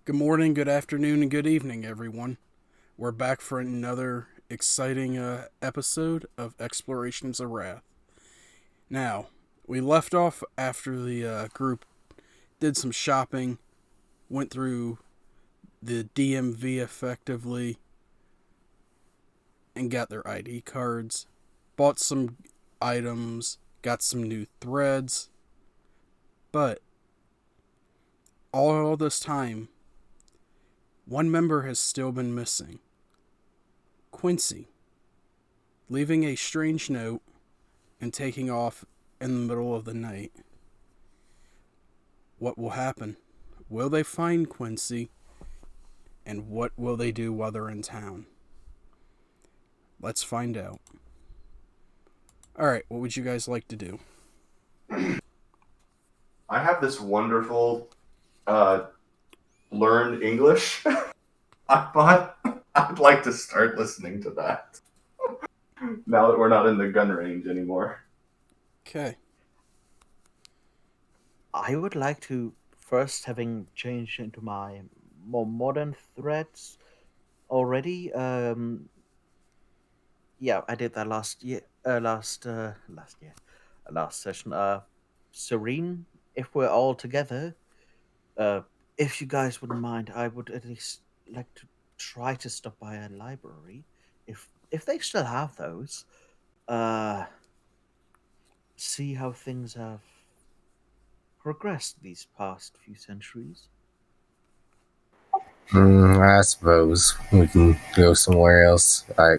Good morning, good afternoon, and good evening, everyone. We're back for another exciting episode of Explorations of Wrath. Now, we left off after the group did some shopping, went through the DMV effectively, and got their ID cards, bought some items, got some new threads, but all this time, one member has still been missing. Quincy, leaving a strange note and taking off in the middle of the night. What will happen? Will they find Quincy? And what will they do while they're in town? Let's find out. Alright, what would you guys like to do? I have this wonderful learn English I bought. I'd like to start listening to that now that we're not in the gun range anymore. Okay. I would like to first, having changed into my more modern threads already. Yeah, I did that last year. Last session. Serene, if we're all together, uh, if you guys wouldn't mind, I would at least like to try to stop by a library, if they still have those. Uh, See how things have progressed these past few centuries. I suppose we can go somewhere else. I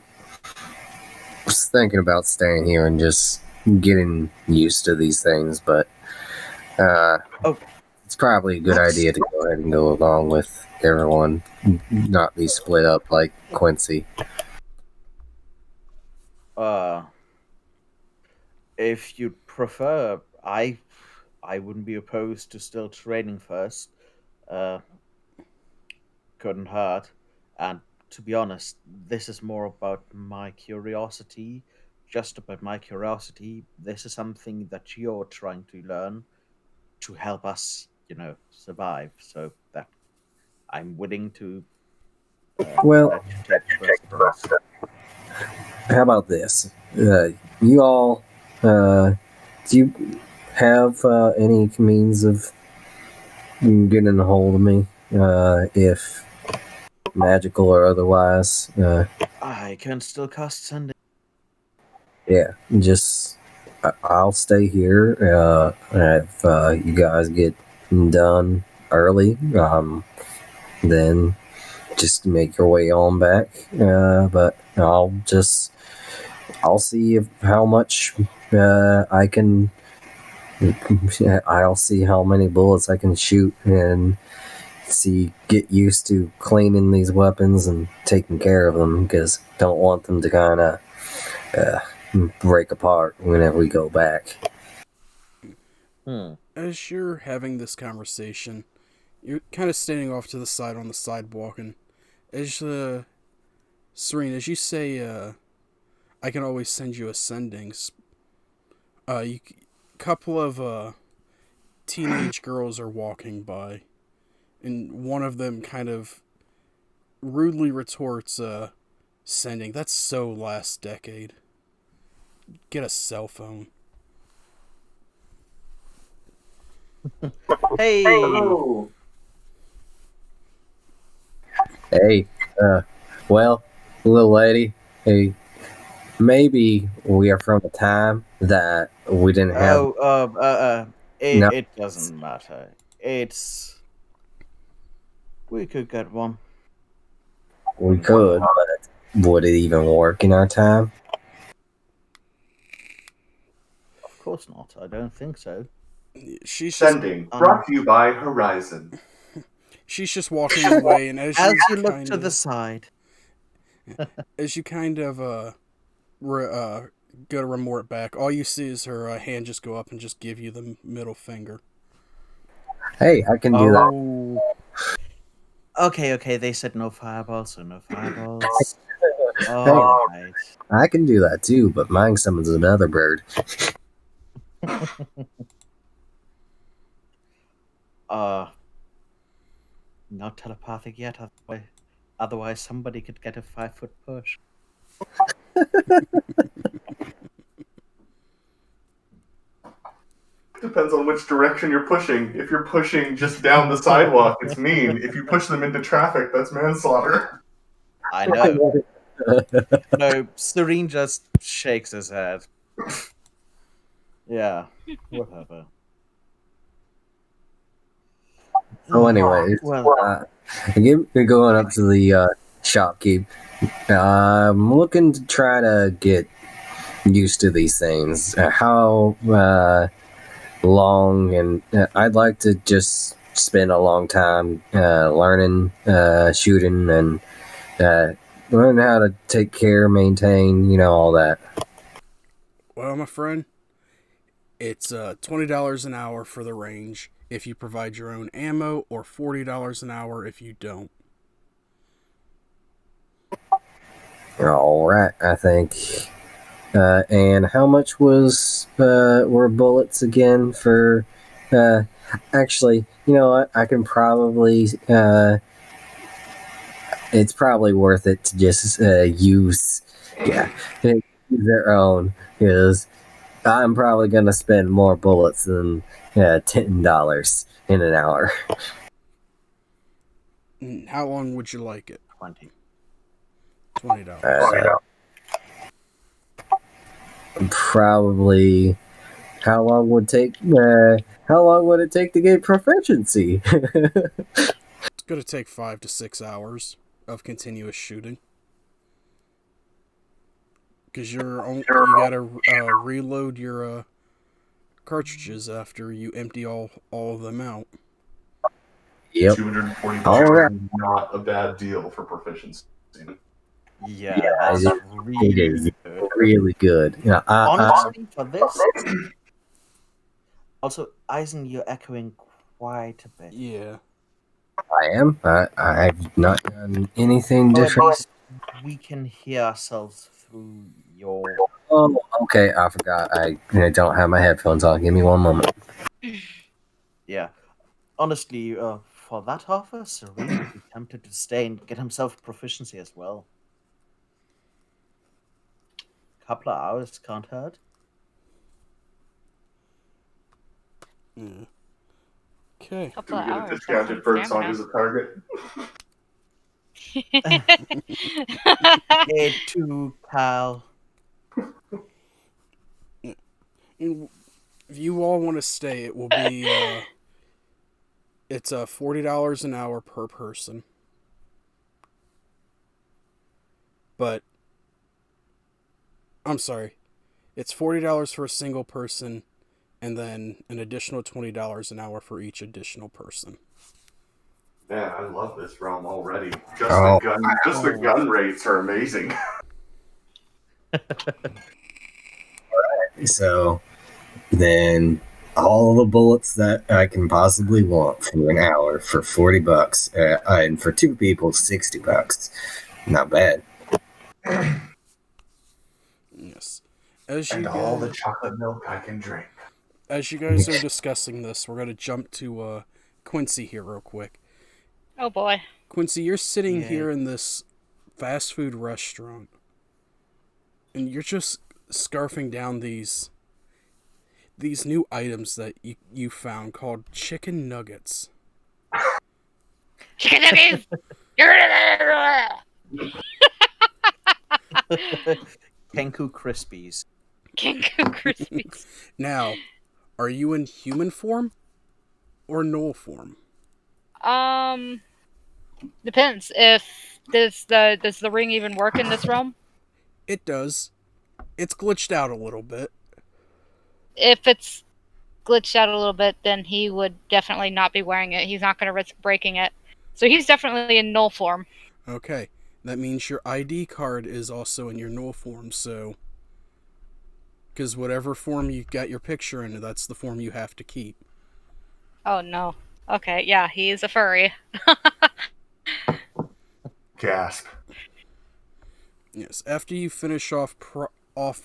was thinking about staying here and just getting used to these things, but it's probably a good idea to go ahead and go along with everyone, not be split up like Quincy. If you'd prefer, I wouldn't be opposed to still training first. Uh, couldn't hurt. And to be honest, this is more about my curiosity. Just about my curiosity. This is something that you're trying to learn to help us, survive. So that I'm willing to. Well, let you take the first. how about this? You all, do you have any means of getting a hold of me? If magical or otherwise. I can still cast sending. Yeah, just I'll stay here. If you guys get done early, then just make your way on back. But I'll see how much I can. I'll see how many bullets I can shoot and get used to cleaning these weapons and taking care of them, because don't want them to kind of break apart whenever we go back. As you're having this conversation, you're kind of standing off to the side on the sidewalk, and as Serene, as you say, I can always send you a sendings. Couple of teenage girls are walking by, and one of them kind of rudely retorts, sending. That's so last decade. Get a cell phone. Hey! Hello. Hey, well, little lady, hey, maybe we are from a time that we didn't have. No. It doesn't matter. We could get one. We could, but would it even work in our time? Of course not. I don't think so. She's Sending brought to you by Horizon. She's just walking away, and as you look to the side, as you kind of go to remort back, all you see is her hand just go up and just give you the middle finger. Hey, I can do that. Okay. They said no fireballs, so no fireballs. Right. I can do that too, but mine summons another bird. Not telepathic yet, otherwise somebody could get a 5-foot push. Depends on which direction you're pushing. If you're pushing just down the sidewalk, it's mean. If you push them into traffic, that's manslaughter. I know. No, Serene just shakes his head. Yeah, whatever. Oh, anyway, Well, you're going up to the shopkeep. I'm looking to try to get used to these things. How long, and I'd like to just spend a long time learning shooting and learn how to take care, maintain, all that. Well, my friend, it's $20 an hour for the range if you provide your own ammo, or $40 an hour if you don't. All right, I think. And how much were bullets again for? Actually, you know what? I can probably. It's probably worth it to just use their own, because I'm probably gonna spend more bullets than $10 in an hour. How long would you like it? 20. $20. Probably. How long would it take to get proficiency? It's going to take 5 to 6 hours of continuous shooting. Because you gotta reload your cartridges after you empty all of them out. Yep. 240 All right. is not a bad deal for proficiency. Yeah, it that's really is good. really good. Yeah, Honestly, for this. Also, Eisen, you're echoing quite a bit. Yeah. I am. I've not done anything Or at different. least we can hear ourselves through your. Oh, okay. I forgot. I don't have my headphones on. Give me one moment. Yeah. Honestly, for that offer, Serene would be tempted to stay and get himself proficiency as well. Couple of hours can't hurt. Yeah. Okay. Do Couple we of get a hours. discounted birdsong as a target? Hey, too, pal. If you all want to stay, it will be it's $40 an hour per person. But I'm sorry, it's $40 for a single person, and then an additional $20 an hour for each additional person. Man, I love this realm already. Oh. The gun rates are amazing. So then all the bullets that I can possibly want for an hour for $40, and for two people, $60. Not bad. Yes. As you And guys, all the chocolate milk I can drink. As you guys are discussing this, we're going to jump to Quincy here real quick. Oh boy. Quincy, you're sitting Yeah. here in this fast food restaurant, and you're just scarfing down these new items that you found called chicken nuggets. Chicken nuggets! Kenku Crispies. Kenku Crispies. Now, are you in human form or null form? Depends. If does the ring even work in this realm? It does. It's glitched out a little bit. If it's glitched out a little bit, then he would definitely not be wearing it. He's not going to risk breaking it. So he's definitely in null form. Okay, that means your ID card is also in your null form, so... Because whatever form you got your picture in, that's the form you have to keep. Oh no. Okay, yeah, he is a furry. Gasp. Yes, after you finish off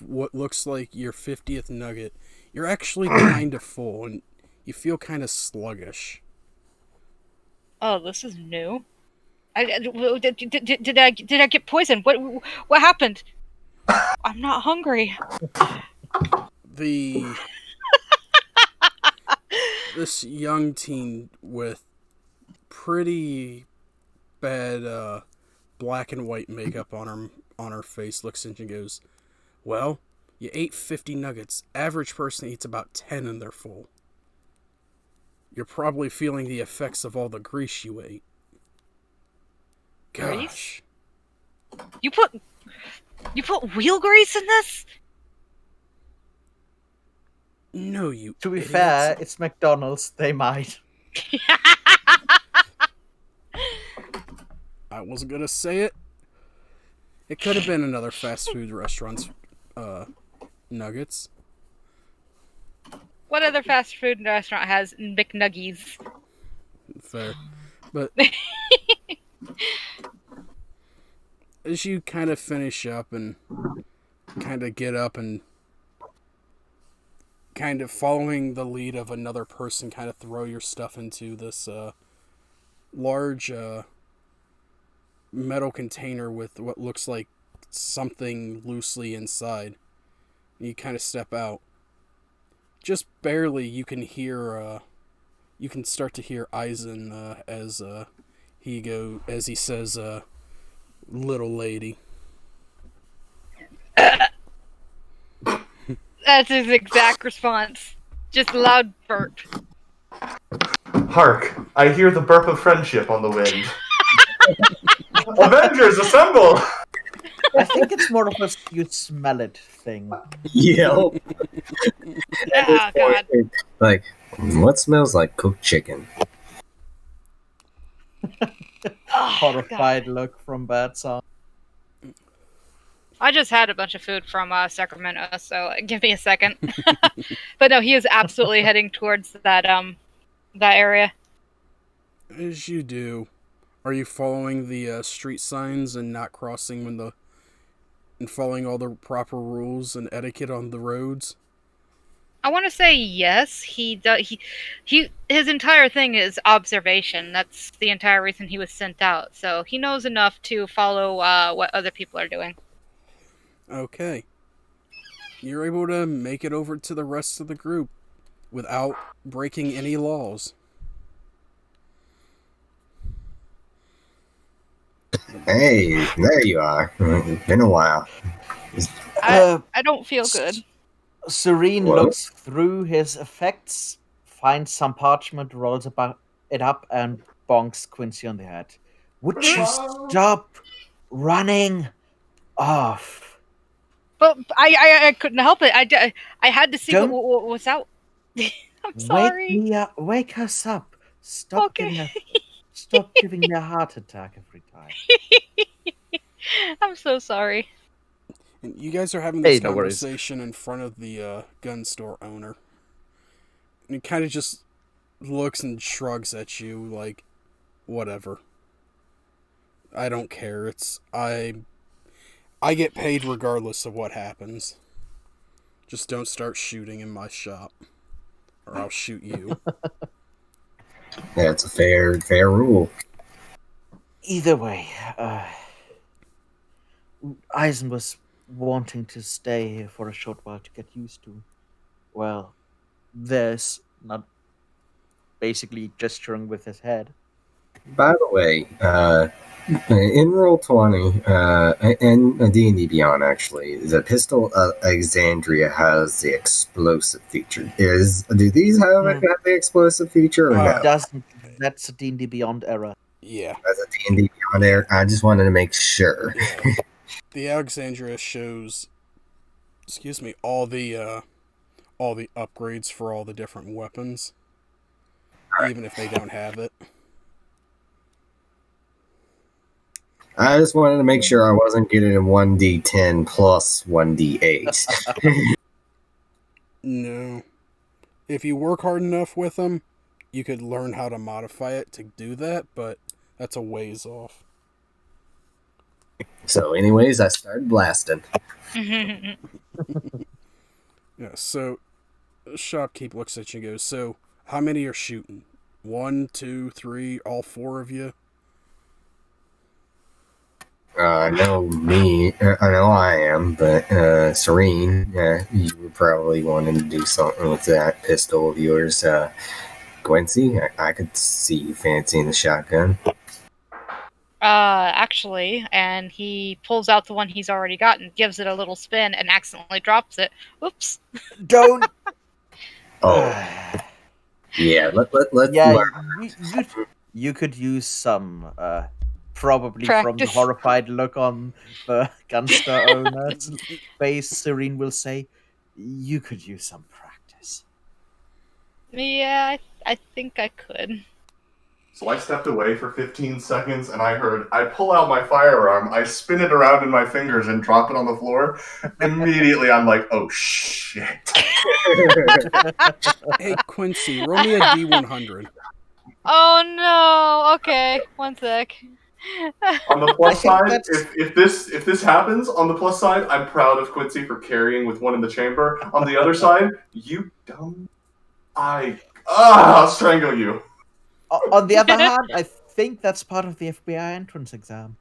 what looks like your 50th nugget, you're actually kind of full, and you feel kind of sluggish. Oh, this is new. Did I get poisoned? What happened? I'm not hungry. This young teen with pretty bad black and white makeup on her face looks at you and goes, "Well, you ate 50 nuggets. Average person eats about 10 and they're full. You're probably feeling the effects of all the grease you ate." Gosh. Grease? You put wheel grease in this? No, you To be idiots. fair, it's McDonald's. They might. I wasn't gonna say it. It could have been another fast food restaurant's nuggets. What other fast food restaurant has McNuggies? Fair. But as you kind of finish up and kind of get up and kind of following the lead of another person, kind of throw your stuff into this large metal container with what looks like something loosely inside. You kind of step out. Just barely, you can hear. You can start to hear Eisen as he says, "Little lady." That's his exact response. Just a loud burp. Hark! I hear the burp of friendship on the wind. Avengers, assemble! I think it's more of a you smell it thing. Yep. Oh, God. Like, what smells like cooked chicken? Oh, Horrified God. look from Bad Song. I just had a bunch of food from Sacramento, so give me a second. But no, he is absolutely heading towards that area. As you do, are you following the street signs and not crossing and following all the proper rules and etiquette on the roads? I want to say yes. He does. His entire thing is observation. That's the entire reason he was sent out. So he knows enough to follow what other people are doing. Okay. You're able to make it over to the rest of the group without breaking any laws. Hey, there you are. It's been a while. Uh, I don't feel good. Serene What? looks through his effects, finds some parchment, rolls it up, and bonks Quincy on the head. Would you stop running off? But I couldn't help it. I had to see Don't- what was out. I'm sorry. Wake us up. Stop Okay. giving me a heart attack every time. I'm so sorry. And you guys are having Hey, this no worries. conversation in front of the gun store owner. And he kind of just looks and shrugs at you like, whatever. I don't care. I get paid regardless of what happens. Just don't start shooting in my shop, or I'll shoot you. Yeah, it's a fair rule. Either way, Eisen was wanting to stay here for a short while to get used to, well, this, not basically gesturing with his head. By the way, in Roll20, and D&D Beyond, actually, the Pistol Alexandria has the explosive feature. Do these have the explosive feature or no? Doesn't, that's a D&D Beyond era. Yeah. As a D&D Beyond there, I just wanted to make sure. The Alexandria shows, all the upgrades for all the different weapons, even if they don't have it. I just wanted to make sure I wasn't getting a 1d10 plus 1d8. No. If you work hard enough with them, you could learn how to modify it to do that, but that's a ways off. So anyways, I started blasting. Yeah, so the shopkeep looks at you and goes, "So, how many are shooting? 1, 2, 3, all 4 of you? I know I am, but Serene, you were probably wanting to do something with that pistol of yours. Quincy, I could see you fancying the shotgun. Actually, and he pulls out the one he's already got and gives it a little spin and accidentally drops it. Oops. Don't. Oh, yeah. Let's Yeah, learn. you could use some. Probably from the Practice. horrified look on the gunster owner's face, Serene will say, "You could use some practice." Yeah, I think I could. So I stepped away for 15 seconds and I heard, I pull out my firearm, I spin it around in my fingers and drop it on the floor. Immediately I'm like, oh shit. Hey, Quincy, roll me a D100. Oh no. Okay, one sec. On the plus I think side, that's- if this happens, on the plus side, I'm proud of Quincy for carrying with one in the chamber. On the other side, you dumb I'll strangle you. On the other hand, I think that's part of the FBI entrance exam.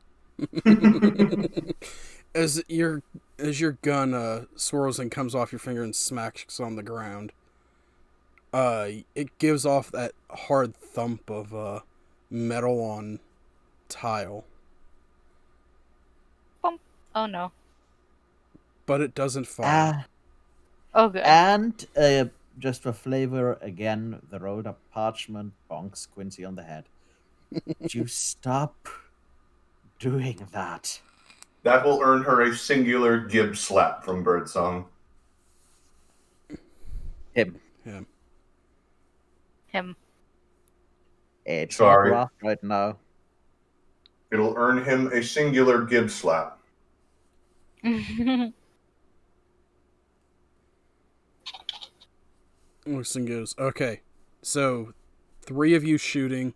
As your gun swirls and comes off your finger and smacks on the ground, it gives off that hard thump of metal on tile, Bump. Oh no. but it doesn't fire. Oh good. And just for flavor, again, the rolled up parchment bonks Quincy on the head. Would you stop doing that? That will earn her a singular gib slap from Birdsong. Him. Him. It's Sorry. not rough right now. It'll earn him a singular gib slap. Looks and goes. Okay, so 3 of you shooting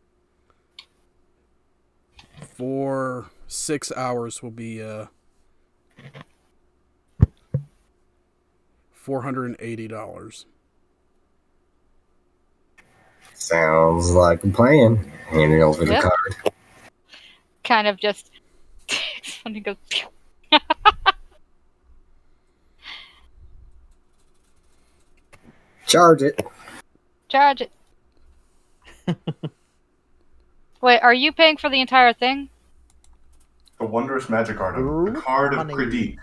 for 6 hours will be $480. Sounds like a plan. Hand it over the Yep. card. Kind of just takes one and goes pew. Charge it. Charge it. Wait, are you paying for the entire thing? The wondrous magic item, the Ooh, card of money. Credit.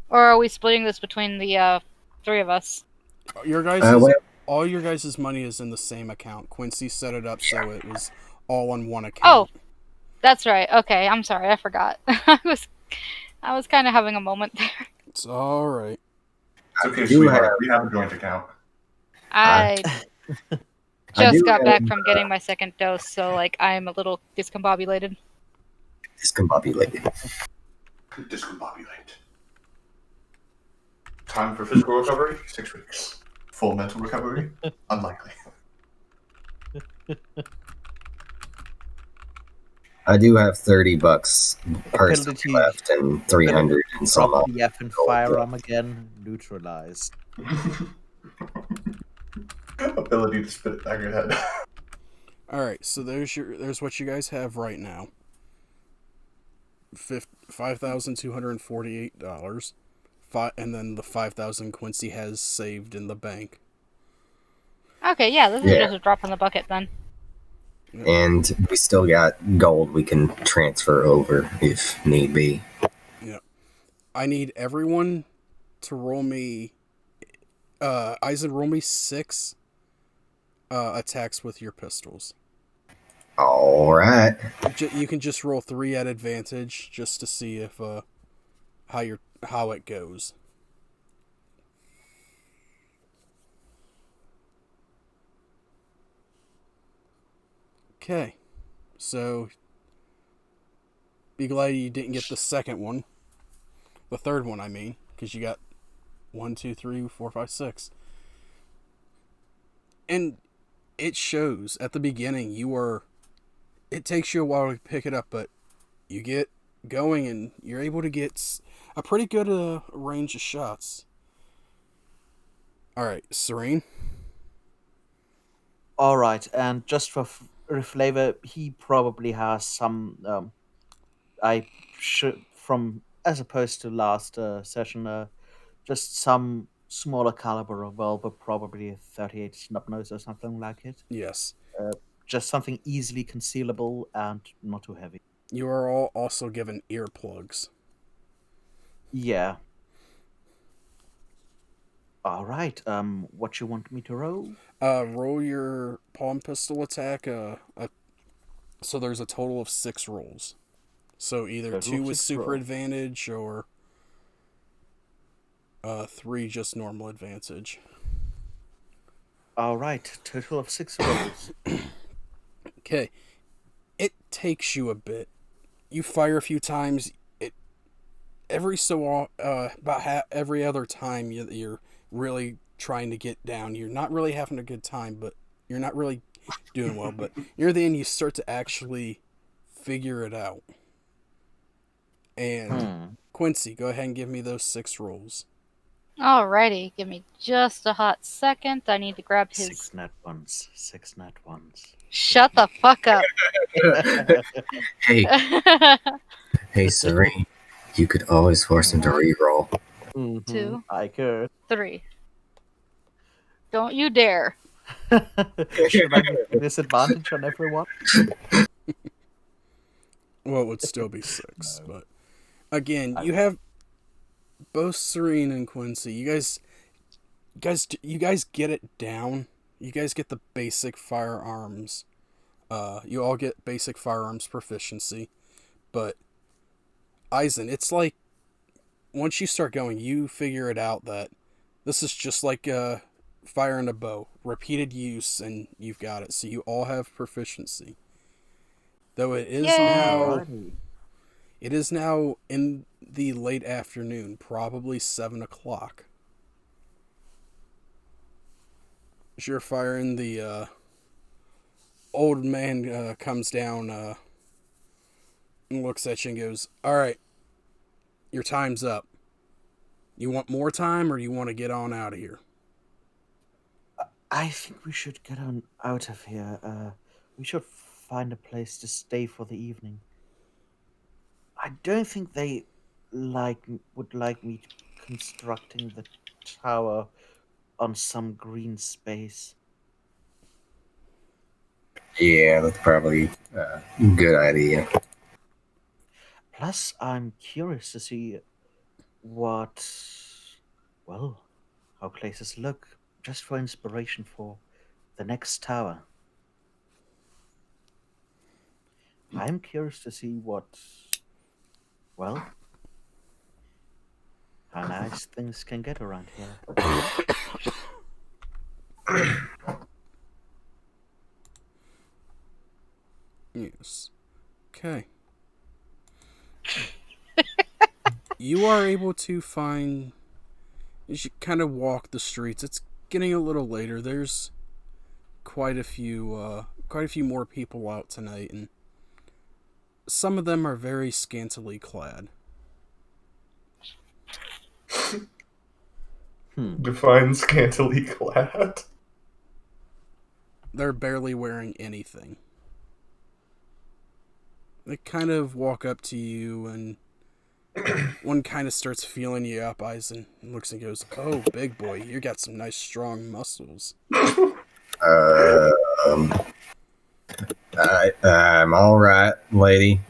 Or are we splitting this between the 3 of us? Your guys' Well, all your guys' money is in the same account. Quincy set it up so it was all on one Oh, account. that's right. Okay, I'm sorry, I forgot. I was kind of having a moment there. It's all right. It's okay, do sweetheart. We have a joint account. I I just do got back have, from getting my second dose, so like I'm a little discombobulated. discombobulated. Discombobulate. Time for physical recovery, 6 weeks. Full mental recovery, unlikely. I do have $30 personally Ability- left and 300 and some Drop odd. the F and firearm again. Neutralized. Ability to spit it back your head. All right, so there's what you guys have right now. $5,248. And then the 5,000 Quincy has saved in the bank. Okay, yeah, this is Yeah. just a drop in the bucket then. And we still got gold we can transfer over if need be. I need everyone to roll me. Isaac, roll me 6 attacks with your pistols. All right. You can just roll 3 at advantage just to see if how it goes. Okay, so be glad you didn't get the second one, the third one. I mean, because you got 1, 2, 3, 4, 5, 6, and it shows at the beginning. It takes you a while to pick it up, but you get going and you're able to get a pretty good range of shots. All right, Serene. All right, and just for flavor, he probably has some. I should from as opposed to last session, just some smaller caliber revolver, probably a 38 snub nose or something like it. Yes. Just something easily concealable and not too heavy. You are all also given earplugs. Yeah. All right. What you want me to roll? Roll your palm pistol attack. So there's a total of 6 rolls. So either Total 2 of with 6 super rolls. advantage or 3 just normal advantage. All right. Total of 6 rolls. Okay. It takes you a bit. You fire a few times. It every so about every other time you're really trying to get down. You're not really having a good time, but you're not really doing well. But near the end, you start to actually figure it out. And Quincy, go ahead and give me those 6 rolls. Alrighty, give me just a hot second. I need to grab his. 6 net ones. 6 net ones. Shut the fuck up. Hey, Serene, you could always force him to re-roll. 2, I could. 3. Don't you dare. Should I give disadvantage on everyone? Well, it would still be 6, but again, you have both Serene and Quincy. You guys get it down. You guys get the basic firearms. You all get basic firearms proficiency, but Eisen, it's like once you start going, you figure it out that this is just like firing a bow, repeated use, and you've got it. So you all have proficiency. Though it is now, it is now in the late afternoon, probably 7 o'clock. As you're firing, the old man comes down and looks at you and goes, "All right, your time's up. You want more time, or do you want to get on out of here?" I think we should get on out of here. We should find a place to stay for the evening. I don't think they would like me constructing the tower on some green space. Yeah, that's probably a good idea. Plus, I'm curious to see how places look, just for inspiration for the next tower. I'm curious to see how nice things can get around here. Yes. Okay. You are able to find, as you kind of walk the streets, it's getting a little later. There's quite a few more people out tonight, and some of them are very scantily clad. Define scantily clad. They're barely wearing anything. They kind of walk up to you, and one kind of starts feeling you up, Eisen, and looks and goes, "Oh, big boy, you got some nice strong muscles." I'm all right, lady.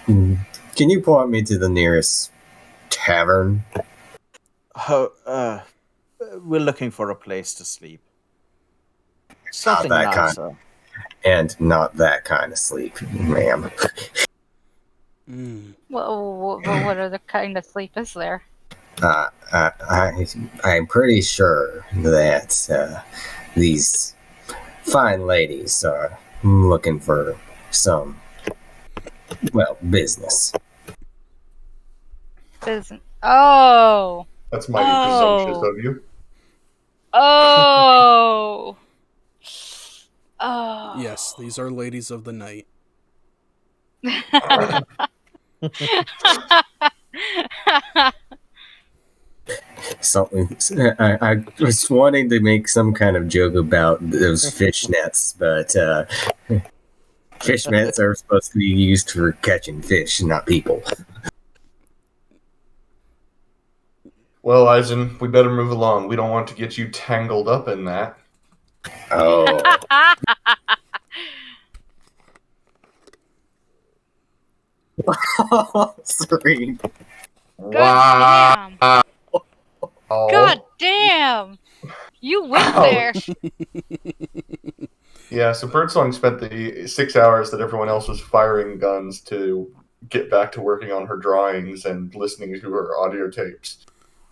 Can you point me to the nearest tavern? We're looking for a place to sleep. Something that kind. nicer. And not that kind of sleep, ma'am. Well, what other kind of sleep is there? I'm pretty sure that these fine ladies are looking for some, business. Business. Oh. That's mighty presumptuous of you. Oh. Oh. Yes, these are ladies of the night. something. I was wanting to make some kind of joke about those fish nets, but fish nets are supposed to be used for catching fish, not people. Well, Eisen, we better move along. We don't want to get you tangled up in that. Oh, sorry. God damn. Oh. God damn. You went there. Yeah, so Birdsong spent the 6 hours that everyone else was firing guns to get back to working on her drawings and listening to her audio tapes.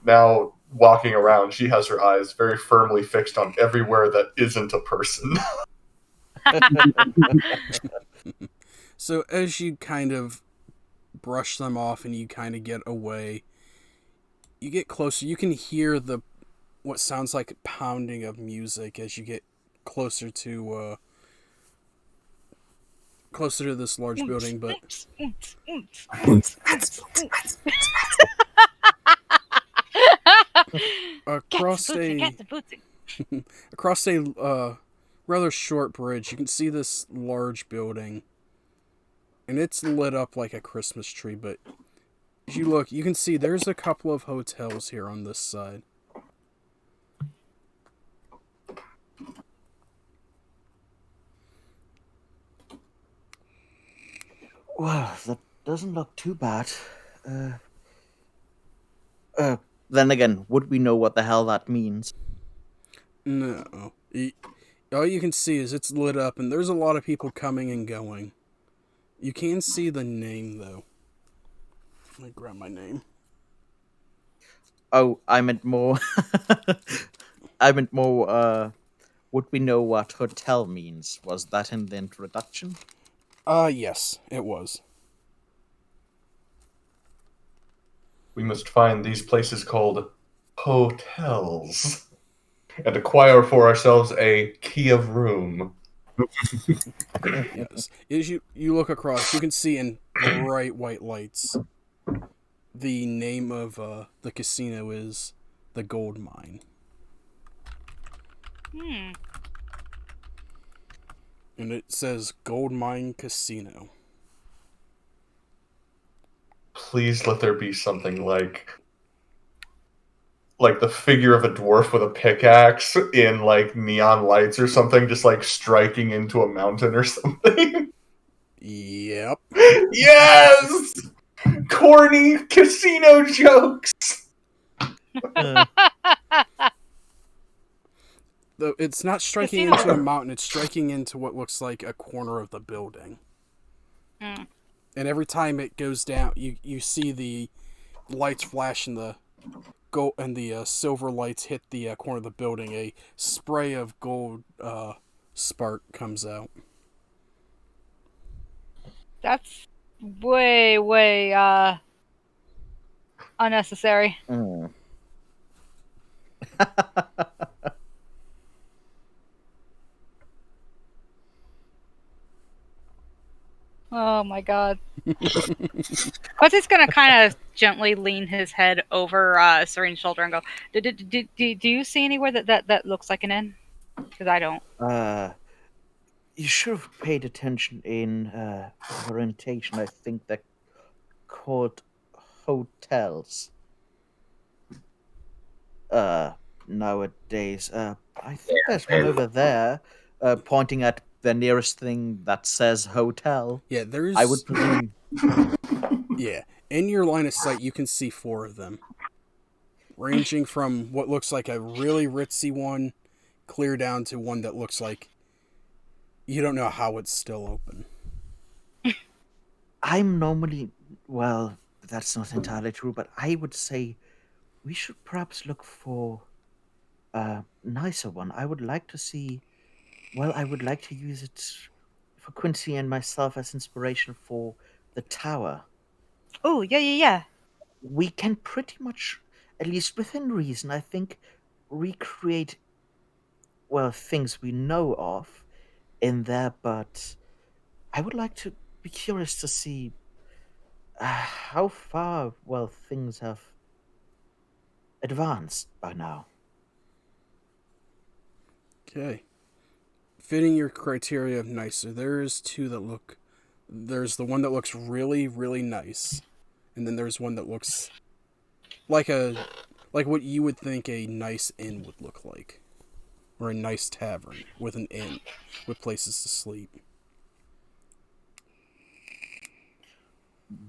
Now, walking around, she has her eyes very firmly fixed on everywhere that isn't a person. So as you kind of brush them off and you kind of get away, you get closer. You can hear the what sounds like pounding of music as you get closer to this large building, but across a rather short bridge, you can see this large building, and it's lit up like a Christmas tree. But as you look, you can see there's a couple of hotels here on this side. Well, that doesn't look too bad. Then again, would we know what the hell that means? No. All you can see is it's lit up, and there's a lot of people coming and going. You can see the name, though. Let me grab my name. Oh, I meant more. I meant more. Would we know what hotel means? Was that in the introduction? Yes, it was. We must find these places called hotels and acquire for ourselves a key of room. Yes. As you look across, you can see in bright white lights the name of the casino is the Gold Mine. And it says Gold Mine Casino. Please let there be something like the figure of a dwarf with a pickaxe in like neon lights or something, just like striking into a mountain or something. Yep. Yes! Corny casino jokes! Though it's not striking into a mountain, it's striking into what looks like a corner of the building. And every time it goes down, you see the lights flash and the gold and the silver lights hit the corner of the building. A spray of gold spark comes out. That's way unnecessary. Oh my god. Quincy's gonna kind of gently lean his head over Serene's shoulder and go, do you see anywhere that looks like an inn? Because I don't. You should have paid attention in orientation. I think they're called hotels. Nowadays. I think there's one over there, pointing at the nearest thing that says hotel. Yeah, there's. I would presume. Yeah, in your line of sight, you can see 4 of them, ranging from what looks like a really ritzy one, clear down to one that looks like you don't know how it's still open. I'm normally, well, that's not entirely true, but I would say we should perhaps look for a nicer one. I would like to see, well, I would like to use it for Quincy and myself as inspiration for the tower. Oh, yeah. We can pretty much, at least within reason, I think, recreate, well, things we know of in there, but I would like to be curious to see how far, well, things have advanced by now. Okay. Fitting your criteria of nicer, there's two that look. There's the one that looks really, really nice, and then there's one that looks like what you would think a nice inn would look like, or a nice tavern with an inn with places to sleep.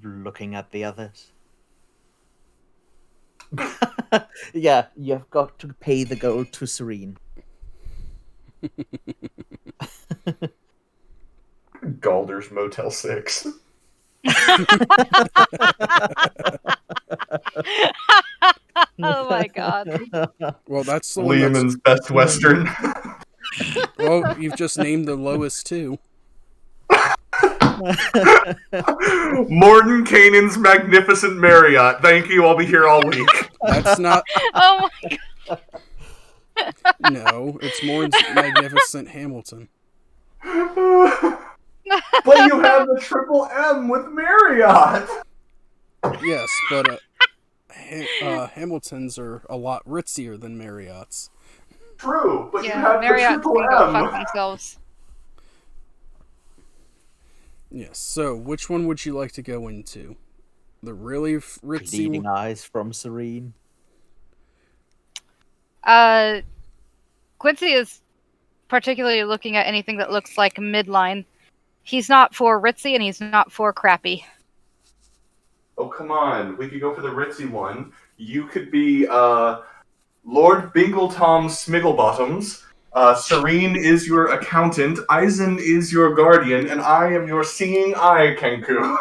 Looking at the others. Yeah, you've got to pay the gold to Serene. Galder's Motel 6. Oh my god. Well, that's the one that's. Lehman's Best Western. Well, you've just named the lowest two. Morton Canaan's Magnificent Marriott. Thank you, I'll be here all week. That's not. Oh my No, it's more Magnificent Hamilton. But you have the triple M with Marriott. Yes, but Hamiltons are a lot ritzier than Marriott's. True, but you Yeah, have Marriott's the can triple go M. fuck themselves. Yes. So, which one would you like to go into? The really ritzy Pleading one? eyes from Serene. Quincy is particularly looking at anything that looks like midline. He's not for ritzy and he's not for crappy. Oh, come on. We could go for the ritzy one. You could be Lord Bingletom Smigglebottoms. Serene is your accountant. Eisen is your guardian. And I am your seeing eye, Kenku.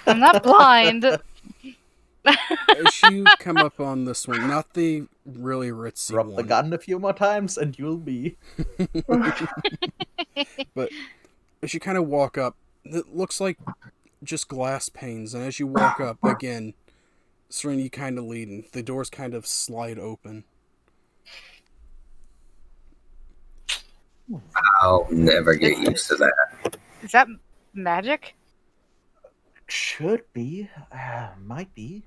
I'm not blind. As you come up on this one, not the really ritzy Drop one. the gun a few more times and you'll be. But as you kind of walk up, it looks like just glass panes. And as you walk up, again, Serene, you kind of lead, and the doors kind of slide open. I'll never get used to that. Is that magic? Should be. Might be.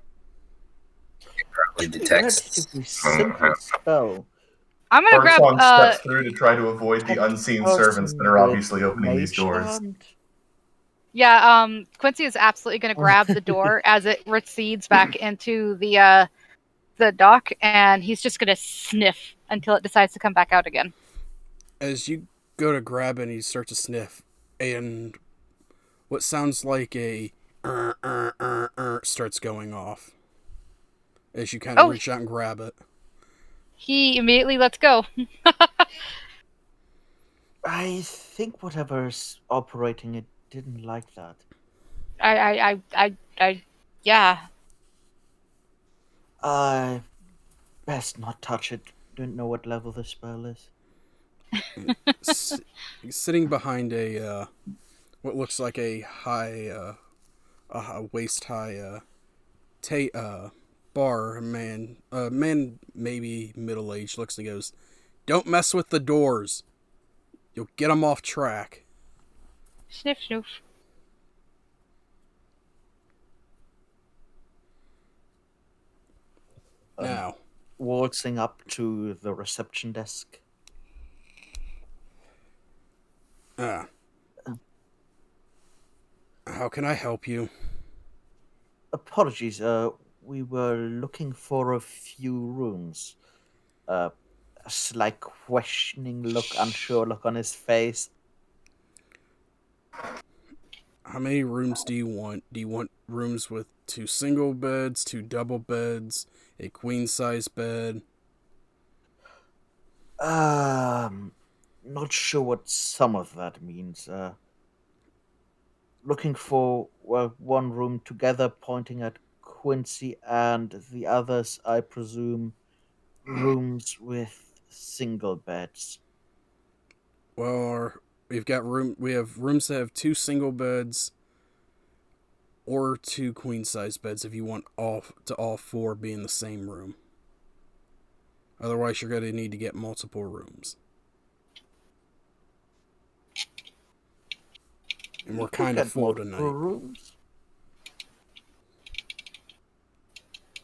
Probably detects. Relatively simple spell. I'm gonna grab Bergson steps through to try to avoid the unseen servants that are obviously opening these Mage doors. Hand. Yeah, Quincy is absolutely going to grab the door as it recedes back into the dock, and he's just going to sniff until it decides to come back out again. As you go to grab it and you start to sniff, and what sounds like a starts going off as you kind of reach out and grab it. He immediately lets go. I think whatever's operating it didn't like that. Yeah. Best not touch it. Don't know what level the spell is. Sitting behind a what looks like a high, waist high, bar, a man maybe middle aged, looks and goes, "Don't mess with the doors. You'll get them off track." Sniff, snoof. Now, Waltzing up to the reception desk. how can I help you? Apologies, we were looking for a few rooms. A slight questioning look, unsure look on his face. How many rooms do you want? Do you want rooms with 2 single beds, 2 double beds, a queen size bed? Not sure what some of that means. Looking for, well, one room together, pointing at Quincy, and the others, I presume, rooms with single beds. Well, we have rooms that have 2 single beds or 2 queen size beds if you want all 4 be in the same room. Otherwise, you're going to need to get multiple rooms. And we're kind of full tonight. Rooms.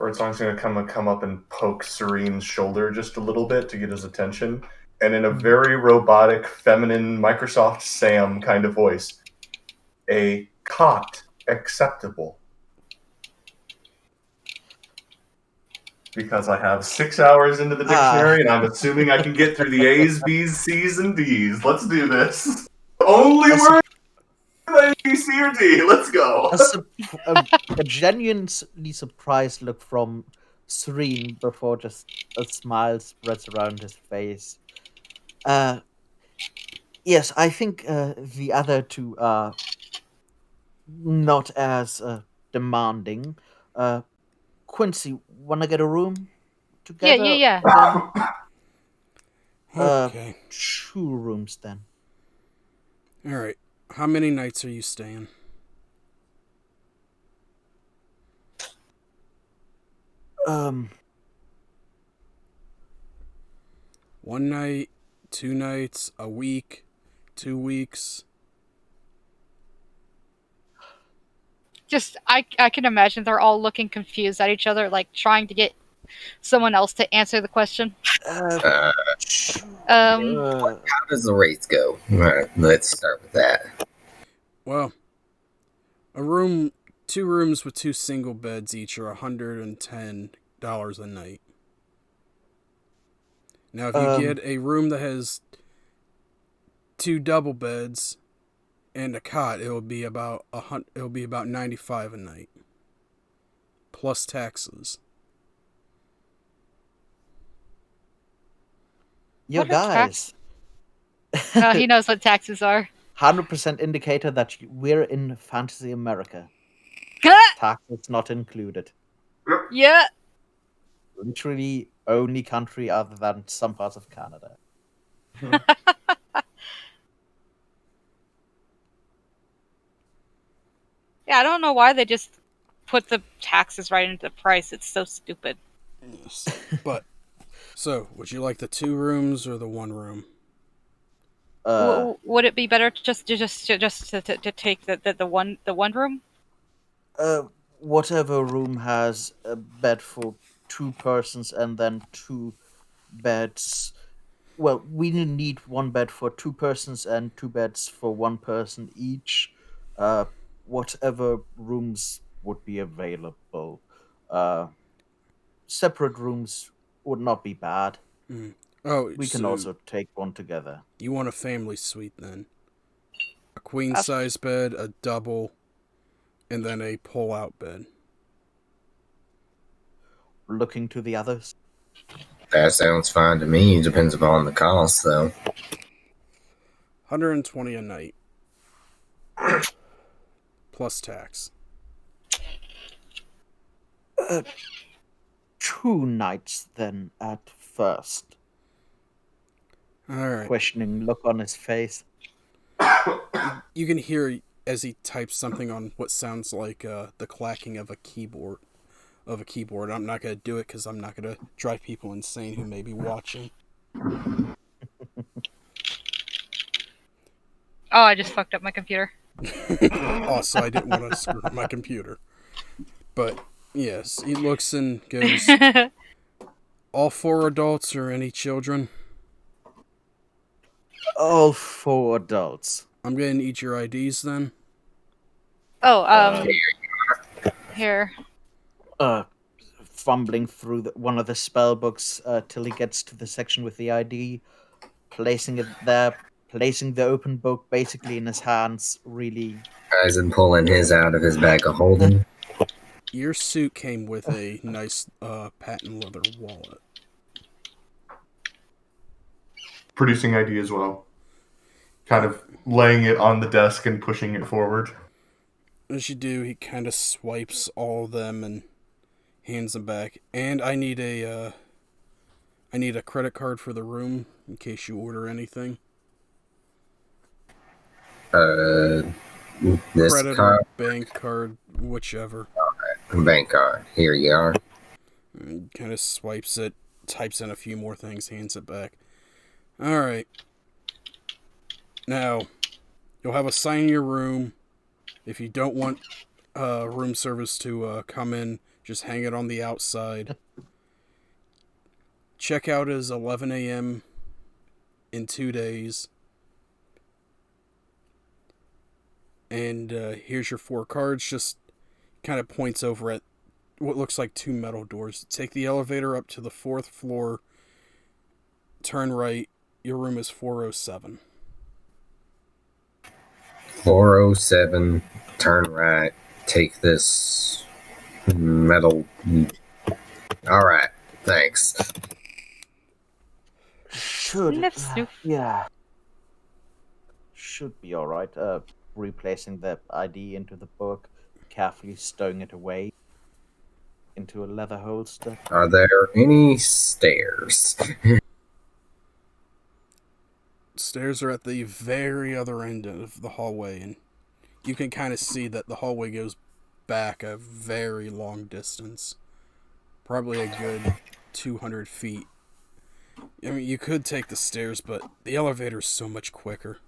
Birdsong's going to come up and poke Serene's shoulder just a little bit to get his attention. And in a very robotic, feminine, Microsoft Sam kind of voice, a cot acceptable. Because I have 6 hours into the dictionary, and I'm assuming I can get through the A's, B's, C's, and D's. Let's do this. Only word A, B, C, or D. Let's go. A genuinely surprised look from Serene before just a smile spreads around his face. Yes, I think the other two are not as demanding. Quincy, wanna get a room Yeah, together? yeah. Okay. 2 rooms then. All right. How many nights are you staying? One night, 2 nights, a week, 2 weeks. Just I can imagine they're all looking confused at each other, like trying to get someone else to answer the question. Uh, Uh, how does the rates go? All right, let's start with that. Well, 2 rooms with 2 single beds each are $110 a night. Now, if you get a room that has 2 double beds and a cot, it'll be about $95 a night, plus taxes. Yo, What are guys. He knows what taxes are. 100% indicator that we're in fantasy America. Taxes not included. Yeah. Literally only country other than some parts of Canada. Yeah, I don't know why they just put the taxes right into the price. It's so stupid. Yes. But, so, would you like the 2 rooms or the 1 room? Would it be better just to take the one room? Whatever room has a bed for 2 persons and then 2 beds. Well, we need 1 bed for 2 persons and 2 beds for 1 person each. Whatever rooms would be available. Separate rooms would not be bad. Oh, We can so also take one together. you want a family suite then? A queen size bed, a double, and then a pull-out bed. Looking to the others. That sounds fine to me. Depends upon the cost, though. $120 a night, plus tax. 2 nights then at first. All right. Questioning look on his face. You can hear as he types something on what sounds like the clacking of a keyboard. I'm not going to do it because I'm not going to drive people insane who may be watching. Oh, I just fucked up my computer. Also, I didn't want to screw up my computer. But, yes, he looks and goes, all 4 adults or any children? All 4 adults. I'm going to need your IDs then. Oh, here. Fumbling through one of the spell books till he gets to the section with the ID, placing it there, placing the open book basically in his hands, really. As in pulling his out of his bag of holding. Your suit came with a nice patent leather wallet. Producing ID as well. Kind of laying it on the desk and pushing it forward. As you do, he kind of swipes all of them and hands them back. And I need a credit card for the room in case you order anything. This Credit card, or bank card, whichever. bank card. Here you are. And kind of swipes it, types in a few more things, hands it back. All right. Now, you'll have a sign in your room. If you don't want room service to come in Just hang it on the outside. Checkout is 11 a.m. in 2 days. And here's your 4 cards. Just kind of points over at what looks like 2 metal doors. Take the elevator up to the 4th floor. Turn right. Your room is 407. 407, turn right, take this metal. Alright, thanks. Should Sniff, sniff. yeah, should be all right. Replacing the ID into the book, carefully stowing it away into a leather holster. Are there any stairs? Stairs are at the very other end of the hallway, and you can kind of see that the hallway goes back a very long distance. Probably a good 200 feet. I mean, you could take the stairs, but the elevator's so much quicker.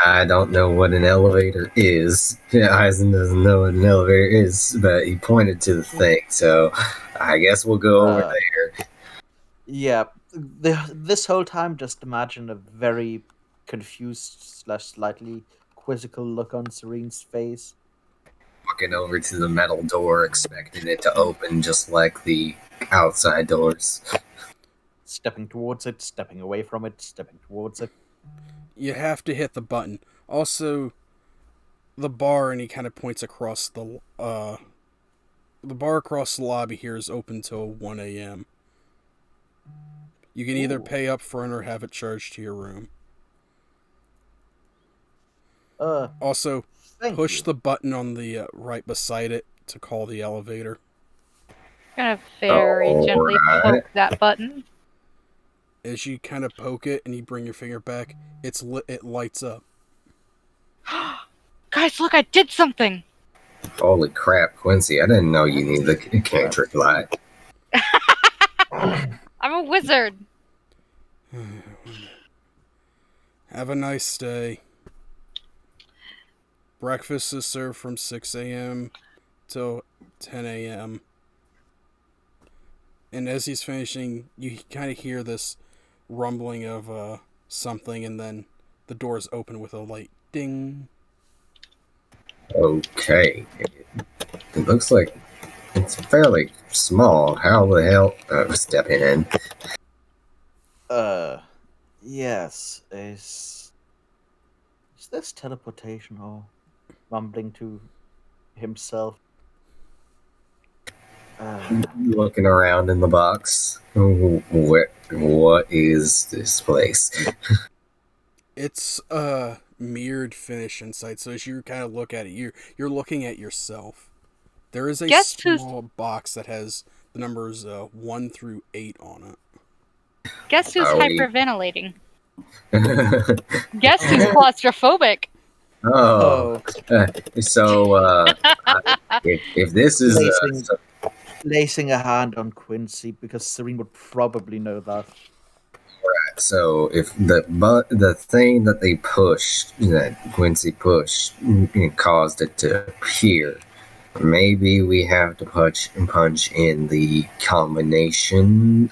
I don't know what an elevator is. Eisen doesn't know what an elevator is, but he pointed to the thing, so I guess we'll go over there. Yeah, this whole time, just imagine a very confused / slightly quizzical look on Serene's face. Walking over to the metal door, expecting it to open just like the outside doors. Stepping towards it, stepping away from it, stepping towards it. You have to hit the button. Also, the bar, and he kind of points across the bar across the lobby here is open till 1 a.m. You can either pay up front or have it charged to your room. Also, push the button on the right beside it to call the elevator. Gonna very gently poke that button. As you kind of poke it and you bring your finger back, it's lit. It lights up. Guys, look! I did something. Holy crap, Quincy! I didn't know you needed the cantrip light. I'm a wizard. Have a nice day. Breakfast is served from 6 a.m. till 10 a.m. And as he's finishing, you kind of hear this rumbling of something, and then the doors open with a light ding. Okay. It looks like it's fairly small. How the hell... stepping in. Yes. Is this teleportation or mumbling to himself? Looking around in the box. What is this place? It's a mirrored finish inside, so as you kind of look at it, you're looking at yourself. There is a small box that has the numbers 1 through 8 on it. Guess who's hyperventilating? Guess who's claustrophobic? If this is placing a hand on Quincy, because Serene would probably know that. Right. So if the thing that they pushed, that Quincy pushed, caused it to appear, maybe we have to punch in the combination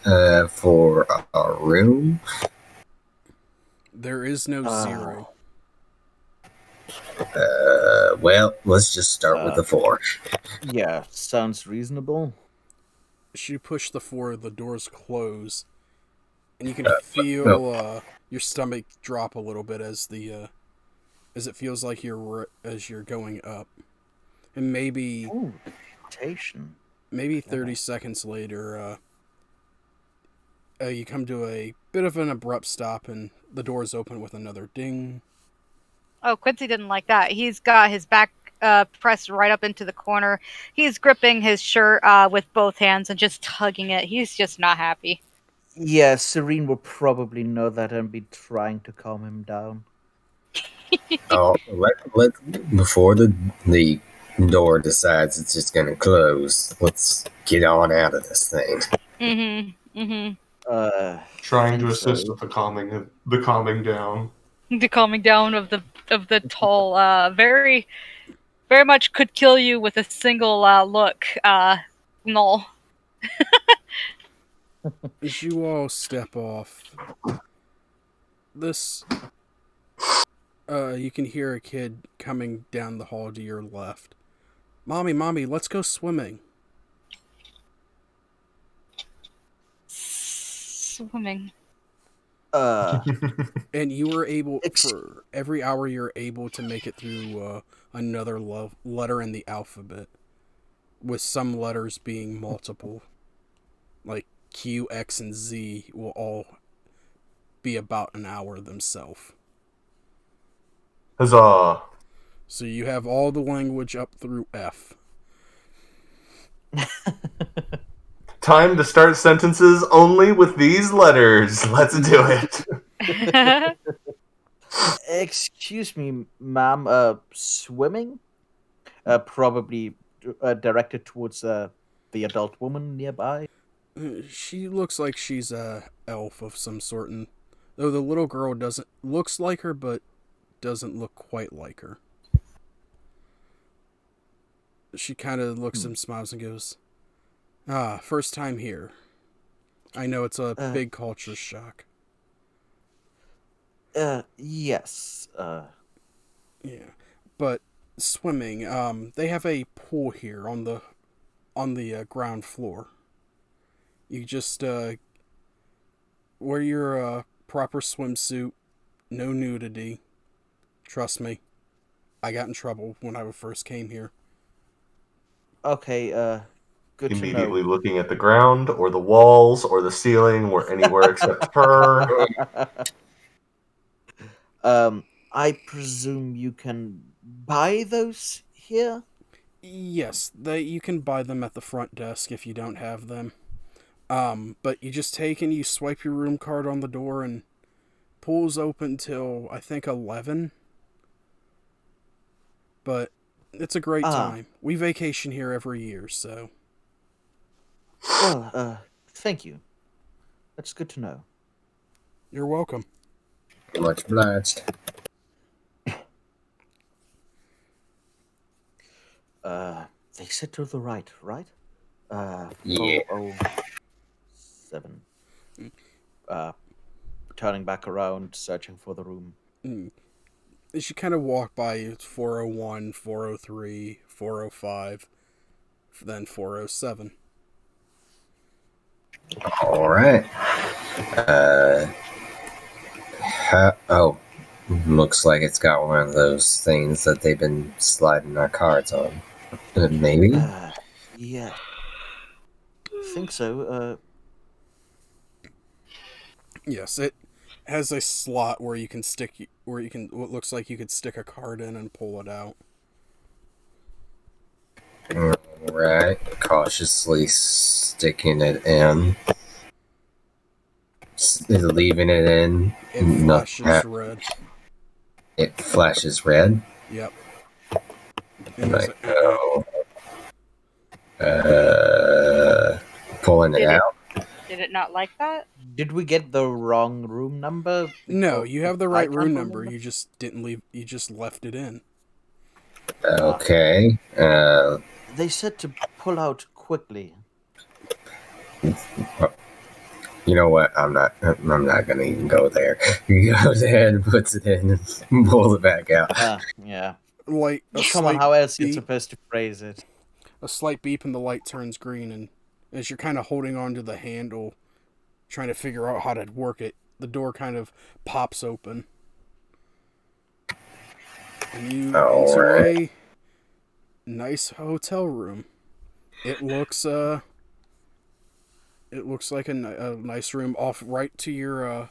for our room. There is no 0. Well, let's just start with the 4. Yeah, sounds reasonable. As you push the 4, the doors close, and you can feel your stomach drop a little bit as it feels like as you're going up, and maybe 30 seconds later, you come to a bit of an abrupt stop, and the doors open with another ding. Oh, Quincy didn't like that. He's got his back pressed right up into the corner. He's gripping his shirt with both hands and just tugging it. He's just not happy. Yeah, Serene will probably know that and be trying to calm him down. Let before the door decides it's just gonna close, let's get on out of this thing. Trying to assist with the calming down. The calming down of the tall, very very much could kill you with a single look. Null. As you all step off, this you can hear a kid coming down the hall to your left. Mommy, let's go swimming. Swimming. And you were able, for every hour you're able to make it through another letter in the alphabet, with some letters being multiple. Like Q, X, and Z will all be about an hour themselves. Huzzah! So you have all the language up through F. Time to start sentences only with these letters. Let's do it. Excuse me, ma'am. Swimming? Probably directed towards the adult woman nearby. She looks like she's a elf of some sort, and though the little girl looks like her, but doesn't look quite like her. She kind of looks and smiles and goes, first time here. I know it's a big culture shock. Yes. Yeah, but swimming. They have a pool here on the ground floor. You just wear your proper swimsuit, no nudity. Trust me, I got in trouble when I first came here. Okay, good to Immediately know. looking at the ground, or the walls, or the ceiling, or anywhere except her. I presume you can buy those here? Yes, you can buy them at the front desk if you don't have them. But you just take and you swipe your room card on the door, and pool's open till I think 11. But it's a great time. We vacation here every year, so. Well, thank you. That's good to know. You're welcome. Much obliged. They said to the right, right? Yeah. 407. Turning back around, searching for the room. As you kind of walk by 401, 403, 405, then 407. All right. Looks like it's got one of those things that they've been sliding our cards on. Maybe? Yeah. Think so. Yes, it has a slot where you can what looks like you could stick a card in and pull it out. Right. Cautiously sticking it in. Leaving it in. It flashes red. It flashes red? Yep. Like, pulling it out. Did it not like that? Did we get the wrong room number? No, you have the right I can't room number. remember. You just didn't leave. You just left it in. Okay. They said to pull out quickly. You know what? I'm not gonna even go there. He goes ahead and puts it in and pulls it back out. Yeah. Like Come on, how else are you supposed to phrase it? A slight beep and the light turns green, and as you're kind of holding onto the handle, trying to figure out how to work it, the door kind of pops open. And you enter a nice hotel room. It looks like a nice room. Off right to your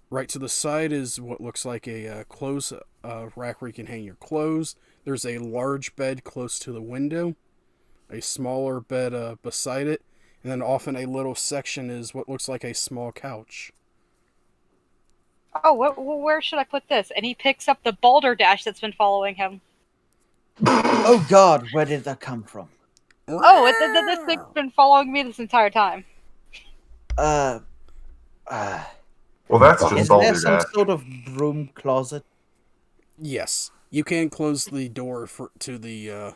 right to the side is what looks like a clothes rack where you can hang your clothes. There's a large bed close to the window, a smaller bed beside it, and then off in a little section is what looks like a small couch. Oh, where should I put this? And he picks up the balderdash that's been following him. Oh God, where did that come from? Oh, this thing's been following me this entire time. Well, that's Is just there balderdash. some sort of broom closet? Yes, You can close the door to the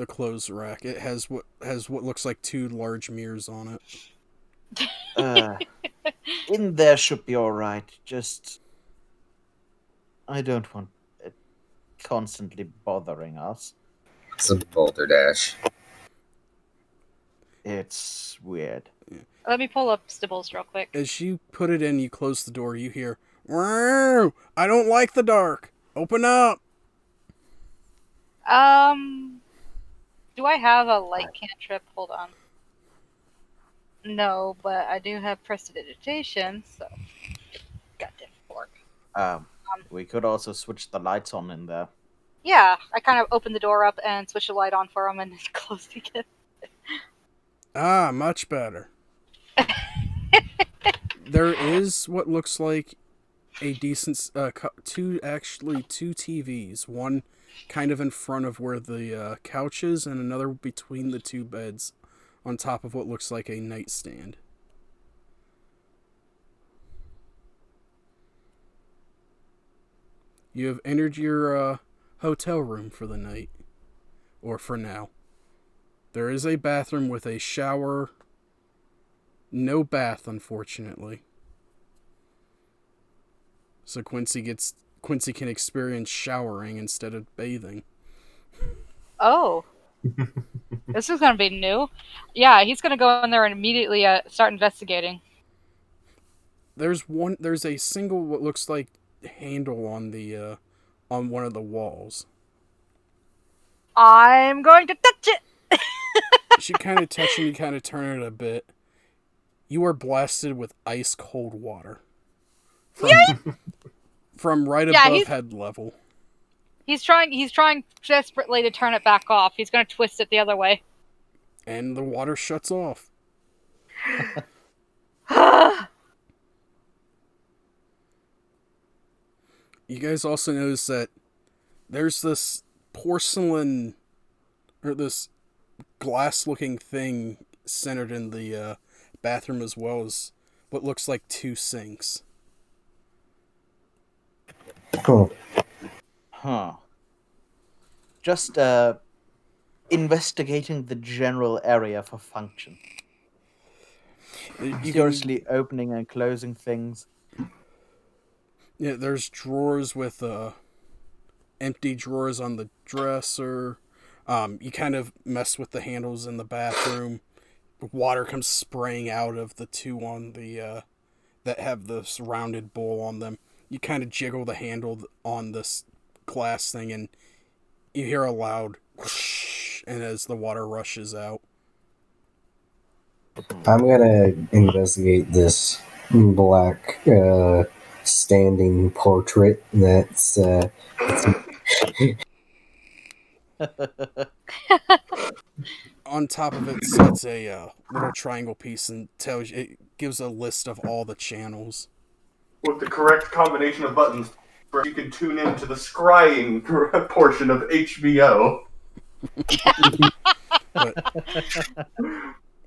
clothes rack. It has what looks like two large mirrors on it. In there should be all right. Just I don't want it constantly bothering us. It's a boulder dash. It's weird. Let me pull up Stibbles real quick. As you put it in, you close the door. You hear, "Wow! I don't like the dark. Open up." Do I have a light cantrip? Hold on. No, but I do have prestidigitation, so goddamn fork. We could also switch the lights on in there. Yeah, I kind of opened the door up and switched the light on for him and closed it again. Ah, much better. There is what looks like a decent two TVs. One kind of in front of where the couch is, and another between the two beds, on top of what looks like a nightstand. You have entered your hotel room for the night, or for now. There is a bathroom with a shower. No bath, unfortunately. So Quincy can experience showering instead of bathing. Oh. This is going to be new. Yeah, he's going to go in there and immediately start investigating. There's a single what looks like handle on the on one of the walls. I'm going to touch it! She kind of touch and you kind of turn it a bit. You are blasted with ice cold water. From right above head level. He's trying desperately to turn it back off. He's going to twist it the other way. And the water shuts off. You guys also notice that there's this porcelain, or this glass-looking thing centered in the bathroom, as well as what looks like two sinks. Cool. Huh. Just investigating the general area for function. Seriously opening and closing things. Yeah, there's drawers with empty drawers on the dresser. You kind of mess with the handles in the bathroom. Water comes spraying out of the two on the that have this rounded bowl on them. You kind of jiggle the handle on this glass thing, and you hear a loud whoosh, and as the water rushes out. I'm gonna investigate this black standing portrait that's On top of it sits a little triangle piece and it gives a list of all the channels. With the correct combination of buttons, you can tune in to the scrying portion of HBO. But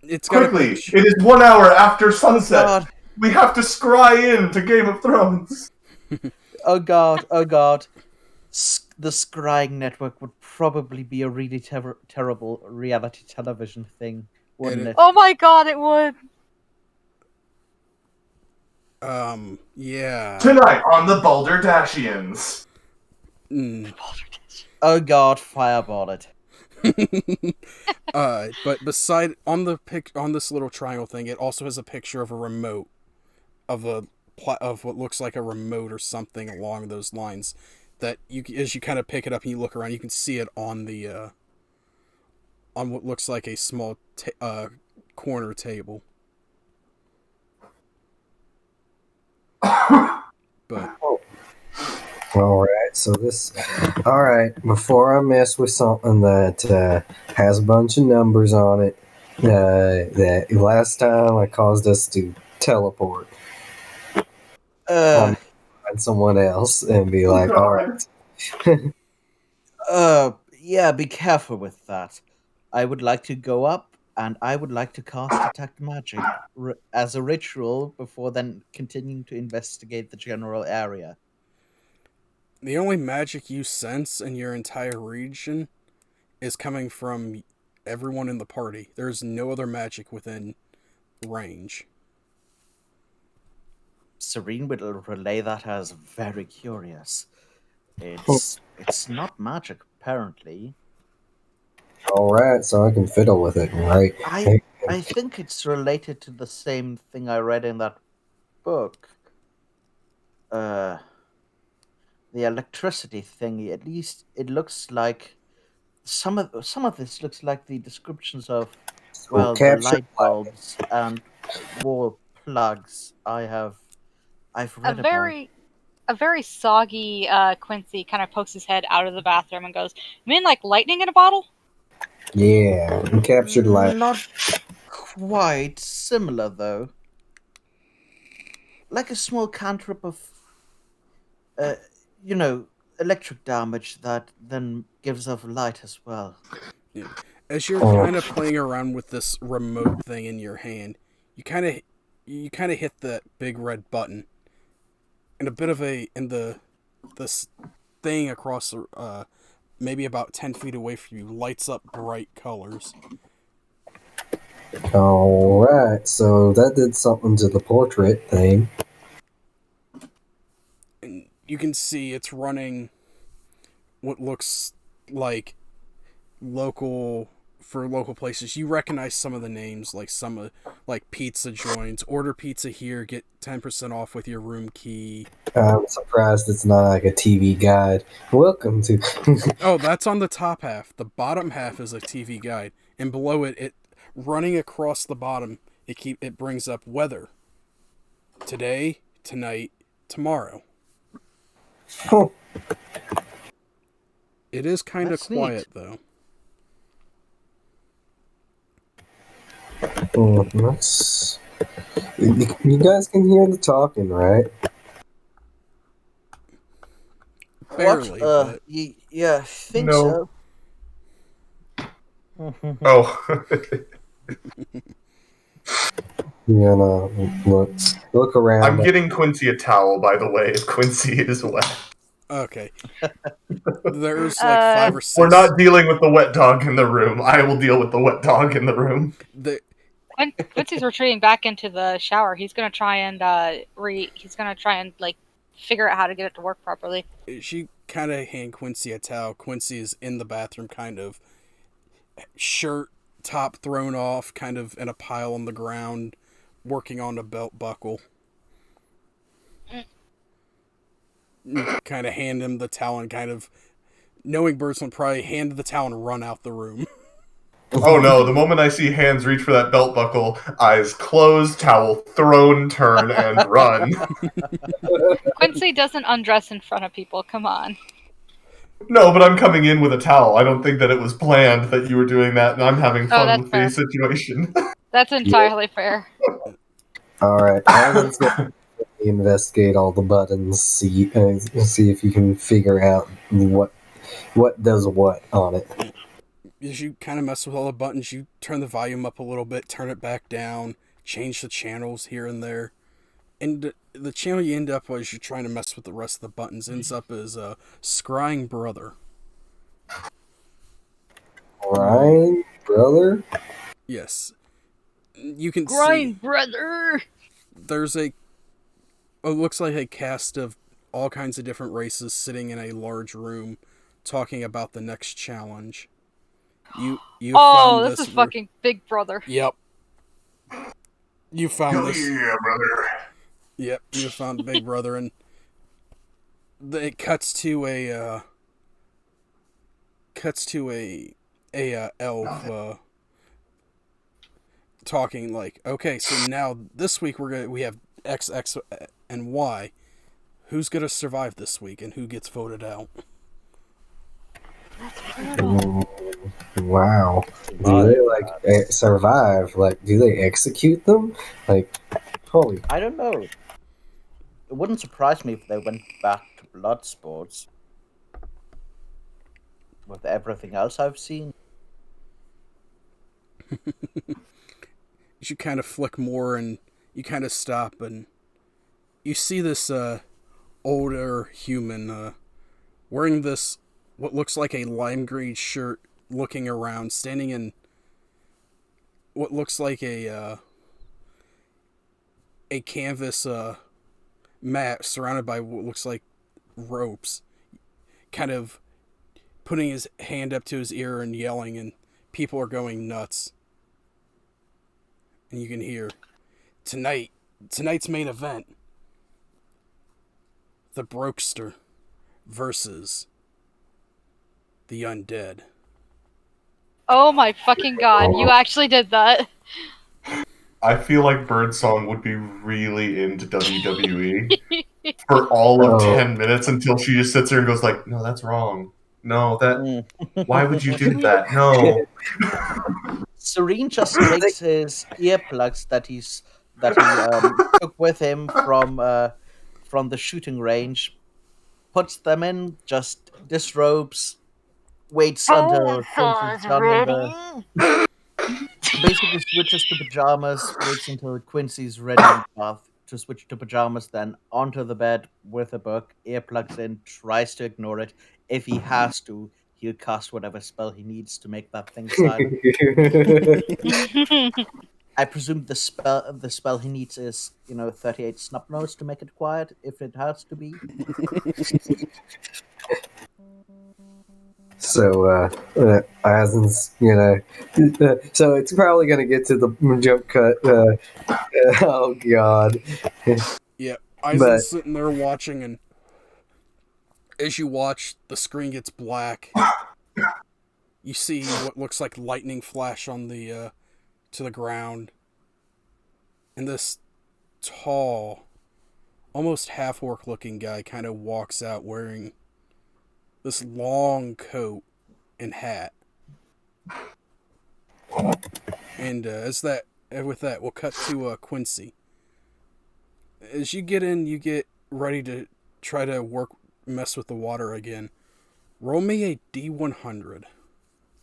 it's got Quickly, it is 1 hour after sunset. God. We have to scry in to Game of Thrones. Oh god, oh god. The Scrying Network would probably be a really terrible reality television thing, wouldn't it? Oh my god, it would! Yeah. Tonight on the Balderdashians. Oh god, fireball it. But beside on this little triangle thing, it also has a picture of a remote, of what looks like a remote or something along those lines. That as you kind of pick it up and you look around, you can see it on the on what looks like a small corner table. But all right. So all right. Before I mess with something that has a bunch of numbers on it, that last time I caused us to teleport. Find someone else and be like, all right. Yeah, be careful with that. I would like to go up and I would like to cast Detect Magic as a ritual before then continuing to investigate the general area. The only magic you sense in your entire region is coming from everyone in the party. There's no other magic within range. Serene will relay that as very curious. It's not magic, apparently. Alright, so I can fiddle with it, right? I think it's related to the same thing I read in that book. The electricity thingy. At least it looks like some of this looks like the descriptions of So the capture light bulbs and wall plugs I've A read about. very soggy Quincy kind of pokes his head out of the bathroom and goes, "You mean like lightning in a bottle?" Yeah, captured light. Not quite similar though. Like a small cantrip of uh, electric damage that then gives off light as well. Yeah. As you're Oh. kind of playing around with this remote thing in your hand, you kind of hit that big red button, and a bit of this thing across the maybe about 10 feet away from you lights up bright colors. Alright, so that did something to the portrait thing. And you can see it's running what looks like local places. You recognize some of the names, like like pizza joints. Order pizza here, get 10% off with your room key. I'm surprised it's not like a TV guide. Welcome to. Oh, that's on the top half. The bottom half is a TV guide, and below it running across the bottom, it brings up weather. Today, tonight, tomorrow. Oh, It is kind of That's neat. quiet though. that's. You guys can hear the talking, right? Barely, but Yeah, I think No. so. Oh. Yeah, no, look around. I'm getting Quincy a towel, by the way, if Quincy is wet. okay. There's like 5 or 6. We're not dealing with the wet dog in the room. I will deal with the wet dog in the room. Quincy's retreating back into the shower. He's gonna try and like figure out how to get it to work properly. She kind of hand Quincy a towel. Quincy is in the bathroom, kind of shirt top thrown off, kind of in a pile on the ground, working on a belt buckle. Kind of hand him the towel and kind of, knowing Birds would probably hand the towel and run out the room. Oh no, the moment I see hands reach for that belt buckle, eyes closed, towel thrown, turn, and run. Quincy doesn't undress in front of people. Come on. No, but I'm coming in with a towel. I don't think that it was planned that you were doing that, and I'm having fun that's with fair. the situation. That's entirely fair. Alright, Alan's gonna investigate all the buttons, see if you can figure out what does what on it. As you kind of mess with all the buttons, you turn the volume up a little bit, turn it back down, change the channels here and there. And the channel you end up with, as you're trying to mess with the rest of the buttons, ends up as Scrying Brother. Right, brother? Yes. You can Grind, see brother. there's it looks like a cast of all kinds of different races sitting in a large room talking about the next challenge. You Oh, found this is fucking Big Brother. Yep. You found Hell this. yeah, brother. Yep, you found Big Brother, and it cuts to a elf talking like, okay, so now this week we have X, X, and Y. Who's gonna survive this week, and who gets voted out? Wow. Do they survive? Like, do they execute them? Like, holy. I don't know. It wouldn't surprise me if they went back to blood sports. With everything else I've seen. You kind of flick more, and you kind of stop, and you see this older human wearing this what looks like a lime green shirt, looking around, standing in what looks like a canvas mat surrounded by what looks like ropes, kind of putting his hand up to his ear and yelling, and people are going nuts. And you can hear, tonight's main event, the Brokester versus the Undead. Oh my fucking god, you actually did that. I feel like Birdsong would be really into WWE for all of 10 minutes until she just sits there and goes like, no, that's wrong. No, that... Why would you do that? No. Serene just takes his earplugs that he took with him from the shooting range, puts them in, just disrobes, waits until Quincy's done with basically switches to pajamas, waits until Quincy's ready to switch to pajamas, then onto the bed with a book, earplugs in, tries to ignore it. If he has to, he'll cast whatever spell he needs to make that thing silent. I presume the spell he needs is 38 snub nose to make it quiet if it has to be. So, Asin's, so it's probably going to get to the jump cut. Oh, God. Yeah, Eisen's sitting there watching, and as you watch, the screen gets black. You see what looks like lightning flash on the, to the ground. And this tall, almost half-orc looking guy kind of walks out wearing this long coat and hat. And with that, we'll cut to Quincy. As you get in, you get ready to try to mess with the water again. Roll me a D100.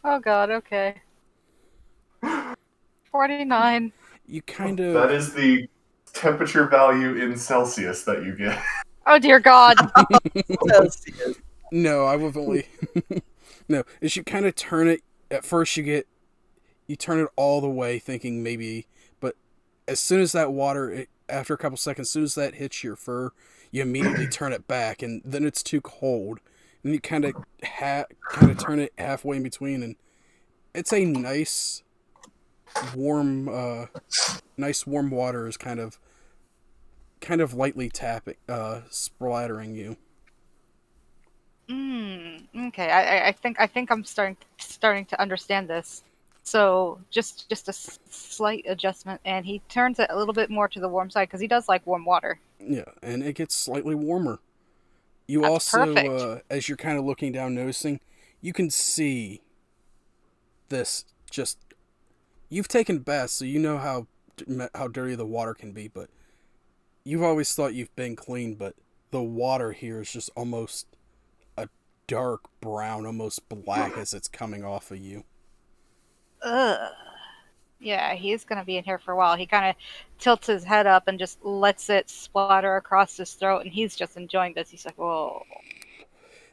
Oh god, okay. 49. You kind of... That is the temperature value in Celsius that you get. Oh dear god. Celsius. No, I would only... No, as you kind of turn it, at first you turn it all the way thinking maybe, but as soon as that water, after a couple seconds, as soon as that hits your fur, you immediately turn it back, and then it's too cold. And you kind of turn it halfway in between, and it's a nice warm water is kind of lightly tapping, splattering you. Okay. I think I'm starting to understand this. So just a slight adjustment, and he turns it a little bit more to the warm side because he does like warm water. Yeah, and it gets slightly warmer. You That's also, perfect. as you're kind of looking down, noticing, you can see this just... You've taken baths, so you know how dirty the water can be, but you've always thought you've been clean, but the water here is just almost a dark brown, almost black as it's coming off of you. Ugh. Yeah, he's gonna be in here for a while. He kind of tilts his head up and just lets it splatter across his throat, and he's just enjoying this. He's like, "Whoa."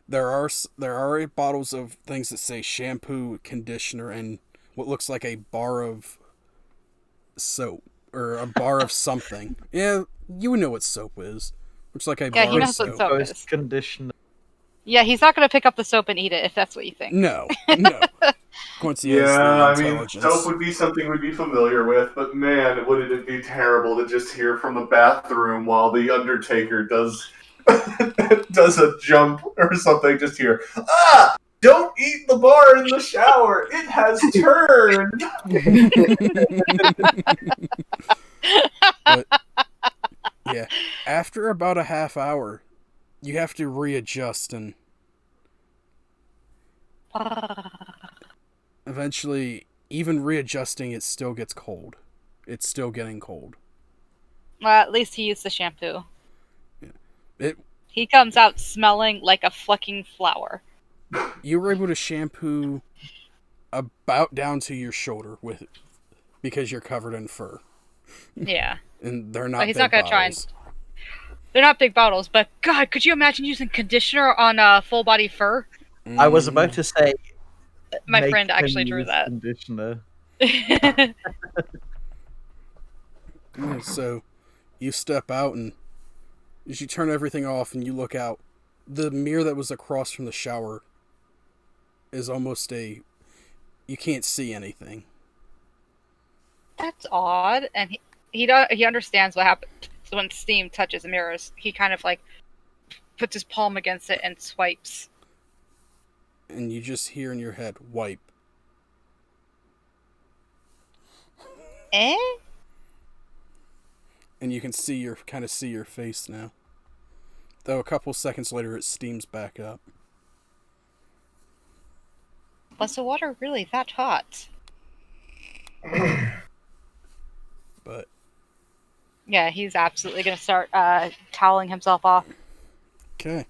There are bottles of things that say shampoo, conditioner, and what looks like a bar of soap or a bar of something. Yeah, you know what soap is. Looks like a bar he of knows what soap. soap is. Conditioner. Yeah, he's not gonna pick up the soap and eat it if that's what you think. No. Quincy has Yeah, the I mean, intelligence. soap would be something we'd be familiar with, but man, wouldn't it be terrible to just hear from the bathroom while the Undertaker does does a jump or something, just hear, "Ah! Don't eat the bar in the shower! It has turned!" But, yeah, after about a half hour, you have to readjust, and eventually, even readjusting, it still gets cold. It's still getting cold. Well, at least he used the shampoo. Yeah. He comes out smelling like a fucking flower. You were able to shampoo about down to your shoulder because you're covered in fur. Yeah. And they're not But he's big not gonna bottles. They're not big bottles, but God, could you imagine using conditioner on full body fur? I was about to say, My make friend him actually drew use that. conditioner. Yeah, so you step out, and as you turn everything off and you look out, the mirror that was across from the shower is almost you can't see anything. That's odd, and he understands what happens when steam touches the mirrors. He kind of like puts his palm against it and swipes. And you just hear in your head, wipe. Eh? And you can see your face now. Though a couple seconds later it steams back up. Was the water really that hot? But Yeah, he's absolutely gonna start toweling himself off. okay.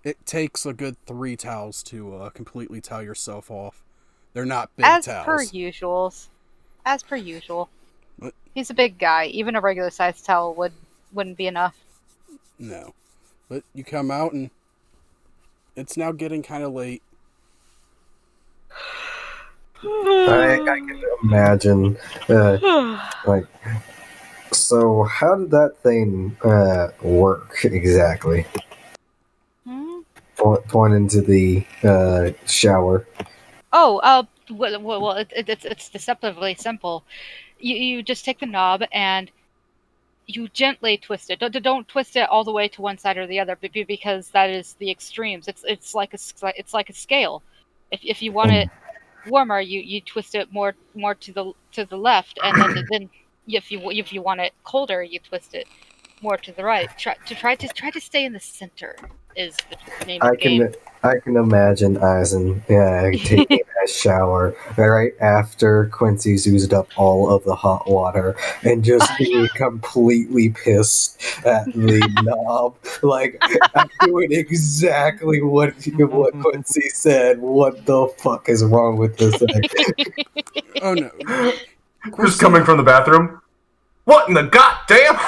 It takes a good 3 towels to completely towel yourself off. They're not big As towels. per usuals. As per usual. What? He's a big guy. Even a regular sized towel wouldn't be enough. No. But you come out, and it's now getting kind of late. I can imagine. Like, so how did that thing work exactly? Hmm? Point into the shower. Oh, well, it's deceptively simple. You just take the knob and you gently twist it. Don't twist it all the way to one side or the other, because that is the extremes. It's like a scale. If you want it warmer, you twist it more to the left, and then if you want it colder, you twist it more to the right. Try to stay in the center is the name of the game. I can imagine Eisen taking a shower right after Quincy's used up all of the hot water and just being completely pissed at the knob. Like, I'm doing exactly what Quincy said. What the fuck is wrong with this thing? Oh no. Who's coming from the bathroom? What in the goddamn?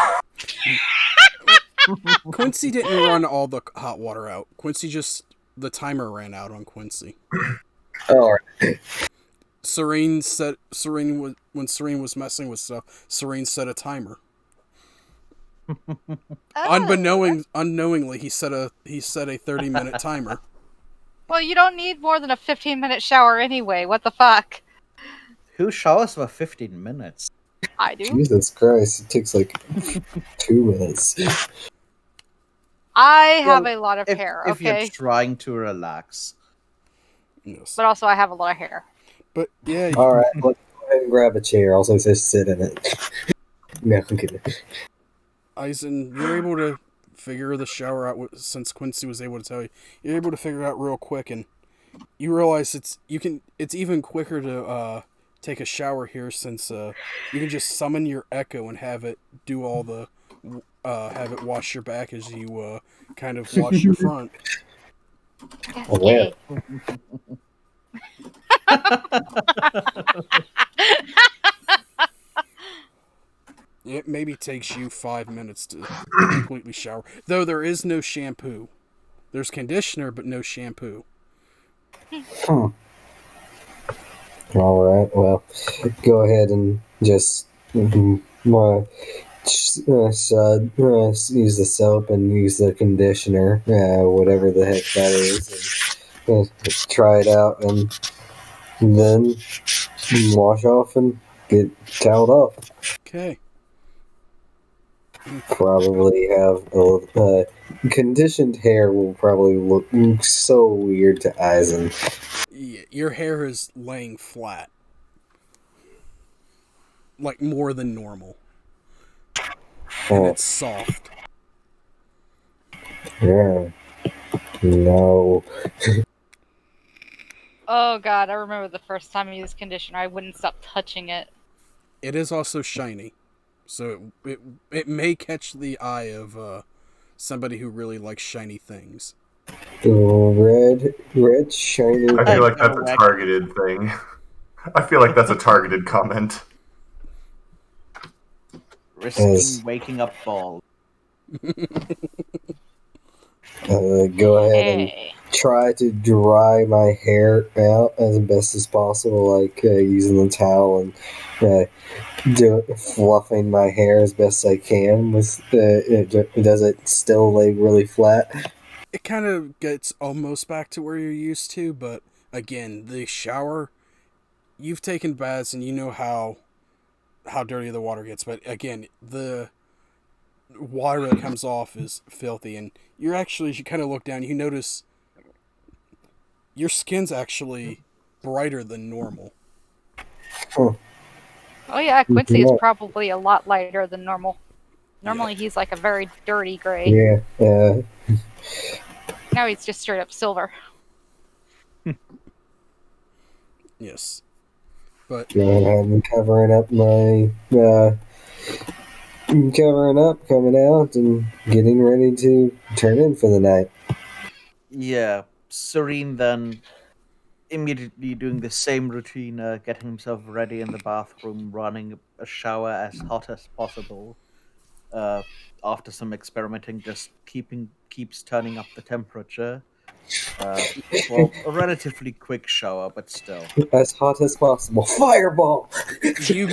Quincy didn't run all the hot water out. The timer ran out on Quincy. Alright. Serene when Serene was messing with stuff, Serene set a timer. Unknowingly, he set a 30-minute timer. Well, you don't need more than a 15-minute shower anyway. What the fuck? Who showers for 15 minutes? I do. Jesus Christ, it takes like 2 minutes. I have a lot of hair, If okay? you're trying to relax. Yes. But also I have a lot of hair. But yeah. Alright, let's go ahead and grab a chair. Also, just sit in it. No, I'm kidding. Eisen, you're able to figure the shower out since Quincy was able to tell you. You're able to figure it out real quick, and you realize it's even quicker to take a shower here since you can just summon your echo and have it do all the have it wash your back as you kind of wash your front. Oh, yeah. It maybe takes you 5 minutes to completely shower. Though there is no shampoo. There's conditioner, but no shampoo. Alright, well, go ahead and just use the soap and use the conditioner, whatever the heck that is, and try it out, and then wash off and get toweled off. Okay. Probably have conditioned hair will probably look so weird to Eisen. Yeah, your hair is laying flat. Like more than normal. And it's soft. Yeah. No. Oh god, I remember the first time I used conditioner. I wouldn't stop touching it. It is also shiny. So it may catch the eye of somebody who really likes shiny things. Red shiny. I feel like that's a targeted thing. I feel like that's a targeted comment. Risking Yes. waking up bald. Go ahead and Hey. try to dry my hair out as best as possible, like using the towel and fluffing my hair as best I can. Does it still lay really flat? It kind of gets almost back to where you're used to, but again, the shower, you've taken baths and you know how dirty the water gets, but again, the water that comes off is filthy, and you're actually, as you kind of look down, you notice your skin's actually brighter than normal. Oh yeah, Quincy is Yeah. probably a lot lighter than normal. Normally he's like a very dirty gray. Yeah. Now he's just straight up silver. Yes. But Go ahead and covering up, coming out, and getting ready to turn in for the night. Yeah, Serene then immediately doing the same routine, getting himself ready in the bathroom, running a shower as hot as possible. After some experimenting, just keeps turning up the temperature. For a relatively quick shower, but still. As hot as possible. Fireball! you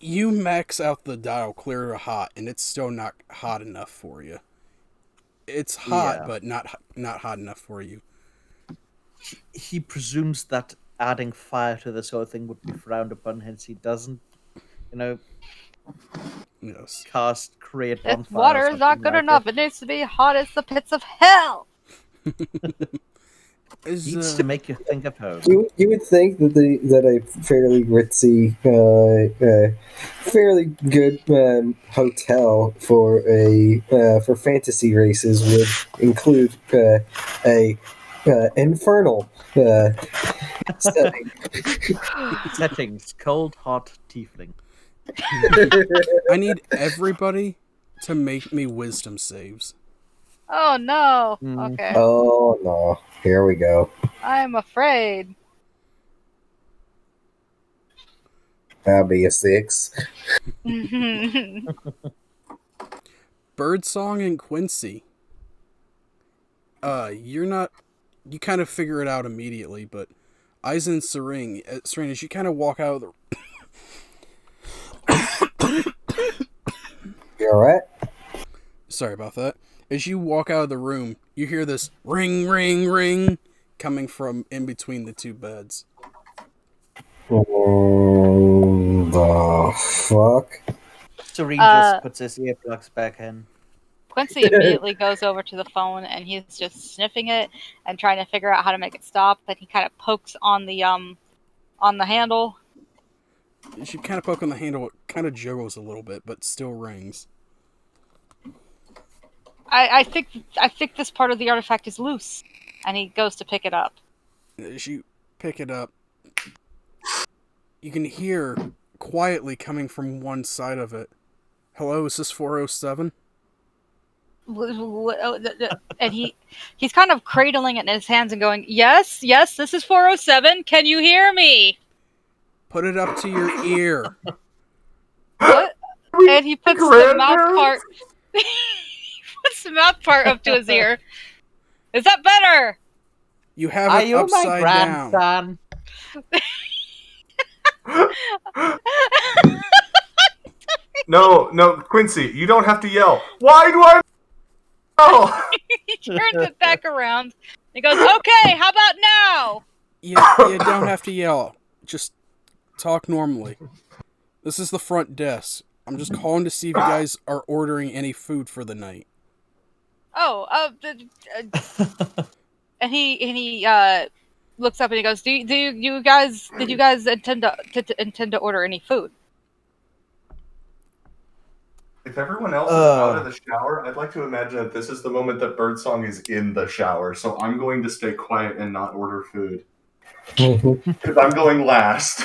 you max out the dial clear to hot, and it's still not hot enough for you. It's hot, Yeah. but not hot enough for you. He presumes that adding fire to this whole thing would be frowned upon, hence he doesn't, Yes. create This bonfire. or water is not something good like enough. it. It needs to be hot as the pits of hell. Needs to make you think of home. You would think that a fairly ritzy, fairly good hotel for fantasy races would include a infernal setting. Settings: cold, hot, tiefling. I need everybody to make me wisdom saves. Oh no. Mm. Okay. Oh no! Here we go. I'm afraid. That'll be a 6. Birdsong and Quincy. You're not. You kind of figure it out immediately, but Eisen and Serene, as you kind of walk out of the. You alright? Sorry about that. As you walk out of the room, you hear this ring, ring, ring coming from in between the two beds. The fuck? Serene Uh, just puts his earplugs back in. Quincy immediately goes over to the phone and he's just sniffing it and trying to figure out how to make it stop. Then he kind of pokes on the handle. As you kind of poke on the handle, it kind of jiggles a little bit, but still rings. I think this part of the artifact is loose, and he goes to pick it up. As you pick it up, you can hear quietly coming from one side of it. Hello, is this 407? And he's kind of cradling it in his hands and going, yes, this is 407. Can you hear me? Put it up to your ear. What? And he puts the mouth part. He puts the mouth part up to his ear. Is that better? You have Are it you my upside down. grandson? No, Quincy, you don't have to yell. Why do I? Oh, He turns it back around. He goes, okay, how about now? You don't have to yell. Just talk normally. This is the front desk. I'm just calling to see if you guys are ordering any food for the night. Oh, and he looks up and he goes, did you guys intend to order any food? if everyone else is out of the shower, I'd like to imagine that this is the moment that Birdsong is in the shower. So I'm going to stay quiet and not order food because I'm going last.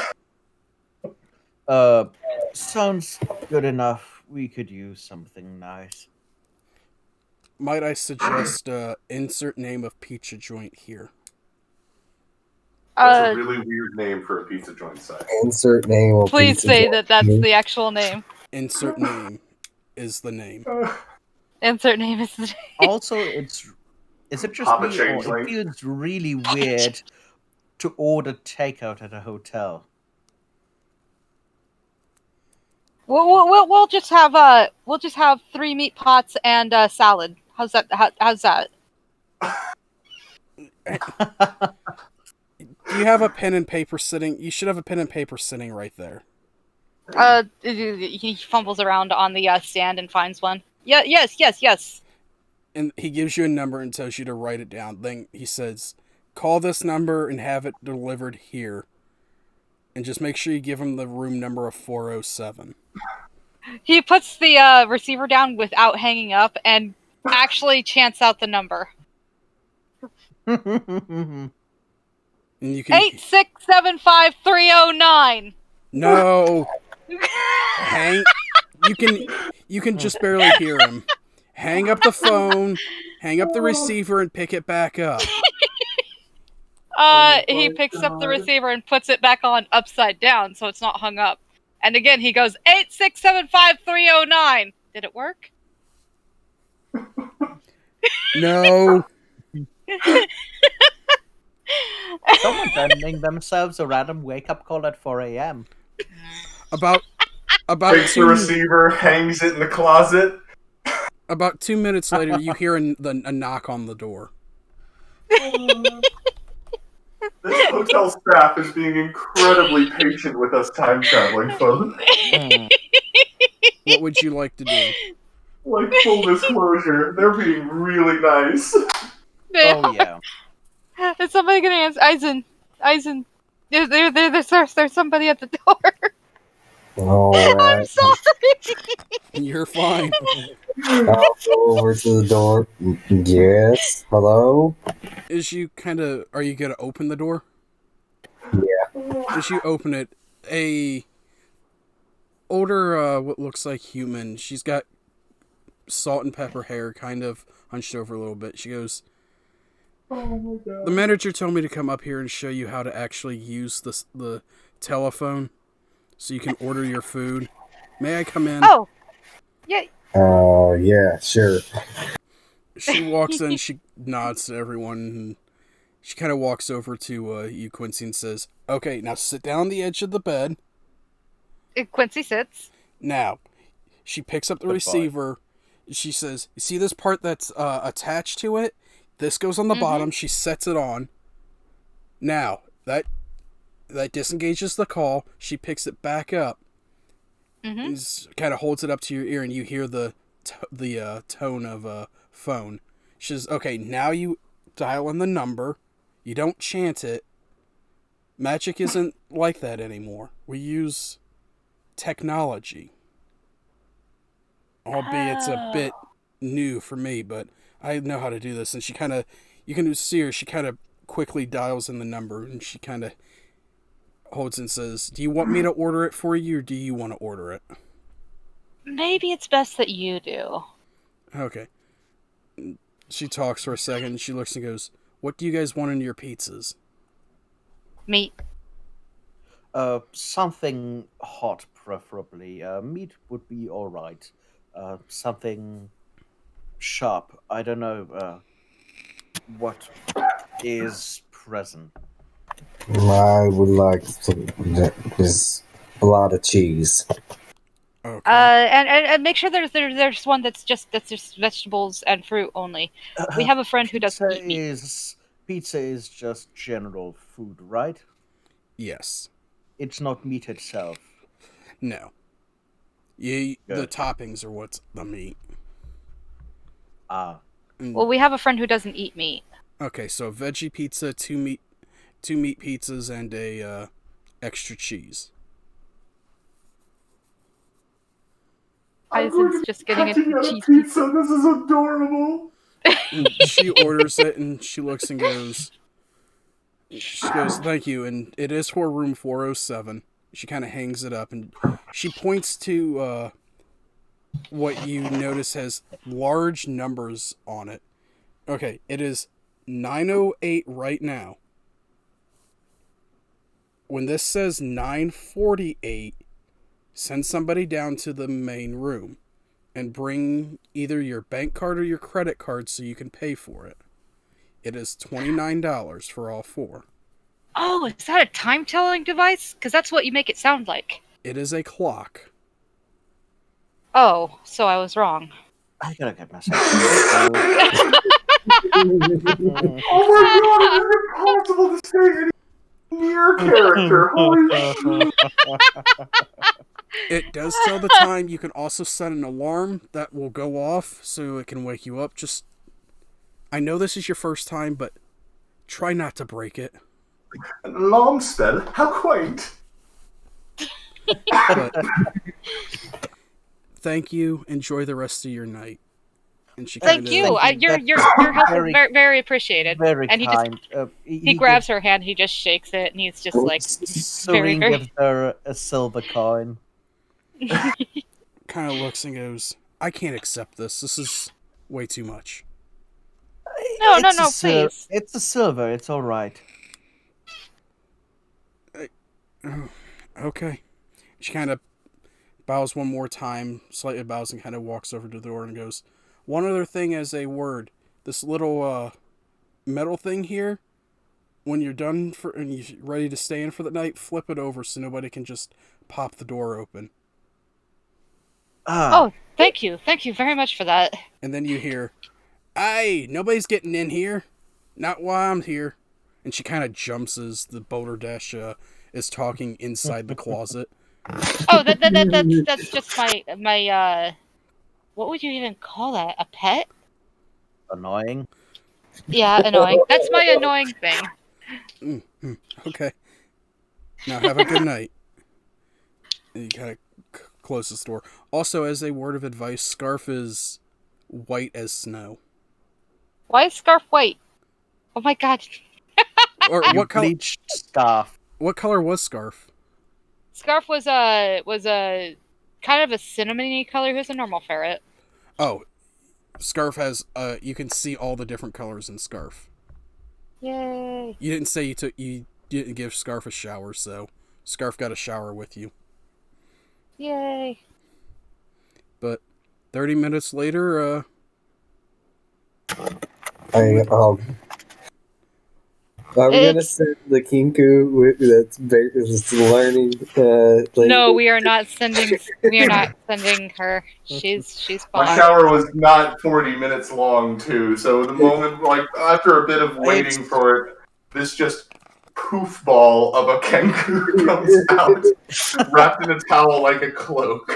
Sounds good enough. We could use something nice. Might I suggest insert name of pizza joint here? That's a really weird name for a pizza joint site. Insert name. Please say that that's the actual name. Insert name. is the name. Insert name is the Also, is it just Papa me, or it Changeling. feels really weird to order takeout at a hotel? We'll just have 3 meat pots and a salad. How's that? How's that? Do you have a pen and paper sitting? You should have a pen and paper sitting right there. He fumbles around on the stand and finds one. Yeah, yes. And he gives you a number and tells you to write it down. Then he says, call this number and have it delivered here. And just make sure you give him the room number of 407. He puts the receiver down without hanging up and actually chants out the number. And you can 8675309. No. You can just barely hear him. Hang up the phone, hang up the receiver, and pick it back up. He picks up the receiver and puts it back on upside down so it's not hung up. And again, he goes, 8675309. Did it work? No. Someone's sending themselves a random wake-up call at 4 a.m. About Takes the receiver, hangs it in the closet. About 2 minutes later, you hear a knock on the door. This hotel staff is being incredibly patient with us time traveling folks. What would you like to do? Like, full disclosure, they're being really nice. Oh, yeah. Is somebody gonna answer? Eisen. There's somebody at the door. All I'm right. sorry. You're fine. I'll go over to the door. Yes. Hello? Are you gonna open the door? Yeah. As you open it, a older, what looks like human. She's got salt and pepper hair, kind of hunched over a little bit. She goes, Oh my god. the manager told me to come up here and show you how to actually use the telephone so you can order your food. May I come in? Oh, yeah. Yeah, sure. She walks in, she nods to everyone, and she kind of walks over to you, Quincy, and says, okay, now sit down on the edge of the bed. Quincy sits. Now, she picks up the receiver. She says, you see this part that's attached to it? This goes on the bottom. She sets it on. Now, that disengages the call. She picks it back up. Kind of holds it up to your ear, and you hear the tone of a phone. She says, okay, now you dial in the number. You don't chant it. Magic isn't like that anymore. We use technology. Albeit it's a bit new for me, but I know how to do this. And she kind of, you can see her, she kind of quickly dials in the number, and she kind of holds and says, do you want me to order it for you, or do you want to order it? Maybe it's best that you do. Okay. She talks for a second, and she looks and goes, what do you guys want in your pizzas? Meat. Something hot, preferably. Meat would be all right. Something sharp. I don't know what is present. I would like there's a lot of cheese. Okay. And make sure there's one that's just vegetables and fruit only. We have a friend who doesn't eat meat. Pizza is just general food, right? Yes. It's not meat itself. No. The toppings are what's the meat. Ah. Well, we have a friend who doesn't eat meat. Okay, so veggie pizza, two meat pizzas, and a extra cheese. Eisen's just getting a cheese pizza. This is adorable. She orders it, and she looks and goes, thank you, and it is for room 407. She kind of hangs it up, and she points to what you notice has large numbers on it. Okay, it is 9:08 right now. When this says 9:48, send somebody down to the main room and bring either your bank card or your credit card so you can pay for it. It is $29 for all 4. Oh, is that a time-telling device? Because that's what you make it sound like. It is a clock. Oh, so I was wrong. I gotta get myself some Oh my god, it was impossible to say any near character. Holy shit. It does tell the time. You can also set an alarm that will go off so it can wake you up. Just, I know this is your first time, but try not to break it. An alarm spell? How quaint. But thank you. Enjoy the rest of your night. And she Thank kinda, you. Your help is very, very appreciated. Very And he kind. he grabs her hand. He just shakes it, and he's just like Serene very- gives her a silver coin. kind of looks and goes, I can't accept this. This is way too much. No, It's no, a please. It's a silver. It's all right. Okay. She kind of bows one more time, slightly bows, and kind of walks over to the door and goes, one other thing as a word. This little metal thing here, when you're done and you're ready to stay in for the night, flip it over so nobody can just pop the door open. Oh, thank you. Thank you very much for that. And then you hear, "Aye, nobody's getting in here. Not while I'm here." And she kind of jumps as the Boulder Dash is talking inside the closet. Oh, that's just my what would you even call that? A pet? Annoying. Yeah, annoying. That's my annoying thing. Okay. Now have a good night. And you kind of close the door. Also, as a word of advice, Scarf is white as snow. Why is Scarf white? Oh my god. Or what color? Bleached scarf. What color was Scarf? Scarf was a kind of a cinnamony color. He was a normal ferret. Oh, Scarf has you can see all the different colors in Scarf. Yay. You didn't say you didn't give Scarf a shower, so Scarf got a shower with you. Yay. But 30 minutes later, are we gonna send the Kinku that's learning? No, we are not sending. We are not sending her. She's My fine. shower was not 40 minutes long, too, so the moment, after a bit of waiting for it, this just poof ball of a Kenku comes out, wrapped in a towel like a cloak.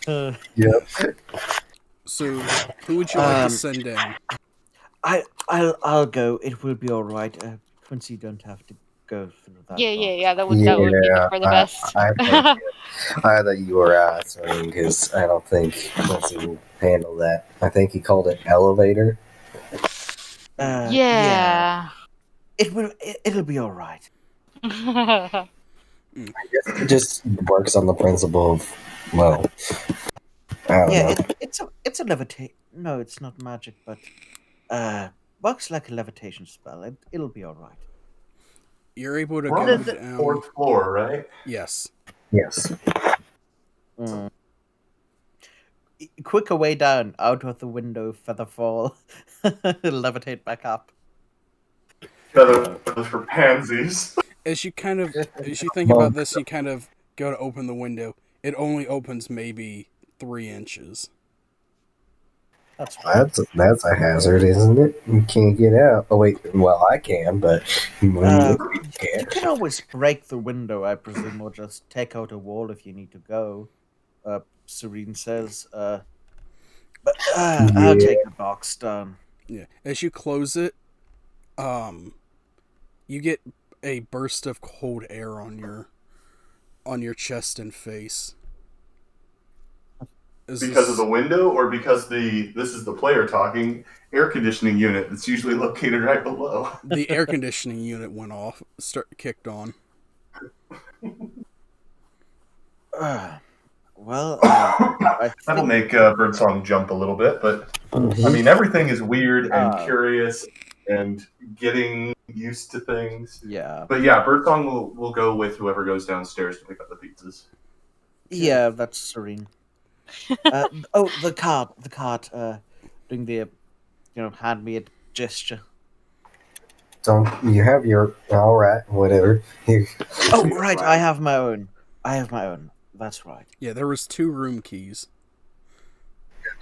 Yep. so who would you like to send down? I'll go. It will be all right. Quincy, don't have to go through that. Yeah. That would be for the best. I thought you were answering because I don't think Quincy will handle that. I think he called it elevator. Yeah. It'll be all right. I guess it just works on the principle of, well, I don't know. It's a levitate. No, it's not magic, but works like a levitation spell. It'll be all right. You're able to We're go on the down. 4th floor, right? Yes. Yes. Quicker way down, out of the window, feather fall, levitate back up. Feathers for pansies. As you think about this, you kind of go to open the window. It only opens maybe 3 inches. That's fine. That's a hazard, isn't it? You can't get out. Oh wait, well I can, but You can't. can always break the window, I presume, or just take out a wall if you need to go. Serene says. But I'll take the box down. Yeah. As you close it, you get a burst of cold air on your chest and face. Because of the window, or because this is the player talking, air conditioning unit that's usually located right below. The air conditioning unit went off, kicked on. Well, That'll make Birdsong jump a little bit, but I mean, everything is weird and curious. and getting used to things. Yeah. But yeah, Birdsong will go with whoever goes downstairs to pick up the pizzas. Yeah, that's serene. The cart, doing the, hand me a gesture. Don't you have your all right, whatever. Here. Oh, right, I have my own. That's right. Yeah, there was 2 room keys.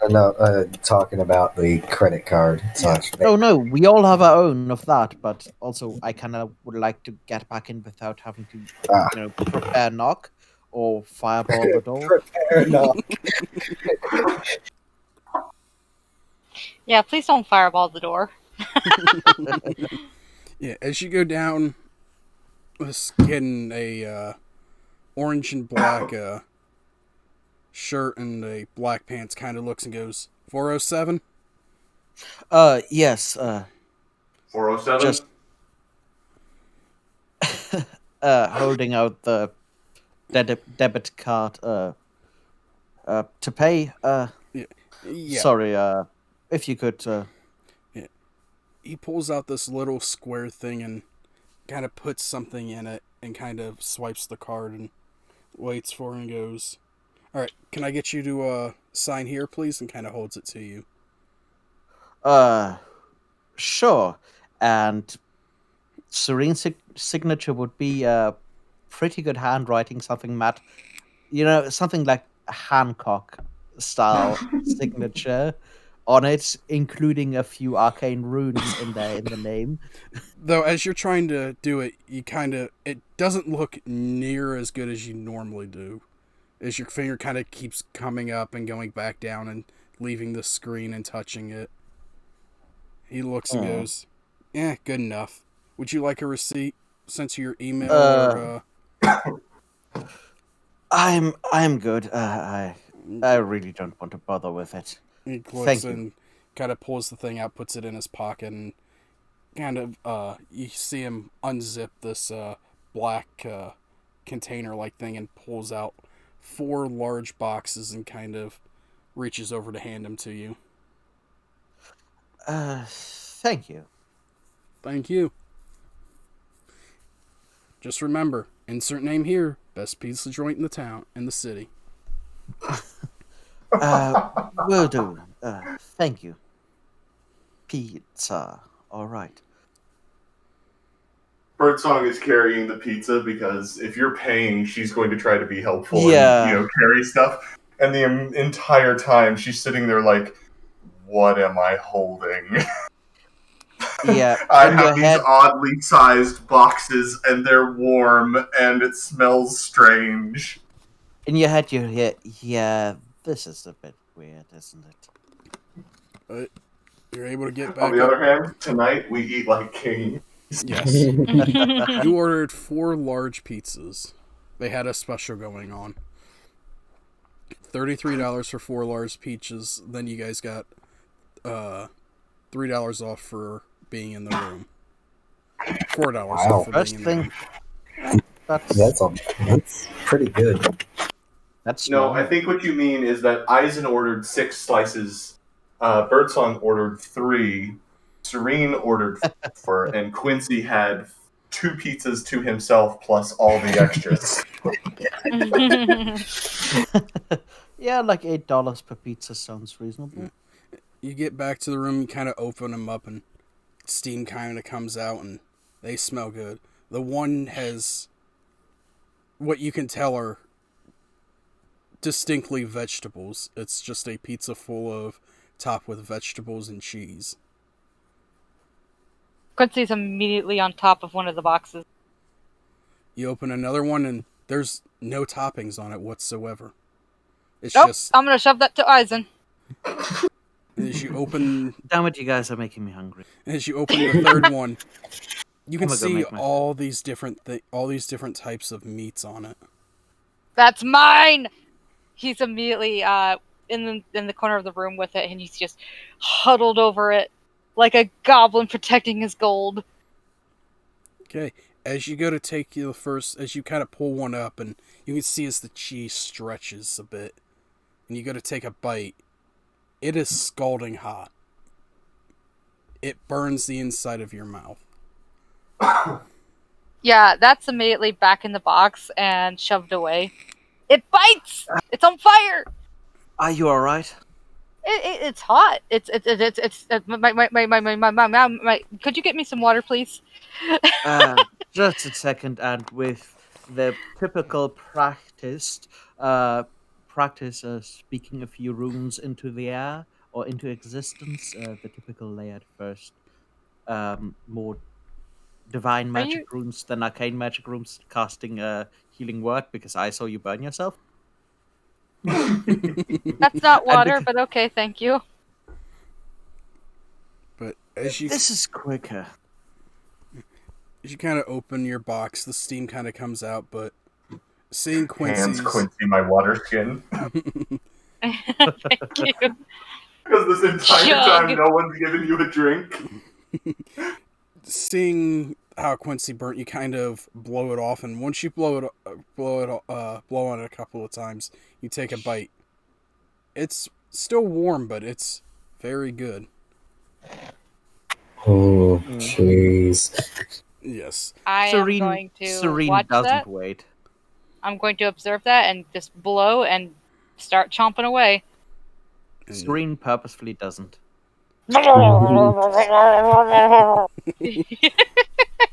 No, talking about the credit card. Oh no, we all have our own of that, but also I kind of would like to get back in without having to, prepare knock or fireball the door. Prepare knock. Yeah, please don't fireball the door. Yeah, as you go down, this kid in a orange and black shirt and a black pants kind of looks and goes, 407? Yes, 407? just holding out the debit card to pay. Yeah. Sorry, if you could. He pulls out this little square thing and kind of puts something in it and kind of swipes the card and waits for it and goes, "All right, can I get you to sign here, please?" and kind of holds it to you. Sure. And Serene's signature would be pretty good handwriting, something Matt, something like Hancock style signature on it, including a few arcane runes in there in the name. Though, as you're trying to do it, it doesn't look near as good as you normally do. As your finger kind of keeps coming up and going back down and leaving the screen and touching it. He looks and goes, good enough. Would you like a receipt sent to your email? I'm good. I really don't want to bother with it. He looks Thank you. and kind of pulls the thing out, puts it in his pocket, and kind of, you see him unzip this black container-like thing and pulls out 4 large boxes and kind of reaches over to hand them to you. Thank you. Thank you. Just remember, insert name here, best pizza joint in the city. Will do. Thank you. Pizza. All right. Birdsong is carrying the pizza because if you're paying, she's going to try to be helpful Yeah. and carry stuff. And the entire time she's sitting there like, what am I holding? Yeah. I in your have these head, oddly sized boxes and they're warm and it smells strange. in your head, you hear, yeah, this is a bit weird, isn't it? But you're able to get back On the up. other hand, tonight we eat like kings. Yes. You ordered 4 large pizzas. They had a special going on. $33 for 4 large pizzas. Then you guys got $3 off for being in the room. $4 off for First being in the thing, room. That's pretty good. that's No, normal. I think what you mean is that Eisen ordered 6 slices, Birdsong ordered 3, Serene ordered 4, and Quincy had 2 pizzas to himself plus all the extras. Yeah, like $8 per pizza sounds reasonable. You get back to the room, you kind of open them up, and steam kind of comes out, and they smell good. The one has what you can tell are distinctly vegetables. It's just a pizza full of topped with vegetables and cheese. Quincy's immediately on top of one of the boxes. You open another one, and there's no toppings on it whatsoever. It's Nope, just I'm gonna shove that to Eisen. as you open Damn it, you guys are making me hungry. the third one, you can I'm gonna go see make my all these different types of meats on it. That's mine. He's immediately in the corner of the room with it, and he's just huddled over it like a goblin protecting his gold. Okay, as you go to take as you kind of pull one up, and you can see as the cheese stretches a bit, and you go to take a bite, it is scalding hot. it burns the inside of your mouth. Yeah, that's immediately back in the box and shoved away. It bites! It's on fire! Are you all right? It's hot. It's my. Could you get me some water, please? Just a second, and with the typical practice speaking a few runes into the air or into existence, the typical layered first, more divine Are magic you? runes than arcane magic runes casting a healing word because I saw you burn yourself. That's not And water, but okay, thank you. But as you this is quicker. kind of open your box, the steam kind of comes out, but seeing Hands Quincy's Quincy, my water skin. Thank you. Because this entire Chug. time, no one's given you a drink. seeing how Quincy burnt, you kind of blow it off, and once you blow on it a couple of times, you take a bite. It's still warm, but it's very good. Oh, jeez. Yes. I am going to Serene watch doesn't that. wait. I'm going to observe that and just blow and start chomping away. And Serene purposefully doesn't.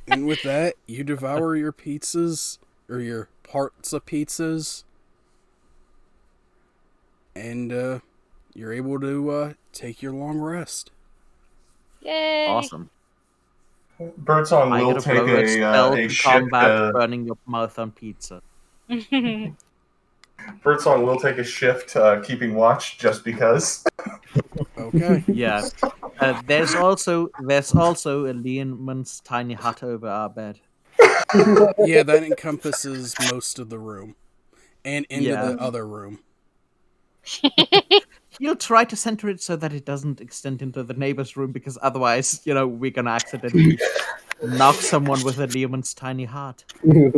And with that, you devour your pizzas, or your parts of pizzas, and you're able to take your long rest. Yay! Awesome. Birdsong I will get a take blow red spell a to shift. combat burning your mouth on pizza. Birdsong will take a shift, keeping watch, just because. Okay. Yeah. There's also a Leonman's tiny hut over our bed. Yeah, that encompasses most of the room, and into Yeah. the other room. He'll try to center it so that it doesn't extend into the neighbor's room, because otherwise, we're gonna accidentally knock someone with a Leonman's tiny heart. Oh,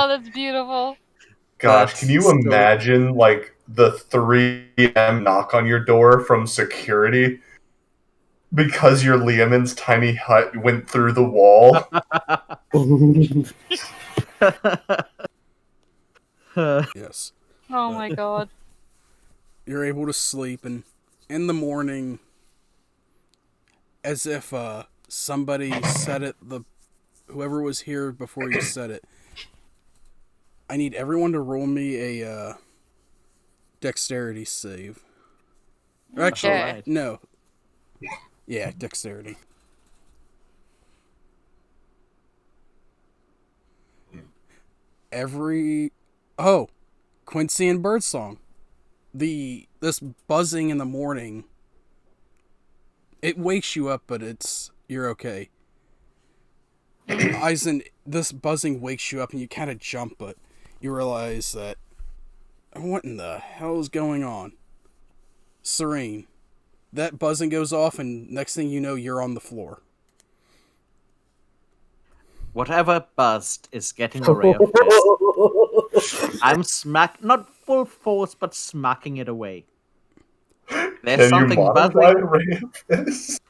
that's beautiful. Gosh, But can you still- imagine, like, the 3M knock on your door from security because your Leoman's tiny hut went through the wall? Yes. Oh my god. You're able to sleep, and in the morning, as if somebody said it, whoever was here before you said it, I need everyone to roll me a dexterity save. Or actually, Okay. no. Yeah, dexterity. Quincy and Birdsong. This buzzing in the morning, it wakes you up, but you're okay. Eisen, this buzzing wakes you up and you kind of jump, but you realize that, what in the hell is going on? Serene. That buzzing goes off, and next thing you know, you're on the floor. Whatever buzzed is getting a ray of mist. I'm not full force, but smacking it away. There's Can you something modify buzzing. the ray of this?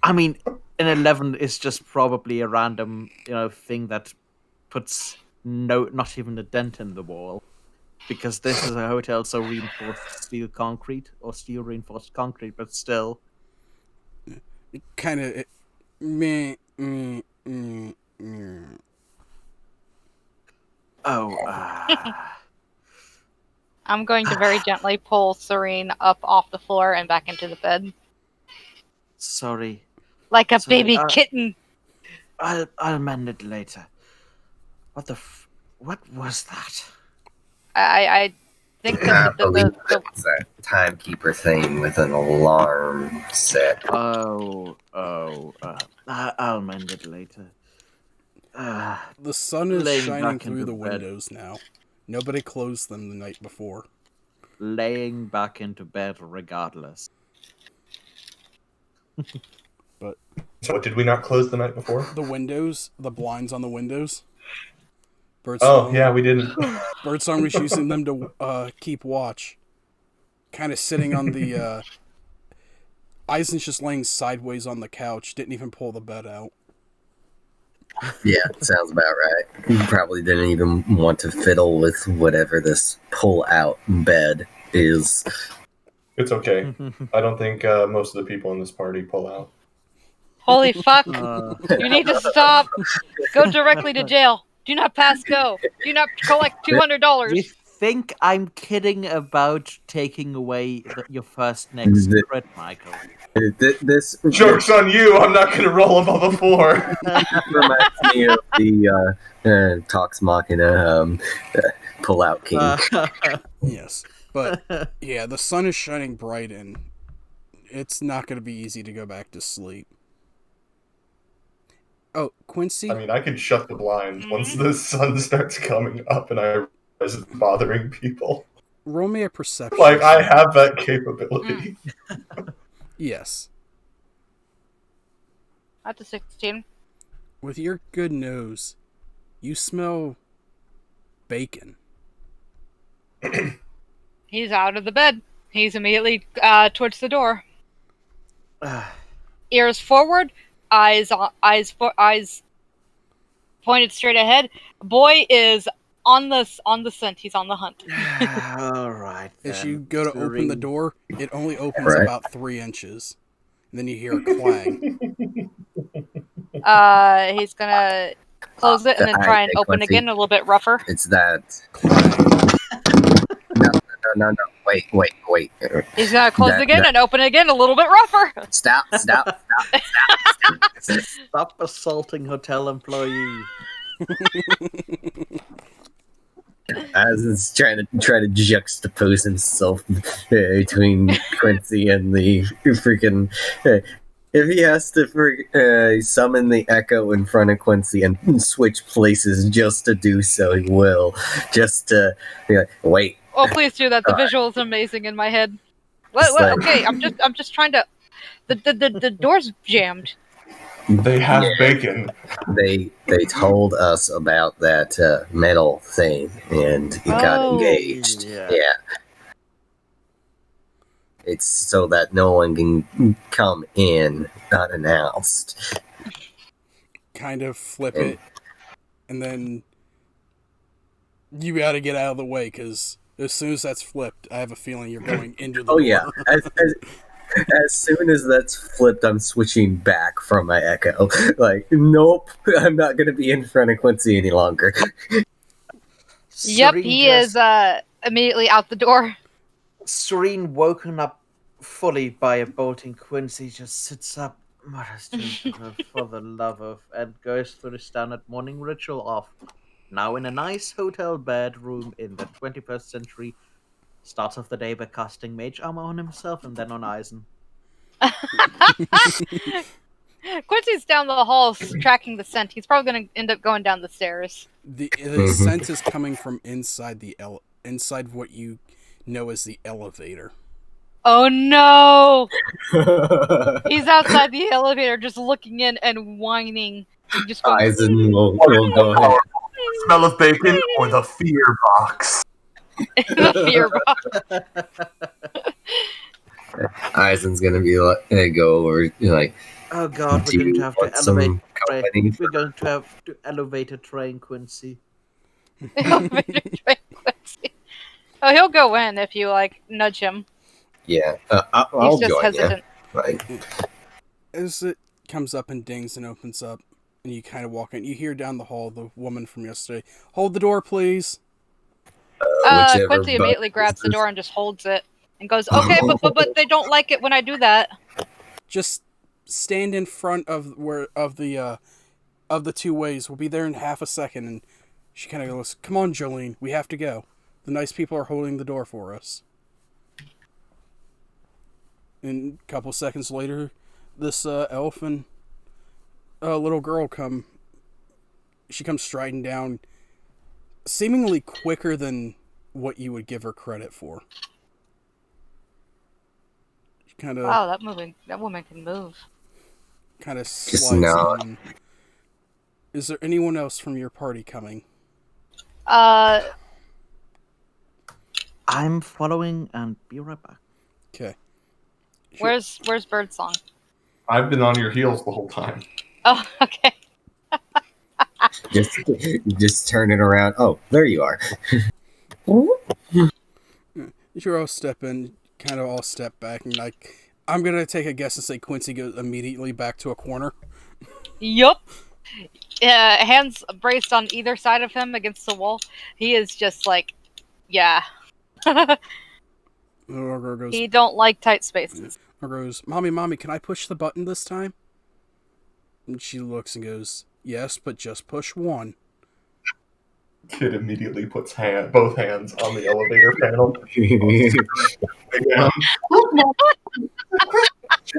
I mean, an 11 is just probably a random, thing that puts not even a dent in the wall, because this is a hotel, so reinforced steel concrete or steel reinforced concrete, but still. Kind of, Oh, I'm going to very gently pull Serene up off the floor and back into the bed. sorry. Like a Sorry, baby kitten. I'll mend it later. What was that? I think I that believe it's a timekeeper thing with an alarm set. I'll mend it later. the sun is Laying shining back through into the bed. windows now. Nobody closed them the night before. Laying back into bed regardless. But So, did we not close the night before? the windows, the blinds on the windows. Oh, Birdsong, yeah, we didn't. Birdsong was using them to keep watch. Kind of sitting on the Eisen's just laying sideways on the couch, didn't even pull the bed out. Yeah, sounds about right. He probably didn't even want to fiddle with whatever this pull-out bed is. It's okay. I don't think most of the people in this party pull out. Holy fuck! Uh, You need to stop. Go directly to jail. Do not pass go. Do not collect you $200. think I'm kidding about taking away your first next The- crit, Michael? This Joke's on you! I'm not going to roll above a 4. reminds me of the Tox Machina pull-out king. Yes. But, yeah, the sun is shining bright, and it's not going to be easy to go back to sleep. Oh, Quincy? I mean, I can shut the blinds once the sun starts coming up and I realize it's bothering people. Roll me a perception. Like, I have that capability. Yes. That's a 16. With your good nose, you smell bacon. He's out of the bed. He's immediately towards the door. Ears forward, eyes pointed straight ahead. Boy is on the scent. He's on the hunt. All right. As then. you go to open the Serene. door, it only opens Right. about 3 inches. And then you hear a clang. He's gonna close it and then try and open again a little bit rougher. It's that. Clang. No. Wait. He's gonna close That- it again that- and open again a little bit rougher. Stop. Stop assaulting hotel employees. As it's trying to juxtapose himself between Quincy and the freaking. If he has to summon the echo in front of Quincy and switch places just to do so, he will. Just to be like, wait. Oh, please do that. The visual is amazing in my head. It's like- Okay, I'm just trying to. The door's jammed. They have bacon. They told us about that metal thing, and it got Oh, engaged. yeah. Yeah. It's so that no one can come in unannounced. Kind of flip it. And then you gotta get out of the way, because as soon as that's flipped, I have a feeling you're going into the Oh door. yeah. As soon as that's flipped, I'm switching back from my echo. Like, nope, I'm not going to be in front of Quincy any longer. Yep, Serene he just- is immediately out the door. Serene, woken up fully by a bolting Quincy, just sits up, mutters to himself, for the love of, and goes through the standard morning ritual of, now in a nice hotel bedroom in the 21st century, starts off the day by casting mage armor on himself and then on Eisen. Quincy's down the hall tracking the scent. He's probably going to end up going down the stairs. The Mhm. scent is coming from inside inside what you know as the elevator. Oh no! He's outside the elevator just looking in and whining. He just going, Eisen will go ahead. Smell of bacon or the fear box? the fear box. Eisen's going to be like, go over, like, Oh god, do we're going you to have to want some elevate company? We're going to have to elevate a train, Quincy. Elevator train Quincy. Oh, he'll go in if you nudge him. Yeah, I'll He's just join you. hesitant. Like, As it comes up and dings and opens up, and you kind of walk in, you hear down the hall the woman from yesterday, "Hold the door, please." whichever Quincy immediately button grabs the is- door and just holds it and goes, "Okay, but they don't like it when I do that." Just stand in front of the 2 ways. We'll be there in half a second. And she kind of goes, "Come on, Jolene, we have to go. The nice people are holding the door for us." And a couple seconds later, this elf and little girl come. She comes striding down, seemingly quicker than what you would give her credit for. She kind of Wow, that woman can move. slides nod. in. Is there anyone else from your party coming? I'm following and be right back. Okay. Where's Birdsong? I've been on your heels the whole time. Oh, okay. Just turn it around. Oh, there you are. You're all stepping, kind of all step back, and like, I'm gonna take a guess and say Quincy goes immediately back to a corner. Yup. Hands braced on either side of him against the wall. He is just like, yeah. The little girl goes, He don't like tight spaces. or goes, Mommy, can I push the button this time? And she looks and goes, yes, but just push one. Kid immediately puts both hands on the elevator panel.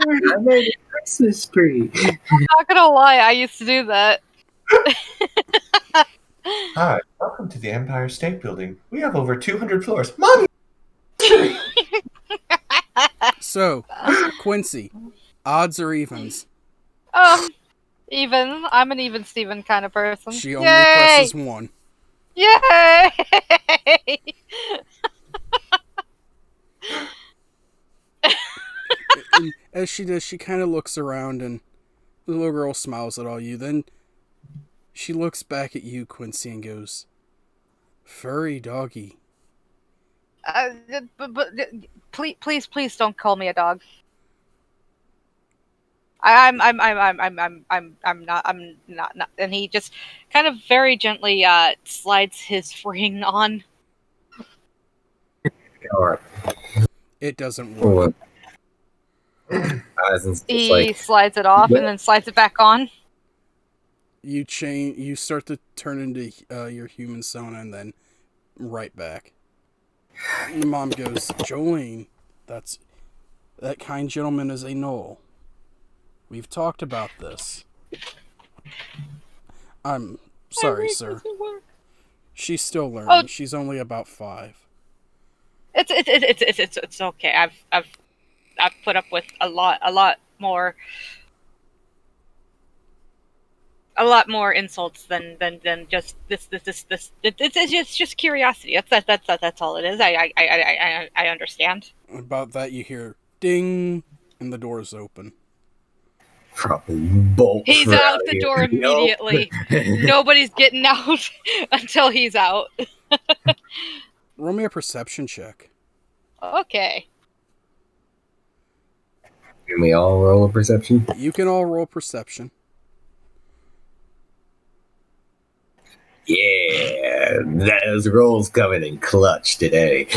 I made a Christmas tree. I'm not gonna lie, I used to do that. Hi, welcome to the Empire State Building. We have over 200 floors. Mommy! So, Quincy, odds or evens? Even. I'm an even Steven kind of person. She only Yay! presses one. Yay! And as she does, she kind of looks around and the little girl smiles at all you. Then she looks back at you, Quincy, and goes, furry doggy. But please don't call me a dog. I'm not. And he just kind of very gently slides his ring on. Alright. It doesn't work. He slides it off and then slides it back on. You start to turn into your human Sona and then right back. And the mom goes, Jolene, that kind gentleman is a knoll. We've talked about this. I'm sorry, sir. She's still learning. Oh. She's only about 5. It's okay. I've put up with a lot more insults than just this. It's just curiosity. That's all it is. I understand. About that, you hear ding, and the door's open. Probably bolt. He's right out the door immediately. Nobody's getting out until he's out. Roll me a perception check. Okay. Can we all roll a perception? You can all roll perception. Yeah, those rolls coming in clutch today.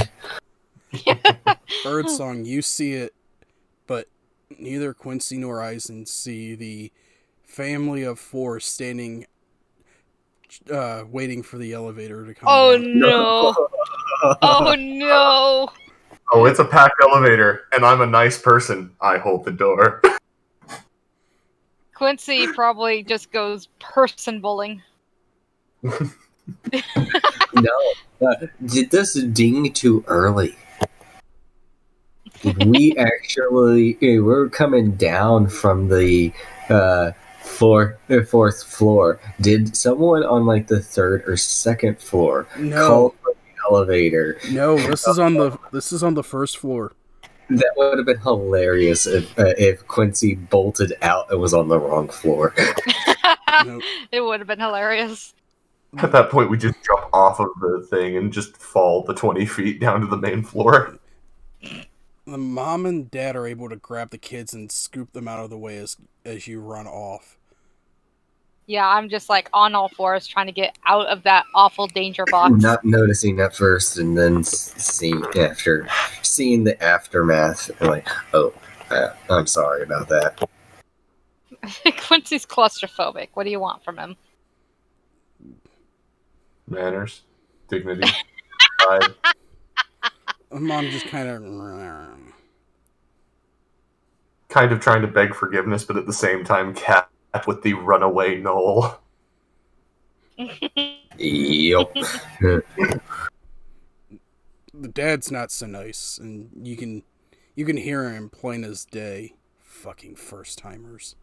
Birdsong, you see it, but neither Quincy nor Eisen see the family of 4 standing, waiting for the elevator to come Oh down. no! Oh no! Oh, it's a packed elevator, and I'm a nice person. I hold the door. Quincy probably just goes person bowling. No, did this ding too early? Did we actually? We're coming down from the fourth floor. Did someone on like the 3rd or 2nd floor call for the elevator? No, this is on the 1st floor. That would have been hilarious if Quincy bolted out and was on the wrong floor. Nope. It would have been hilarious. At that point, we just jump off of the thing and just fall the 20 feet down to the main floor. The mom and dad are able to grab the kids and scoop them out of the way as you run off. Yeah, I'm just like on all fours trying to get out of that awful danger box. Not noticing at first, and then seeing the aftermath, and like, oh, I'm sorry about that. Quincy's claustrophobic. What do you want from him? Manners, dignity, pride. Mom just kind Kind of trying to beg forgiveness, but at the same time, cat with the runaway knoll. Yup. the dad's not so nice, and you can hear him plain as day. Fucking first timers.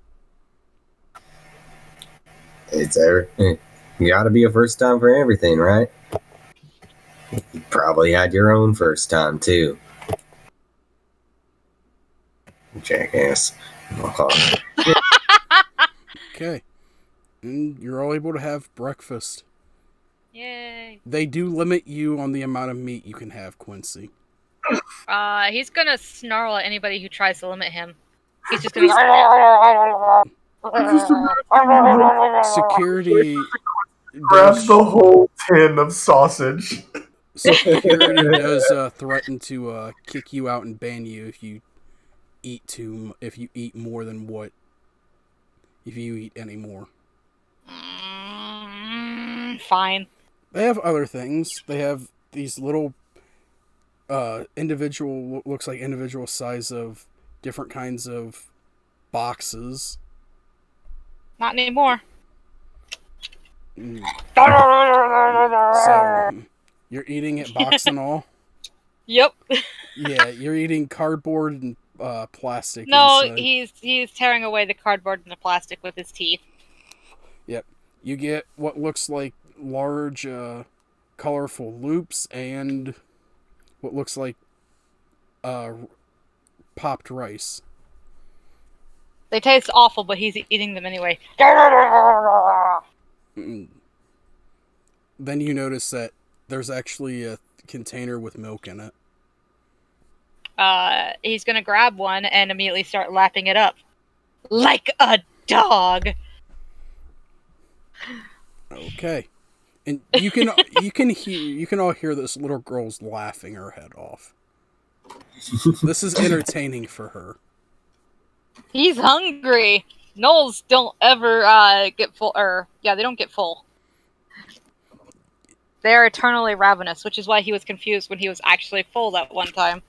It's you gotta be a first time for everything, right? You probably had your own first time too. jackass. Walk off. Okay. And you're all able to have breakfast. Yay. They do limit you on the amount of meat you can have, Quincy. He's gonna snarl at anybody who tries to limit him. He's just gonna. Security Grabs does the whole tin of sausage. security does threaten to kick you out and ban you if you eat more than what if you eat any more. Fine. They have other things. They have these little looks like individual size of different kinds of boxes. Not anymore. Mm. So you're eating it box and all? Yep. Yeah, you're eating cardboard and plastic No, inside. he's tearing away the cardboard and the plastic with his teeth. Yep. You get what looks like large, colorful loops and what looks like popped rice. They taste awful, but he's eating them anyway. Mm. Then you notice that there's actually a container with milk in it. He's gonna grab one and immediately start lapping it up. Like a dog! Okay. And you can all hear this little girl's laughing her head off. This is entertaining for her. He's hungry! Gnolls don't ever, get full, they don't get full. They're eternally ravenous, which is why he was confused when he was actually full that one time.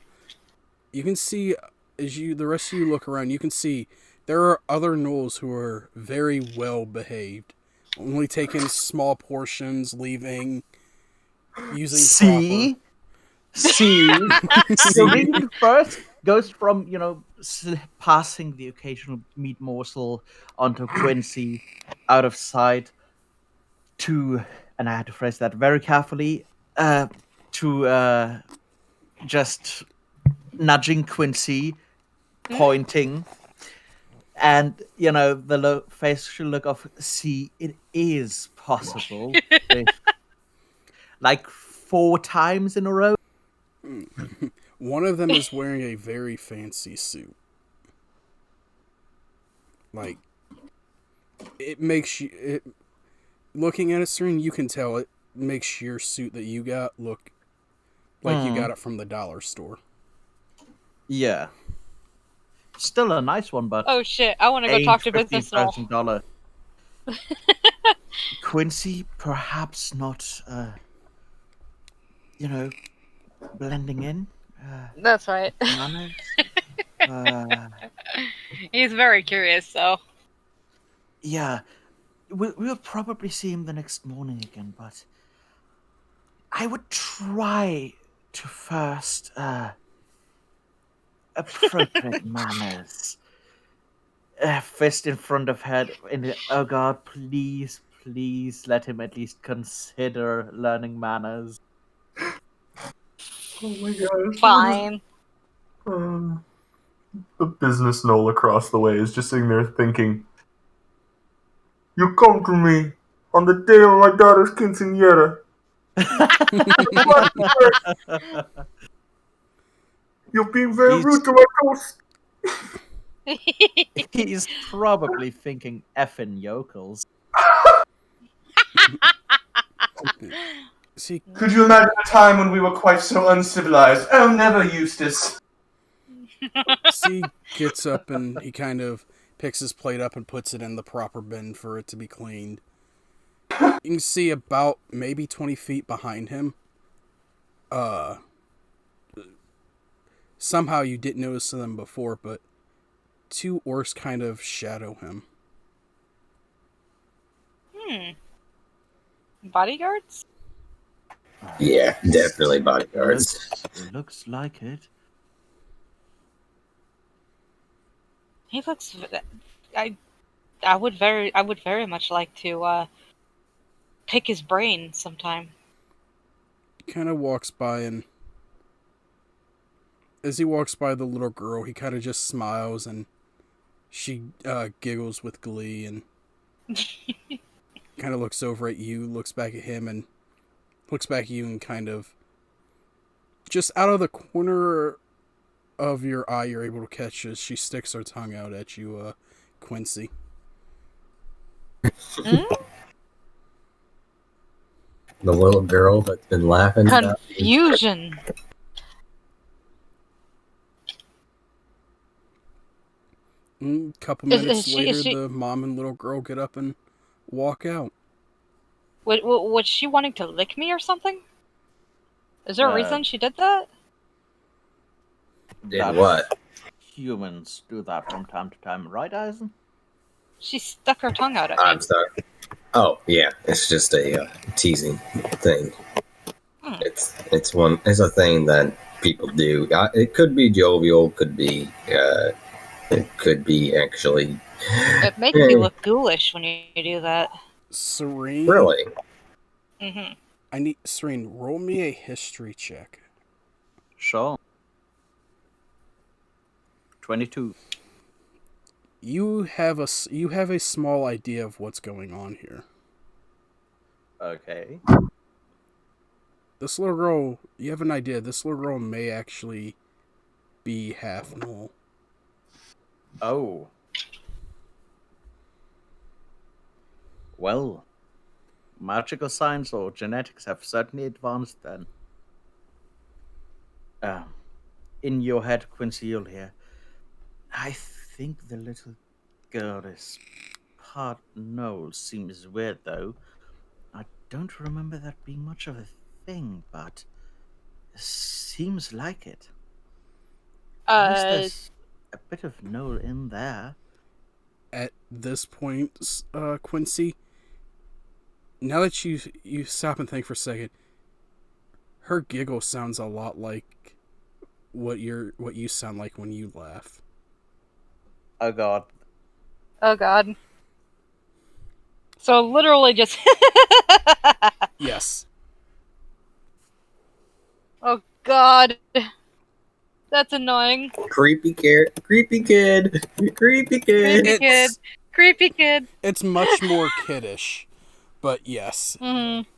You can see, the rest of you look around, you can see there are other gnolls who are very well behaved. Only taking small portions, using See? Serene first goes from, passing the occasional meat morsel onto Quincy out of sight to, and I had to phrase that very carefully, to just nudging Quincy, pointing, and, the facial look of, see, it is possible. Like 4 times in a row. One of them is wearing a very fancy suit. Like, it makes you... looking at it, Serene, you can tell it makes your suit that you got look like you got it from the dollar store. Yeah. Still a nice one, but... Oh shit, I want to go talk to Business Gnoll. Quincy, perhaps not, blending in. That's right. Manners. He's very curious, so... Yeah. We'll probably see him the next morning again, but... I would try to first, appropriate manners. Fist in front of head. Oh god, please let him at least consider learning manners. Oh my gosh. Fine. The business knoll across the way is just sitting there thinking, "You come to me on the day of my daughter's quinceañera. You're being very rude to my toast." He's probably thinking effing yokels. See, Could you imagine a time when we were quite so uncivilized? Oh, never, Eustace. C gets up and he kind of picks his plate up and puts it in the proper bin for it to be cleaned. You can see about maybe 20 feet behind him. Somehow you didn't notice them before, but 2 orcs kind of shadow him. Bodyguards? Yeah, definitely bodyguards. Looks like it. He looks... I would very much like to, pick his brain sometime. Kind of walks by and as he walks by the little girl, he kind of just smiles and she giggles with glee and kind of looks over at you, looks back at him, and looks back at you and kind of just out of the corner of your eye, you're able to catch as she sticks her tongue out at you, Quincy. The little girl that's been laughing about you. Confusion. Couple minutes later, the mom and little girl get up and walk out. Was she wanting to lick me or something? Is there a reason she did that? Did what? Humans do that from time to time, right, Eisen? She stuck her tongue out at me. I'm sorry. Oh yeah, it's just a teasing thing. It's a thing that people do. It could be jovial, it could be actually. It makes me look ghoulish when you do that. Serene. Really? Mm-hmm. Serene, roll me a history check. Sure. 22. You have a small idea of what's going on here. Okay. This little girl, you have an idea. This little girl may actually be half null. Oh. Well, magical science or genetics have certainly advanced then. In your head, Quincy, you'll hear, I think the little girl is part null. Seems weird, though. I don't remember that being much of a thing, but seems like it. At least there's a bit of null in there. At this point, Quincy, now that you stop and think for a second, her giggle sounds a lot like what you sound like when you laugh. Oh god. Oh god. So literally just Yes. Oh god. That's annoying. Creepy kid. Creepy kid. Creepy kid. Creepy kid. It's much more kiddish, but yes. Mm-hmm.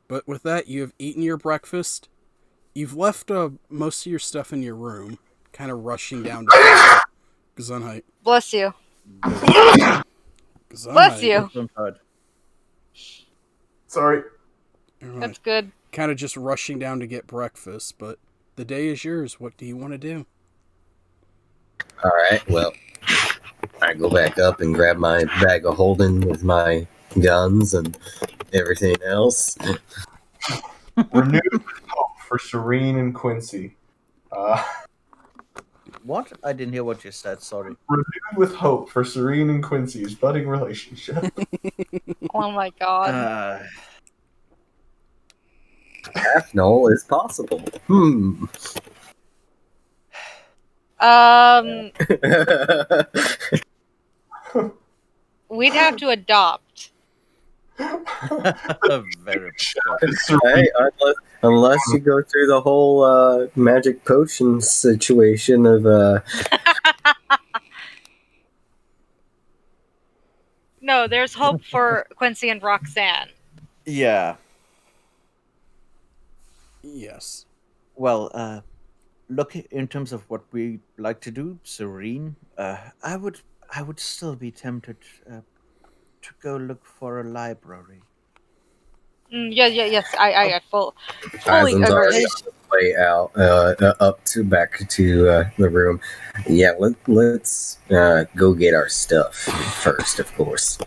But with that, you have eaten your breakfast. You've left most of your stuff in your room, kind of rushing down to Gesundheit. Bless you. Gesundheit. Bless you. Sorry. That's good. Kind of just rushing down to get breakfast, but the day is yours. What do you want to do? All right. Well, I go back up and grab my bag of holding with my guns and everything else. Renewed hope for Serene and Quincy. What? I didn't hear what you said, sorry. Renewed with hope for Serene and Quincy's budding relationship. Oh my god. Half null is possible. We'd have to adopt. Very Hey, unless you go through the whole magic potion situation of No, there's hope for Quincy and Roxanne. Yeah. Yes. Well, look, in terms of what we like to do, Serene, I would still be tempted to go look for a library. Yes, I fully Eisen's agree. already on his way out, back to the room. Yeah, let's go get our stuff first, of course.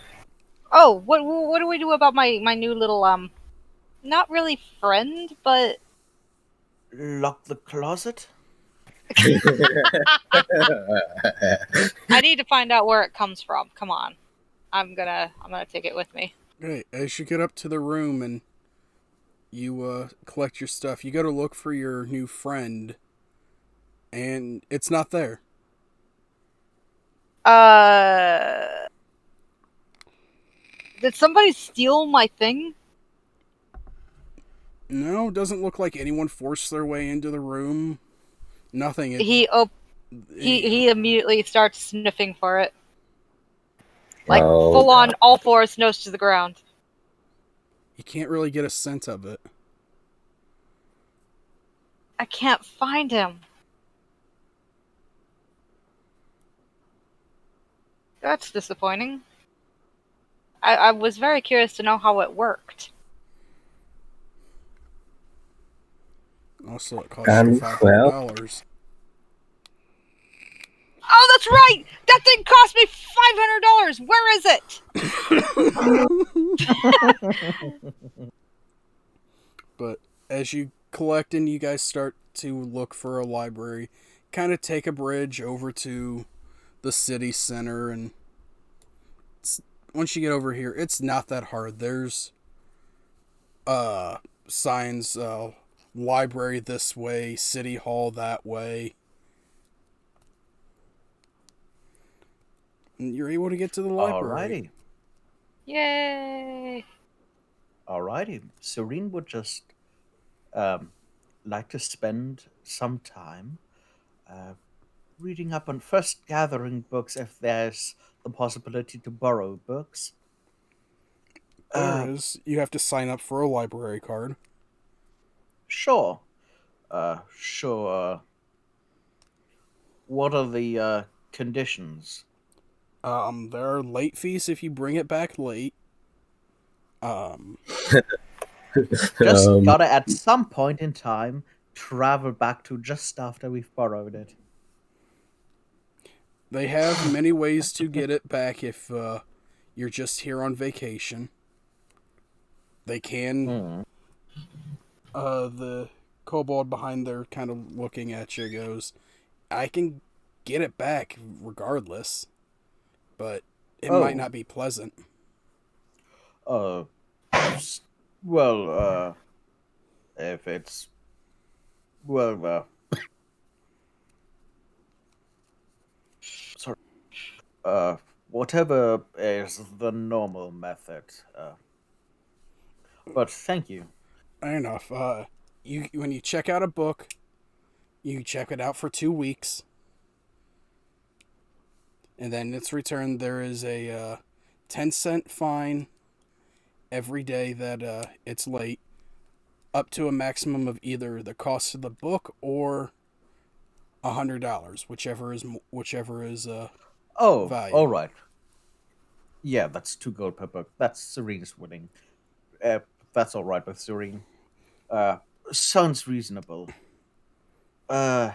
Oh, what do we do about my new little not really friend, but Lock the closet? I need to find out where it comes from. Come on. I'm gonna take it with me. Okay, as you get up to the room and you collect your stuff, you go to look for your new friend, and it's not there. Did somebody steal my thing? No, doesn't look like anyone forced their way into the room. Nothing. He immediately starts sniffing for it, like Oh, full on, God. all fours, nose to the ground. You can't really get a scent of it. I can't find him. That's disappointing. I was very curious to know how it worked. Also, it costs you Well, $500. Oh, that's right! That thing cost me $500! Where is it? But as you collect and you guys start to look for a library, kind of take a bridge over to the city center, and once you get over here, it's not that hard. There's signs, library this way, city hall that way. And you're able to get to the library. Alrighty. Yay! Alrighty. Serene would just like to spend some time reading up on first gathering books if there's the possibility to borrow books. There is. You have to sign up for a library card. Sure. Sure. What are the conditions? There are late fees if you bring it back late. Just Um, gotta at some point in time travel back to just after we've borrowed it. They have many ways to get it back if you're just here on vacation. They can. The kobold behind there, kind of looking at you, goes, I can get it back regardless, but it might Oh. not be pleasant. Uh, well, if it's well, sorry, whatever is the normal method. But thank you. Fair enough. You when you check out a book, you check it out for 2 weeks, and then it's returned. There is a 10-cent fine every day that it's late, up to a maximum of either the cost of the book or $100, whichever is Oh, value. all right. Yeah, that's 2 gold per book. That's Serene's winning. That's all right with Serene. Sounds reasonable. All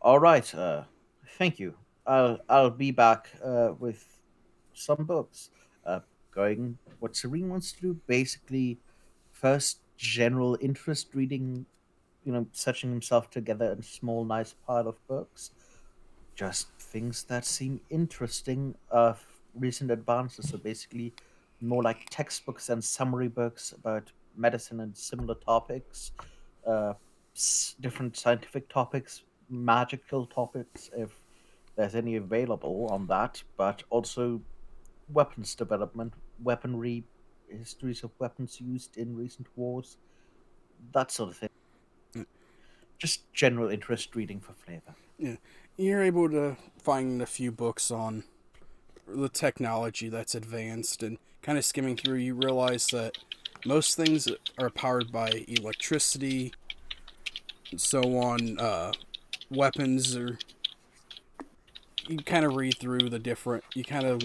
right. Thank you. I'll be back with some books. Going what Serene wants to do, basically, first general interest reading. Searching himself together in a small, nice pile of books. Just things that seem interesting of recent advances. So basically, more like textbooks and summary books about medicine and similar topics, different scientific topics, magical topics, if there's any available on that, but also weapons development, weaponry, histories of weapons used in recent wars, that sort of thing. Just general interest reading for flavor. Yeah, you're able to find a few books on the technology that's advanced, and kind of skimming through, you realize that most things are powered by electricity, and so on. Weapons are. You kind of read through the different. You kind of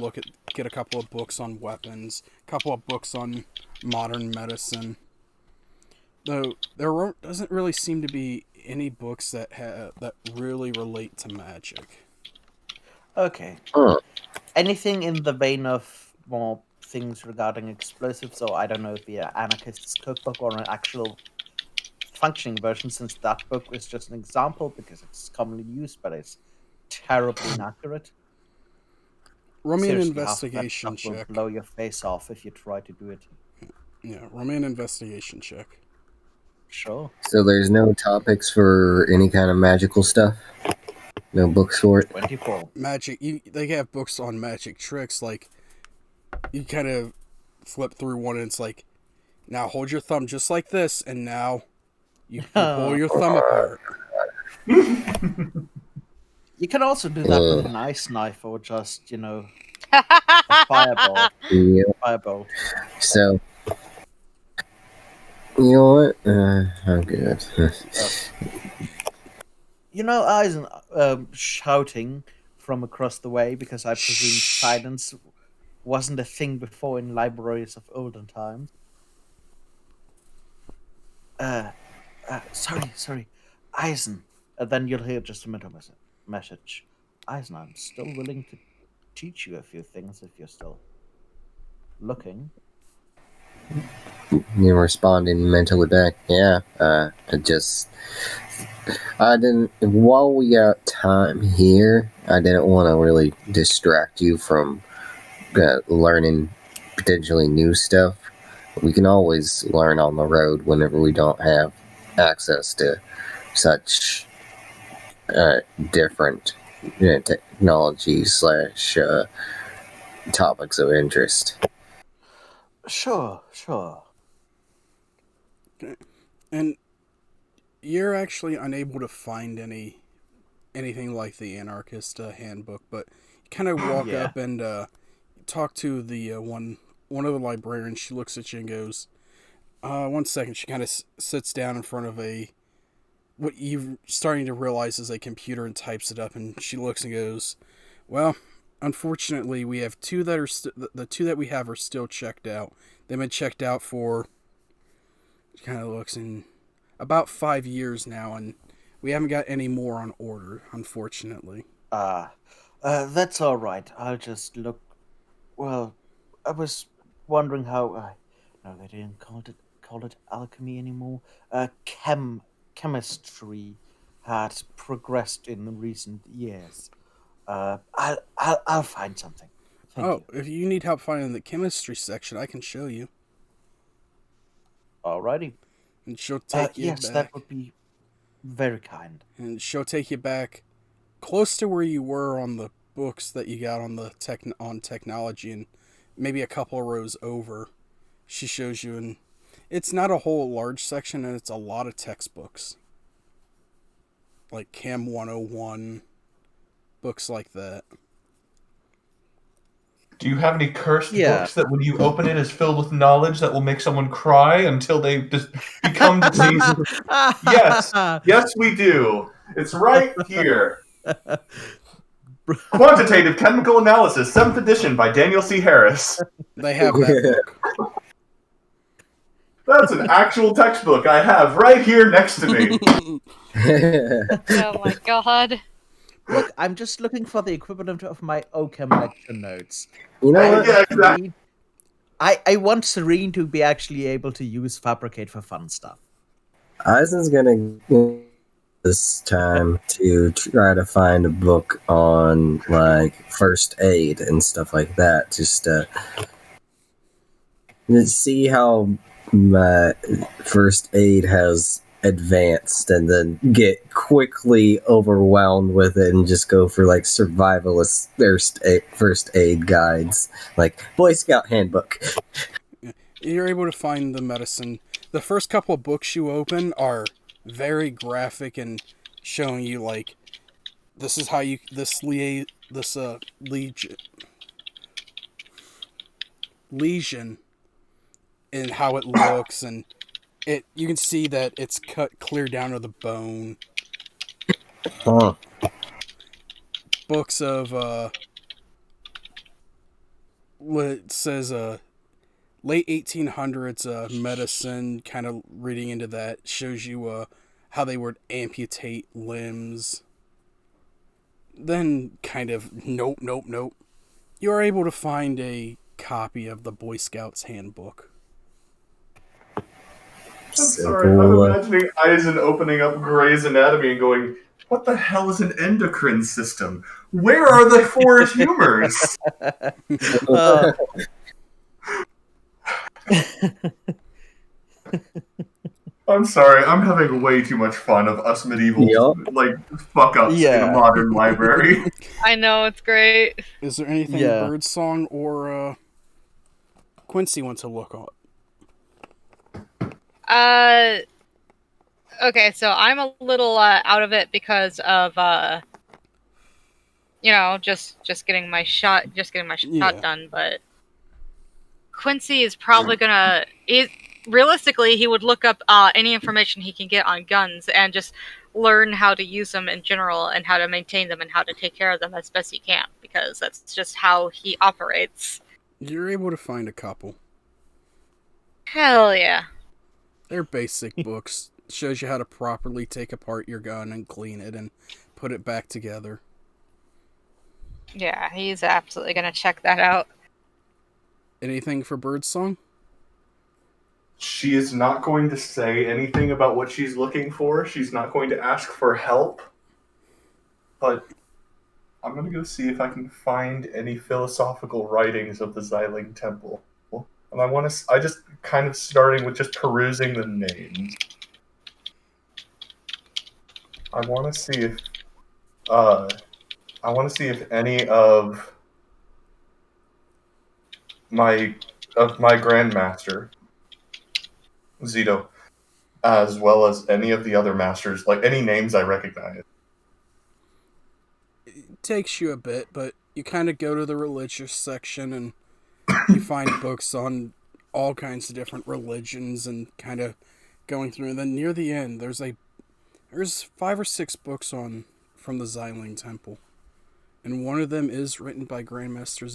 get a couple of books on weapons, a couple of books on modern medicine. Though there doesn't really seem to be any books that that really relate to magic. Okay. huh. Anything in the vein of more things regarding explosives, or I don't know, the anarchist's cookbook or an actual functioning version, since that book is just an example because it's commonly used, but it's terribly inaccurate. Roll me an Seriously, half of that investigation stuff will check. blow your face off if you try to do it. Yeah, roll me an investigation check. Sure. So there's no topics for any kind of magical stuff? No books for it? 24. Magic. They have books on magic tricks. Like you kind of flip through one, and it's like Now hold your thumb just like this, and now you can pull your thumb apart. You can also do that with an ice knife or just, a fireball. Yeah. Firebolt. So, you know what? I'm good. Eisen shouting from across the way because I presume silence wasn't a thing before in libraries of olden times. Sorry, Eisen. Then you'll hear just a minute message. Eisen, I'm still willing to teach you a few things if you're still looking. You responding mentally back. Yeah. I didn't. While we got time here, I didn't want to really distract you from learning potentially new stuff. We can always learn on the road whenever we don't have access to such different technology / topics of interest. Sure. And you're actually unable to find anything like the anarchist handbook, but you kind of walk up and talk to the one of the librarians. She looks at you and goes, 1 second. She kind of sits down in front of what you're starting to realize is a computer and types it up, and she looks and goes, well, unfortunately, we have two that are the two that we have are still checked out. They've been checked out for, she kind of looks, in about 5 years now, and we haven't got any more on order, unfortunately. That's all right. I'll just look. Well, I was wondering how. No, they didn't call it alchemy anymore. Chemistry had progressed in recent years. I'll find something. Thank you. If you need help finding the chemistry section, I can show you. Alrighty. And she'll take you yes, back. that would be very kind. And she'll take you back close to where you were on the books that you got on the on technology, and maybe a couple of rows over. She shows you, and it's not a whole large section, and it's a lot of textbooks. Like Chem 101, books like that. Do you have any cursed books that when you open it is filled with knowledge that will make someone cry until they just become diseased? Yes, we do. It's right here. Quantitative Chemical Analysis, 7th edition by Daniel C. Harris. They have that book. That's an actual textbook I have right here next to me. Oh my god. Look, I'm just looking for the equivalent of my OChem lecture notes. You know what? Yeah, exactly. I want Serene to be actually able to use Fabricate for fun stuff. Eisen's gonna this time to try to find a book on like first aid and stuff like that, just to see how my first aid has advanced, and then get quickly overwhelmed with it and just go for like survivalist first aid guides, like Boy Scout handbook. You're able to find the medicine. The first couple of books you open are very graphic and showing you like this is how you lesion and how it looks, and you can see that it's cut clear down to the bone. Huh. Books of what it says late 1800s medicine, kind of reading into that, shows you how they would amputate limbs. Then kind of nope. You are able to find a copy of the Boy Scouts handbook. I'm sorry, I'm imagining Eisen opening up Grey's Anatomy and going, what the hell is an endocrine system? Where are the four humors? I'm sorry, I'm having way too much fun of us medieval fuck-ups in a modern library. I know, it's great. Is there anything Birdsong or Quincy want to look at? Okay, so I'm a little out of it because of just getting my shot Yeah. done, but Quincy is probably gonna realistically he would look up any information he can get on guns and just learn how to use them in general and how to maintain them and how to take care of them as best he can, because that's just how he operates. You're able to find a couple. Hell yeah. They're basic books. Shows you how to properly take apart your gun and clean it and put it back together. Yeah, he's absolutely gonna check that out. Anything for Birdsong? She is not going to say anything about what she's looking for. She's not going to ask for help. But I'm going to go see if I can find any philosophical writings of the Xiling Temple. And I just kind of starting with just perusing the names. I want to see if any of my grandmaster Zito, as well as any of the other masters, like any names I recognize. It takes you a bit, but you kind of go to the religious section and you find books on all kinds of different religions and kind of going through. And then near the end, there's 5 or 6 books from the Xiling Temple, and one of them is written by Grandmaster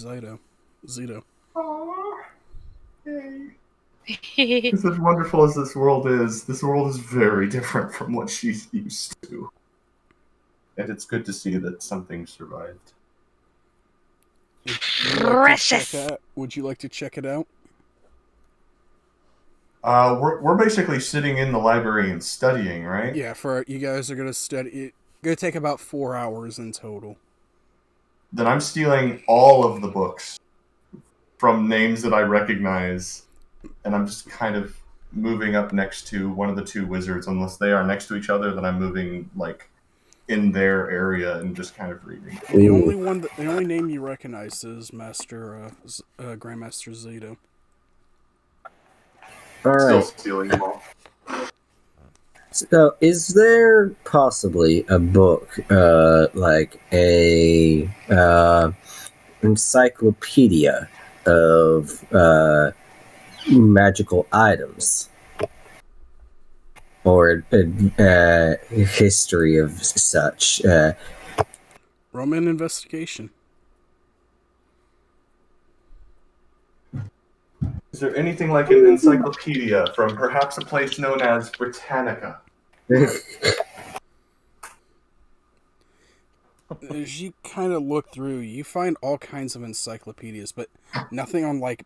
Zito. Aww. Yay. As wonderful as this world is very different from what she's used to. And it's good to see that something survived. Would you like to check it out? We're basically sitting in the library and studying, right? Yeah, you guys are gonna study. It's gonna take about 4 hours in total. Then I'm stealing all of the books from names that I recognize, and I'm just kind of moving up next to one of the 2 wizards. Unless they are next to each other, then I'm moving like in their area and just kind of reading. The only name you recognize is Grandmaster Zito. All right. Still stealing them all. So, is there possibly a book, like a encyclopedia of magical items, or a history of such? Roman investigation. Is there anything like an encyclopedia from perhaps a place known as Britannica? As you kind of look through, you find all kinds of encyclopedias, but nothing on like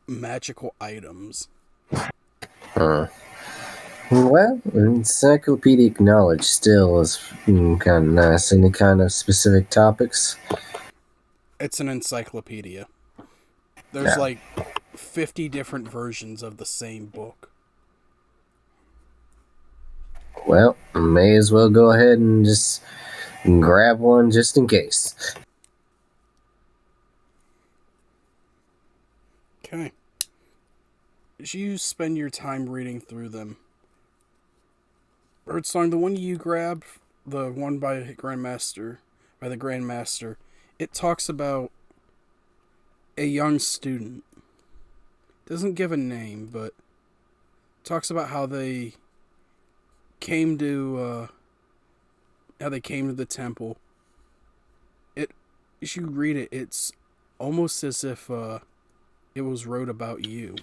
magical items. Huh. Well, encyclopedic knowledge still is kind of nice. Any kind of specific topics? It's an encyclopedia. There's like 50 different versions of the same book. Well, may as well go ahead and just grab one just in case. Okay. As you spend your time reading through them, Birdsong, the one you grab, the one by the Grandmaster, it talks about a young student. Doesn't give a name, but talks about how they came to the temple. As you read it, it's almost as if it was wrote about you.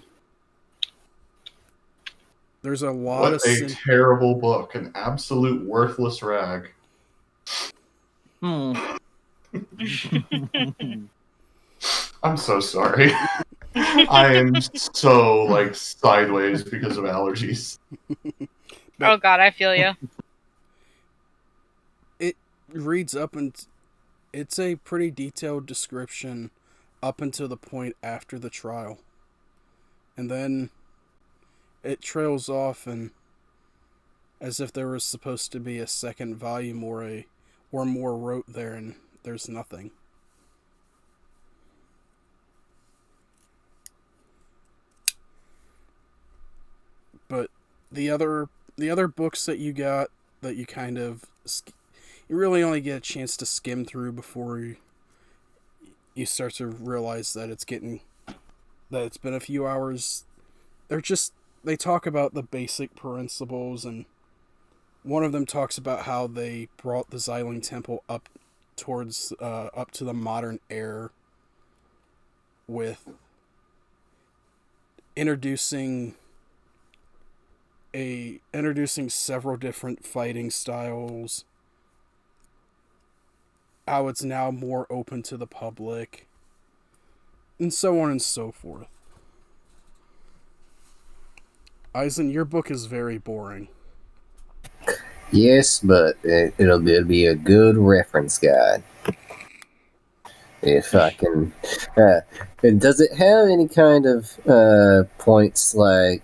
There's a lot What a terrible book, an absolute worthless rag. I'm so sorry. I am so like sideways because of allergies. Oh god, I feel you. It reads up and it's a pretty detailed description up until the point after the trial. And then it trails off, and as if there was supposed to be a second volume or more wrote there, and there's nothing. But the other books that you got that you kind of you really only get a chance to skim through before you start to realize that it's been a few hours. They talk about the basic principles, and one of them talks about how they brought the Xiling Temple up to the modern era with introducing several different fighting styles, how it's now more open to the public, and so on and so forth. Eisen, your book is very boring. Yes, but it'll be a good reference guide. If I can. And does it have any kind of points like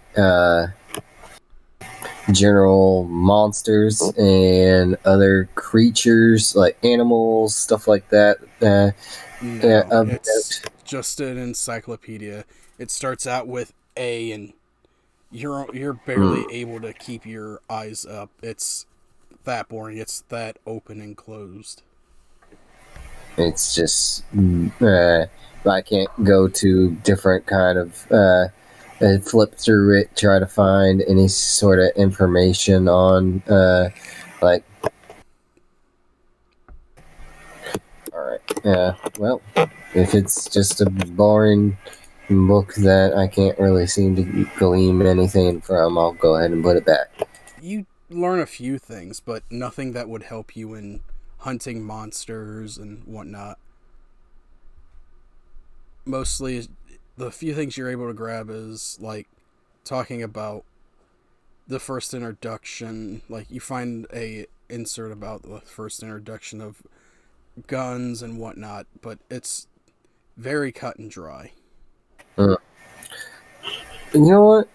general monsters and other creatures, like animals, stuff like that? No, it's just an encyclopedia. It starts out with A, and you're barely able to keep your eyes up. It's that boring. It's that open and closed. It's just I can't go to different kind of flip through it, try to find any sort of information on like. All right. Well, if it's just a boring book that I can't really seem to glean anything from, I'll go ahead and put it back. You learn a few things, but nothing that would help you in hunting monsters and whatnot. Mostly, the few things you're able to grab is, like, talking about the first introduction. Like, you find a insert about the first introduction of guns and whatnot, but it's very cut and dry. You know what?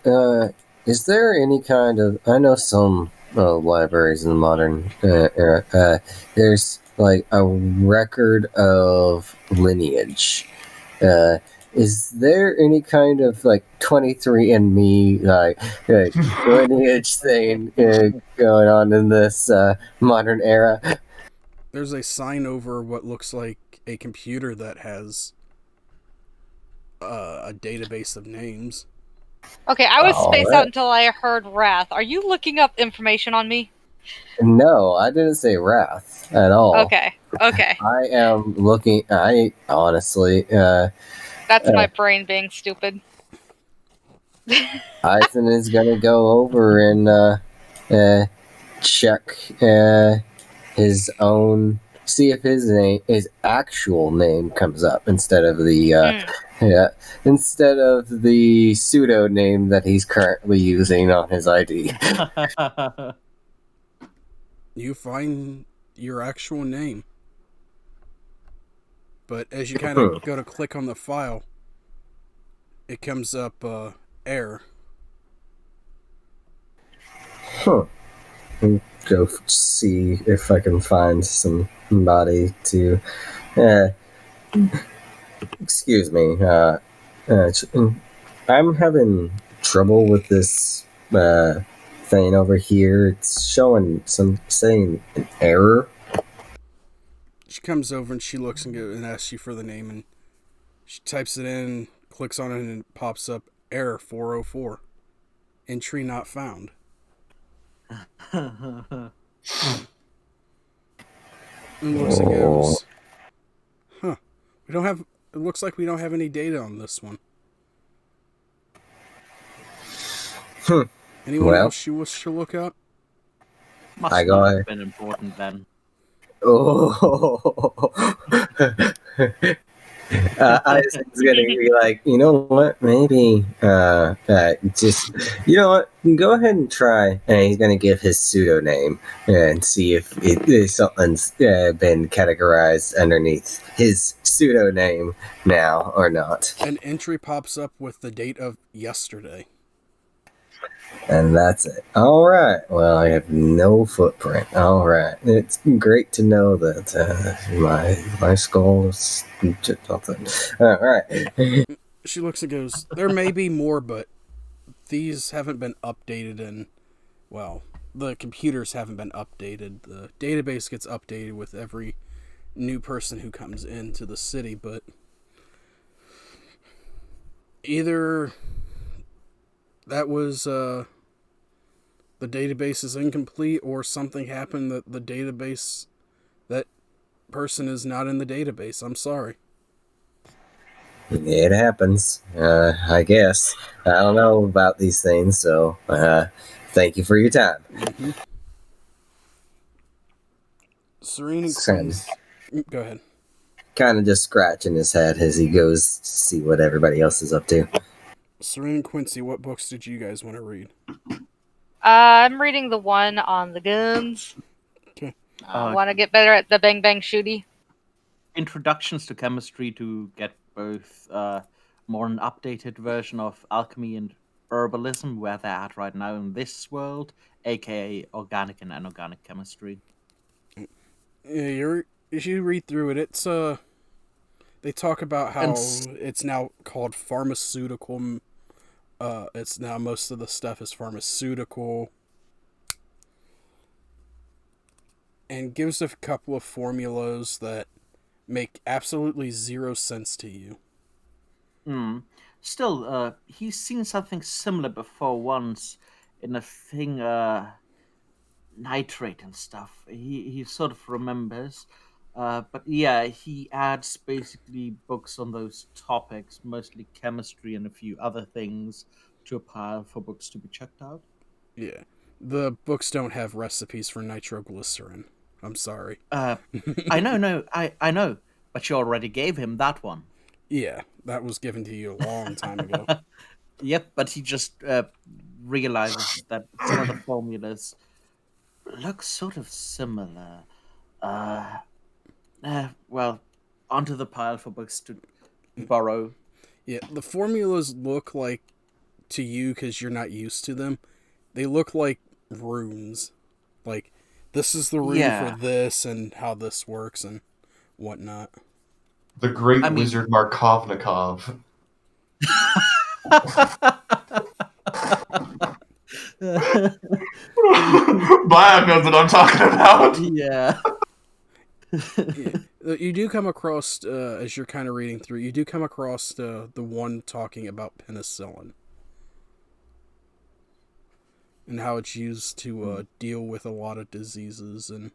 Is there any kind of... I know some libraries in the modern era. There's like a record of lineage. Is there any kind of like 23andMe lineage thing going on in this modern era? There's a sign over what looks like a computer that has a database of names. Okay, I was spaced out until I heard Wrath. Are you looking up information on me? No, I didn't say Wrath at all. Okay. I am looking... I honestly... That's my brain being stupid. Eisen is going to go over and check his own... See if his actual name comes up instead of the... instead of the pseudo name that he's currently using on his ID. You find your actual name. But as you kind of go to click on the file, it comes up error. Huh. Go see if I can find somebody to... excuse me. I'm having trouble with this thing over here. It's showing saying an error. She comes over and she looks and asks you for the name, and she types it in, clicks on it, and it pops up error 404. Entry not found. And looks and goes, huh. It looks like we don't have any data on this one. Anyone else you wish to look up? Must not have been important then. Oh. Eisen's gonna be like, you know what? Maybe just, you know what? Go ahead and try. And he's gonna give his pseudonym and see if something's been categorized underneath his pseudonym now or not. An entry pops up with the date of yesterday. And that's it. All right. Well, I have no footprint. All right. It's great to know that my skull is just something. All right. She looks and goes, there may be more, but these haven't been updated in well, the computers haven't been updated. The database gets updated with every new person who comes into the city, but either that was the database is incomplete, or something happened that the database, that person is not in the database. I'm sorry. It happens, I guess. I don't know about these things, so thank you for your time. Mm-hmm. Serene and Son. Quincy. Go ahead. Kind of just scratching his head as he goes to see what everybody else is up to. Serene and Quincy, what books did you guys want to read? I'm reading the one on the guns. Okay. Want to get better at the bang bang shooty. Introductions to chemistry to get both more an updated version of alchemy and herbalism, where they're at right now in this world, aka organic and inorganic chemistry. Yeah, if you read through it, it's they talk about how it's now called pharmaceutical. It's now most of the stuff is pharmaceutical, and gives a couple of formulas that make absolutely zero sense to you. Still, he's seen something similar before once in a thing, nitrate and stuff. He sort of remembers. But yeah, he adds basically books on those topics, mostly chemistry and a few other things, to a pile for books to be checked out. Yeah, the books don't have recipes for nitroglycerin. I'm sorry. I know, I know, but you already gave him that one. Yeah, that was given to you a long time ago. Yep, but he just realizes that some of the formulas look sort of similar. Well, onto the pile for books to borrow. Yeah, the formulas look like, to you, because you're not used to them, they look like runes. Like, this is the rune for this, and how this works, and whatnot. The great wizard Markovnikov. Black knows what I'm talking about. Yeah. Yeah. You do come across, as you're kind of reading through, you do come across the one talking about penicillin. And how it's used to deal with a lot of diseases and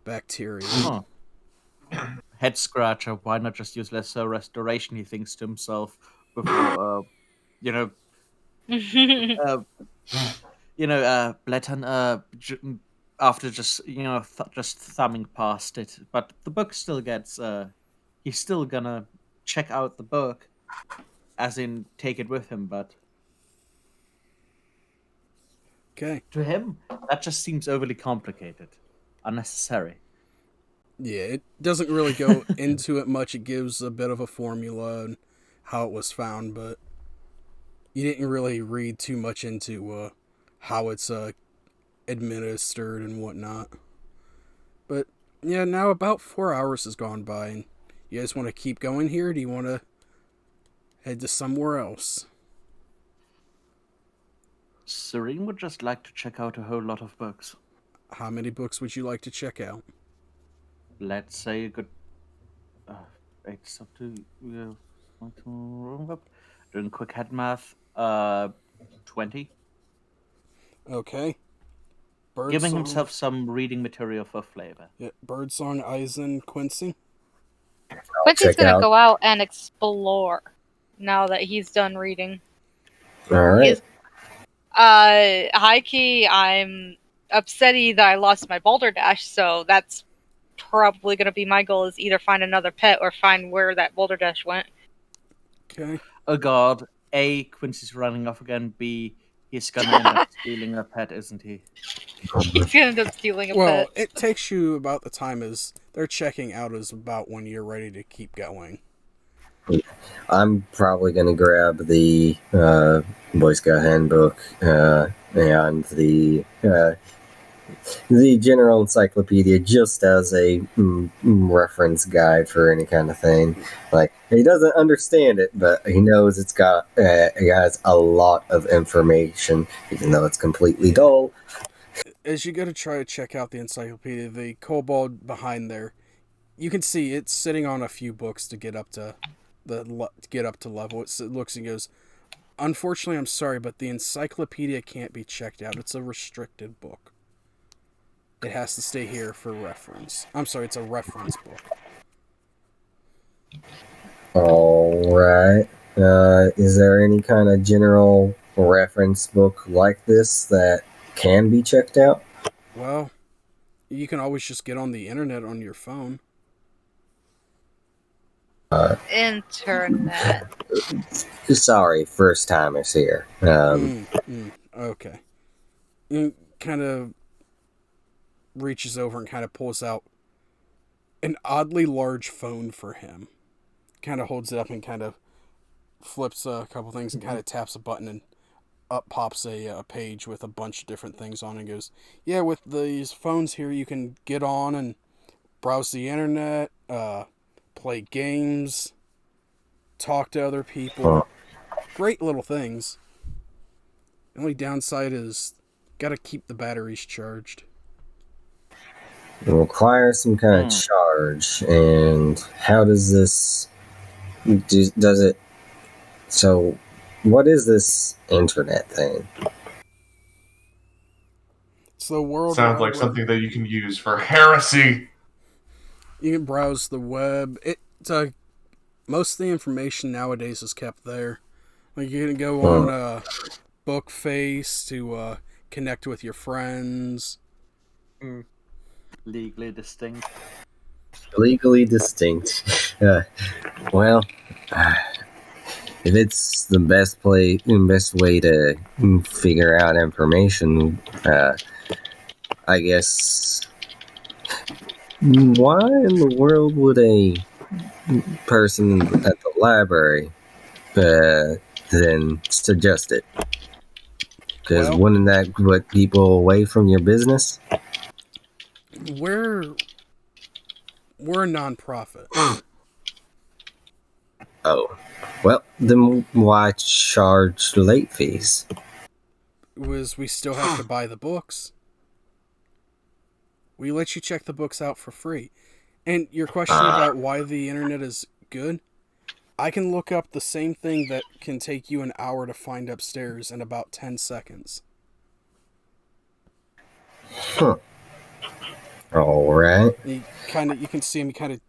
bacteria. Huh. Head scratcher. Why not just use lesser restoration? He thinks to himself before, Bletton, after just just thumbing past it. But the book still gets. He's still gonna check out the book, as in take it with him. But Okay. to him, that just seems overly complicated, unnecessary. Yeah, it doesn't really go into it much. It gives a bit of a formula and how it was found, but you didn't really read too much into how it's administered and whatnot. But yeah, now about 4 hours has gone by, and you guys want to keep going here? Or do you want to head to somewhere else? Serene would just like to check out a whole lot of books. How many books would you like to check out? Let's say a good. It's up to doing quick head math. 20. Okay. Giving himself some reading material for flavor. Yeah, Birdsong, Eisen, Quincy. Quincy's gonna go out and explore now that he's done reading. All right. High key, I'm upsetty that I lost my balderdash, so that's probably going to be my goal, is either find another pet or find where that balderdash went. Okay. Oh god. A, Quincy's running off again. B, he's gonna end up stealing a pet, isn't he? He's going to end up stealing a pet. Well, it takes you about the time as they're checking out is about when you're ready to keep going. I'm probably going to grab the Boy Scout handbook and the the general encyclopedia just as a reference guide for any kind of thing. Like, he doesn't understand it, but he knows it has a lot of information, even though it's completely dull. As you go to try to check out the encyclopedia, the kobold behind there, you can see it's sitting on a few books to get up to level. It looks and goes, "Unfortunately, I'm sorry, but the encyclopedia can't be checked out. It's a restricted book. It has to stay here for reference. I'm sorry, it's a reference book." Alright. Is there any kind of general reference book like this that can be checked out? Well, you can always just get on the internet on your phone. Internet. Sorry, first timers here. Okay. He kind of reaches over and kind of pulls out an oddly large phone for him. Kind of holds it up and kind of flips a couple things and kind of taps a button, and up pops a page with a bunch of different things on it, and goes, "Yeah, with these phones here, you can get on and browse the internet, play games, talk to other people. Great little things. The only downside is gotta keep the batteries charged." It requires some kind of charge, and how does this... does it... So, what is this internet thing? It's the world. Sounds like something that you can use for heresy. You can browse the web. Most of the information nowadays is kept there. Like, you can go on Bookface to connect with your friends. Legally distinct. Legally distinct. Well, if it's the best way to figure out information, I guess. Why in the world would a person at the library then suggest it? Because wouldn't that put people away from your business? We're a non-profit. Oh, well, then why charge late fees? We still have to buy the books. We let you check the books out for free. And your question about why the internet is good, I can look up the same thing that can take you an hour to find upstairs in about 10 seconds. Huh. All right. You can see him kind of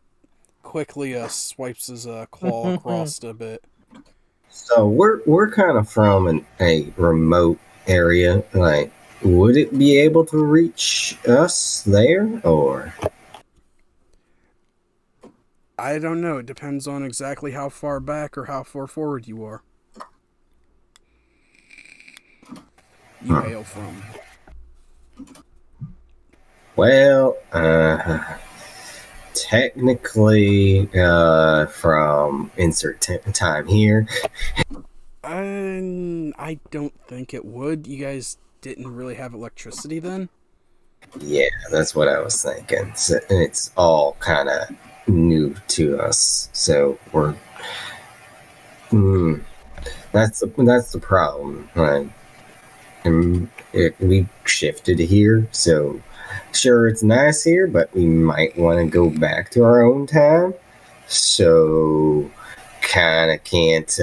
quickly swipes his claw across a bit. So we're kind of from a remote area. Like, would it be able to reach us there, or? I don't know. It depends on exactly how far back or how far forward you are. You hail from. Well, technically, from insert time here. I don't think it would. You guys didn't really have electricity then? Yeah, that's what I was thinking. So it's all kind of new to us, so we're... That's the problem. Like, we shifted here, so sure, it's nice here, but we might want to go back to our own time. So, kind of can't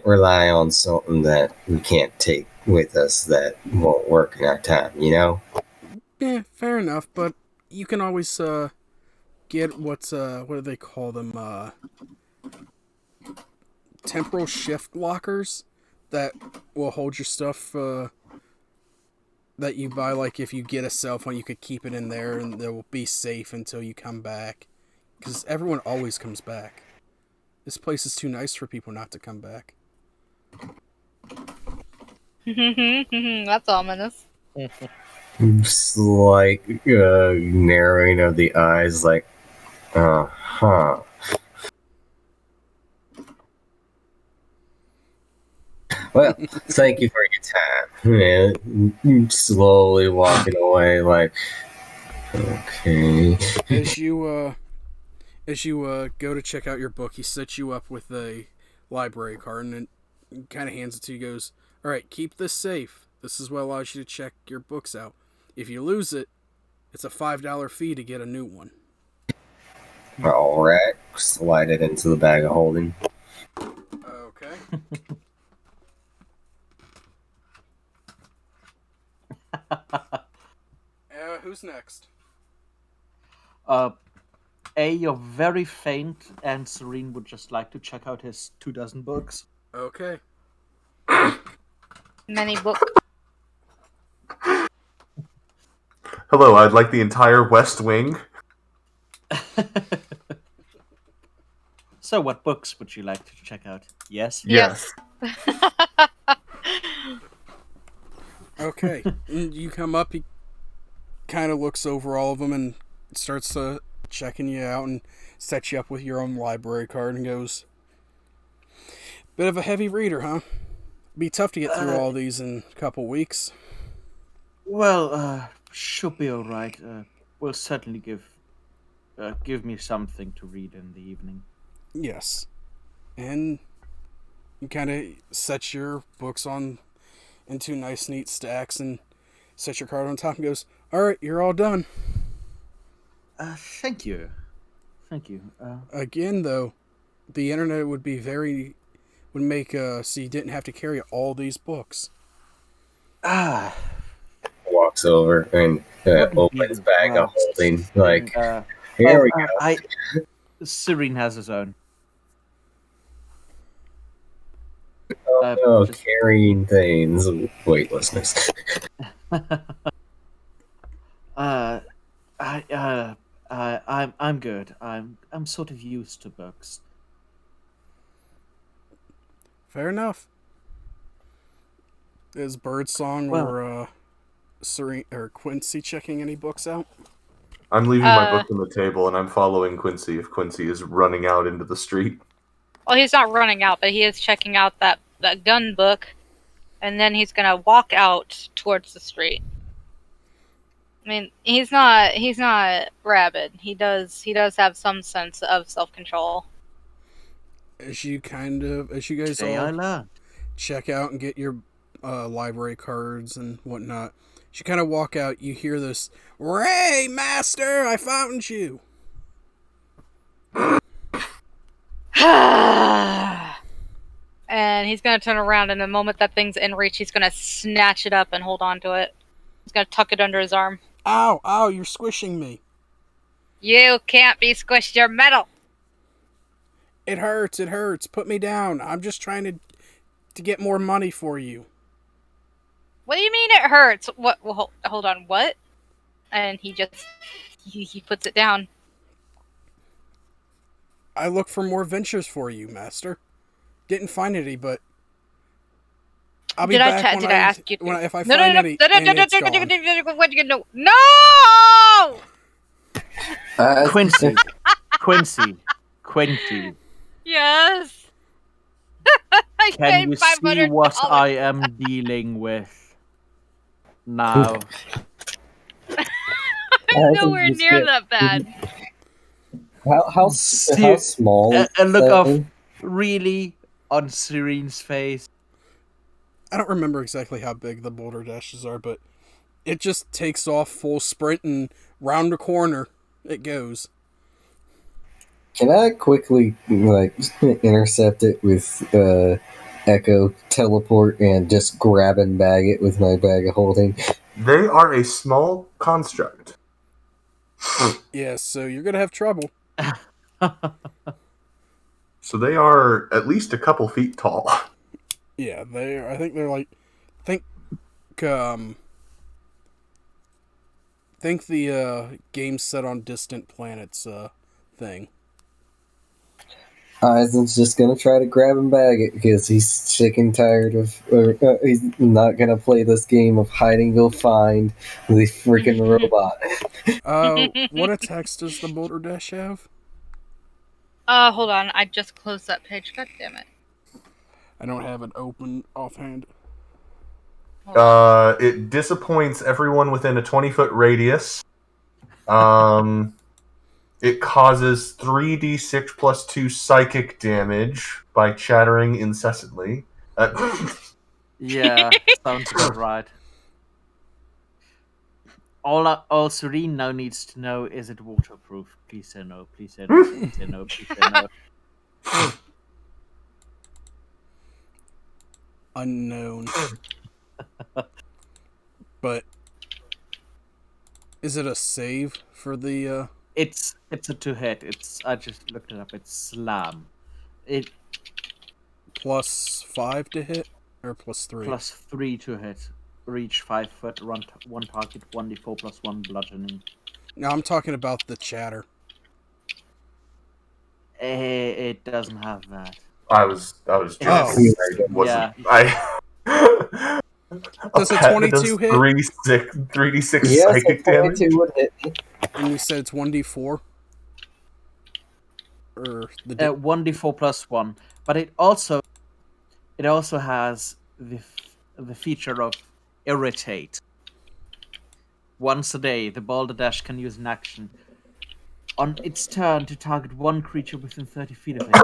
rely on something that we can't take with us that won't work in our time, you know? Yeah, fair enough, but you can always get what do they call them? Temporal shift lockers that will hold your stuff that you buy. Like, if you get a cell phone, you could keep it in there and it will be safe until you come back. Because everyone always comes back. This place is too nice for people not to come back. That's ominous. Slight narrowing of the eyes, like, Well, thank you for your time. Man, slowly walking away, like, okay. As you go to check out your book, he sets you up with a library card and kind of hands it to you. Goes, all right, keep this safe. This is what allows you to check your books out. If you lose it, it's a $5 fee to get a new one. All right, slide it into the bag of holding. Okay. Who's next? You're very faint, and Serene would just like to check out his 24 books. Okay. Many book. Hello, I'd like the entire West Wing. So, what books would you like to check out? Yes? Yes. Okay. You come up, he kind of looks over all of them and starts checking you out and sets you up with your own library card and goes, bit of a heavy reader, huh? Be tough to get through all these in a couple weeks. Well, should be all right. Will certainly give me something to read in the evening. Yes. And you kind of set your books on into nice, neat stacks and set your card on top and goes, all right, you're all done. Thank you. Thank you. Again, though, the internet would make so you didn't have to carry all these books. Walks over and opens bag of holding. Like, here we go. Serene has his own. Carrying things. Weightlessness. I'm good. I'm sort of used to books. Fair enough. Is Birdsong or Serene or Quincy checking any books out? I'm leaving my book on the table, and I'm following Quincy if Quincy is running out into the street. Well, he's not running out, but he is checking out that gun book, and then he's gonna walk out towards the street. I mean, he's not rabid. He does have some sense of self-control. As you guys all check out and get your library cards and whatnot, as you kind of walk out, you hear this, "Ray, master, I found you." And he's gonna turn around, and the moment that thing's in reach, he's gonna snatch it up and hold on to it. He's gonna tuck it under his arm. Ow, you're squishing me. You can't be squished, you're metal. It hurts. Put me down. I'm just trying to get more money for you. What do you mean it hurts? What? Well, hold on, what? And he puts it down. I look for more ventures for you, master. Didn't find any, but I'll be back Did I ask you? If I find any, it's gone. What you know? No! Quincy. Yes. Can you see what I am dealing with now? I'm nowhere near that bad. How small? A look of really on Serene's face. I don't remember exactly how big the boulder dashes are, but it just takes off full sprint and round the corner it goes. Can I quickly intercept it with Echo teleport and just grab and bag it with my bag of holding? They are a small construct. Yeah, so you're gonna have trouble. So they are at least a couple feet tall. Yeah, I think they're like, think the game's set on distant planets thing. Eisen's just gonna try to grab and bag it because he's sick and tired of. He's not gonna play this game of hide and go find the freaking robot. What attacks does the boulder dash have? Hold on. I just closed that page. God damn it. I don't have it open offhand. It disappoints everyone within a 20-foot radius. It causes 3d6 plus 2 psychic damage by chattering incessantly. Yeah, sounds about right. All Serene now needs to know is it waterproof? Please say no. Please say no. Please say no. Please say no. Unknown. But is it a save for the? It's a 2-hit. I just looked it up. It's slam. It +5 to hit or +3? +3 to hit. Reach 5 foot. Run one target. 1d4 plus 1 bludgeoning. No, I'm talking about the chatter. It doesn't have that. I was joking. Oh. It wasn't. Yeah. Does a 22 hit? 3d6 Yes, psychic a 22 damage? would hit me. And you said it's 1d4? Or the 1d4 plus 1. But it also has the feature of irritate. Once a day, the balderdash can use an action on its turn to target one creature within 30 feet of it.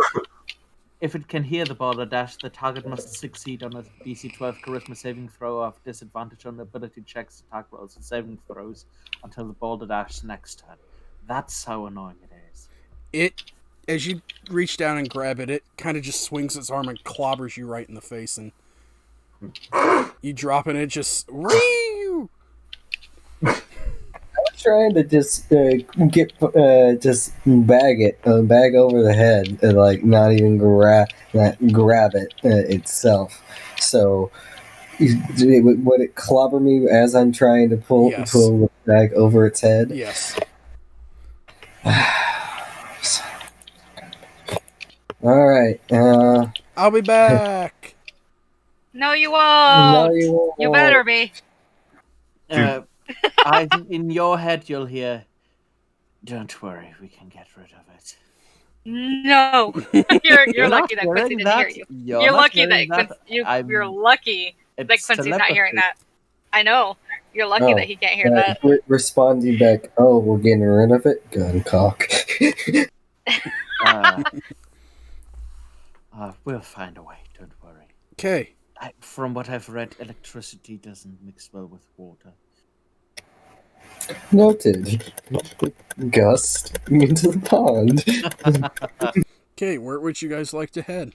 If it can hear the balderdash, the target must succeed on a DC 12 Charisma saving throw of disadvantage on ability checks, attack rolls, and saving throws until the balderdash's next turn. That's how annoying it is. It, as you reach down and grab it, it kind of just swings its arm and clobbers you right in the face, and you drop it, and it just Wee! Trying to just get just bag over the head and like not even grab it itself. So would it clobber me as I'm trying to pull Yes. the bag over its head? Yes. All right. I'll be back. No, you won't. No, you won't. You better be. In your head, you'll hear, "Don't worry, we can get rid of it." No, you're lucky that Quincy didn't hear you. You're lucky that you're lucky that Quincy's not hearing that. I know. You're lucky that he can't hear that. Responding back. Oh, we're getting rid of it. Gun cock. We'll find a way. Don't worry. Okay. From what I've read, electricity doesn't mix well with water. Noted. Gust into the pond. Okay, where would you guys like to head?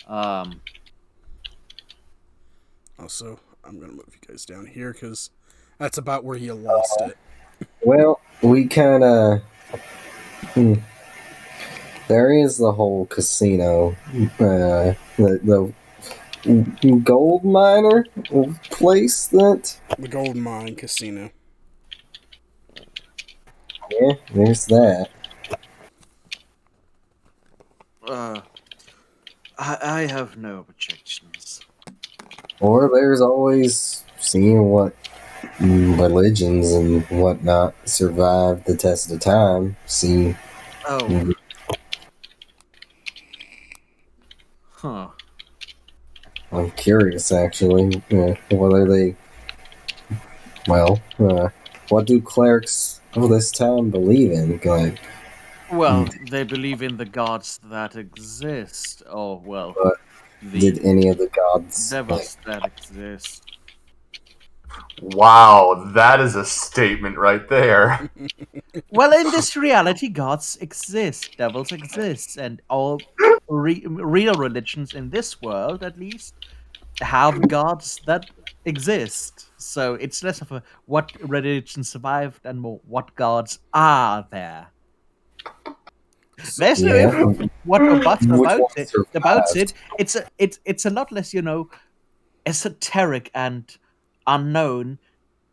Also, I'm gonna move you guys down here because that's about where you lost it. Well, we kind of. There is the whole casino, the gold miner place that. The Gold Mine Casino. Yeah, there's that. I have no objections. Or there's always seeing what religions and whatnot survive the test of time. See. Oh. Huh. I'm curious, actually, whether they. Well, what do clerics of this time believe in? Like, Well, they believe in the gods that exist. Oh, well. But did any of the gods. Devils that exist. Wow, that is a statement right there. Well, in this reality, gods exist, devils exist, and all real religions in this world, at least, have gods that exist. So it's less of a what religion survived and more what gods are there. There's no what or but about it. It's a lot less, esoteric and unknown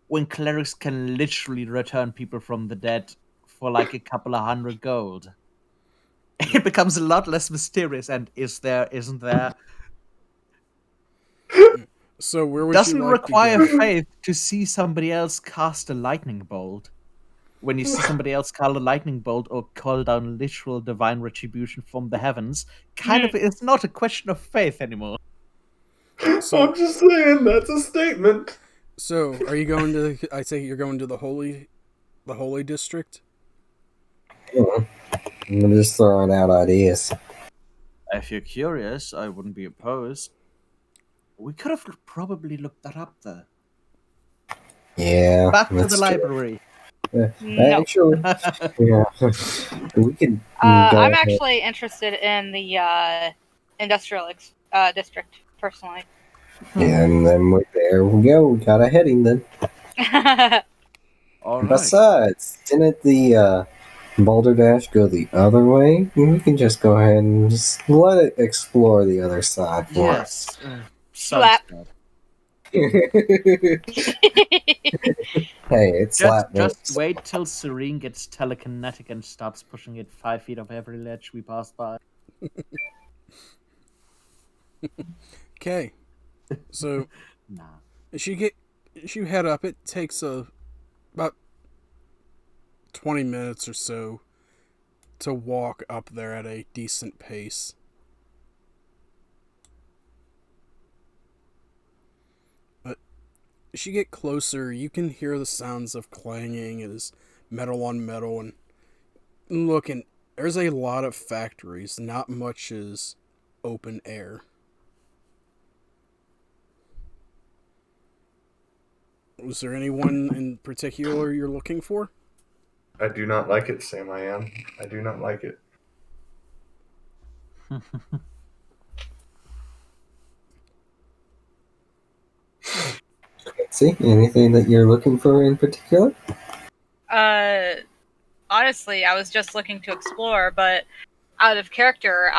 when clerics can literally return people from the dead for like a couple of 100 gold. It becomes a lot less mysterious and isn't there. So where would Doesn't you like require to go? faith to see somebody else cast a lightning bolt. when you see somebody else call a lightning bolt or call down literal divine retribution from the heavens, it's not a question of faith anymore. So- I'm just saying, that's a statement. So, are you going to? I take it you're going to the holy district. I'm just throwing out ideas. If you're curious, I wouldn't be opposed. We could have probably looked that up there. Yeah, Back to the that's true. library. No. Actually, yeah, we can. I'm actually interested in the industrial district, personally. And then there we go. We got a heading then. All right. Besides, didn't the Balderdash go the other way? We can just go ahead and just let it explore the other side for Yes. Slap. Sounds us. Hey, it's good. slap Just wait till Serene gets telekinetic and starts pushing it 5 feet off every ledge we pass by. Okay. So Nah. as you head up, it takes about 20 minutes or so to walk up there at a decent pace. But as you get closer, you can hear the sounds of clanging as metal on metal, and looking, there's a lot of factories, not much is open air. Was there anyone in particular you're looking for? I do not like it, Sam. I do not like it. See, anything that you're looking for in particular? Honestly, I was just looking to explore, but out of character,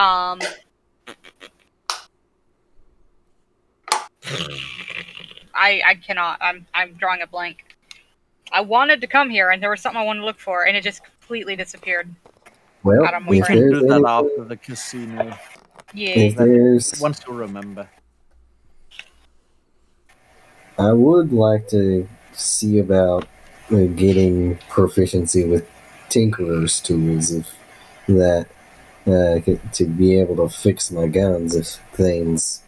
I cannot. I'm drawing a blank. I wanted to come here, and there was something I wanted to look for, and it just completely disappeared. Well, Out of my We if brain. can there's do that anything, after the casino. Yeah. if there's, Once you remember. I would like to see about getting proficiency with tinkerer's tools, if that to be able to fix my guns if things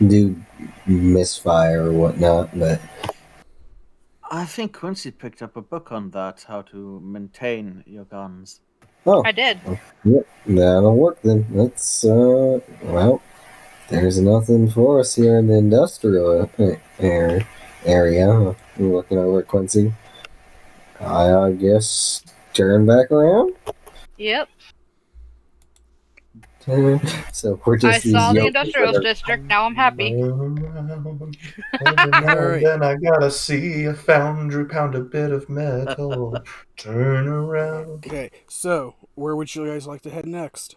do misfire or whatnot. But I think Quincy picked up a book on that, how to maintain your guns. oh, I did. yep, that'll work then. That's well, there's nothing for us here in the industrial area. I'm looking over at Quincy. I guess turn back around. Yep. So we're I just these saw the yokels industrial that are- district. Now I'm happy. Every now Alright. and then I gotta see a foundry pound a bit of metal. Turn around. Okay, so where would you guys like to head next?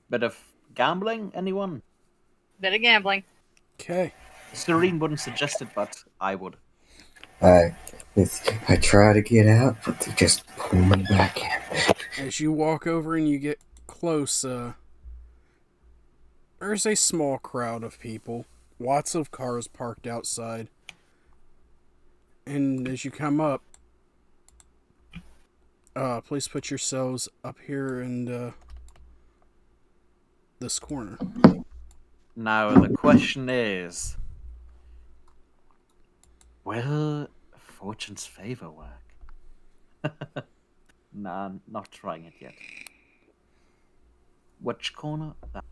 Bit of gambling, anyone? Bit of gambling. Okay. Serene wouldn't suggest it, but I would. I try to get out, but they just pull me back in. As you walk over and you get close, there's a small crowd of people. Lots of cars parked outside. And as you come up, please put yourselves up here in this corner. Now the question is, will fortune's favor work? Nah, not trying it yet. Which corner? That.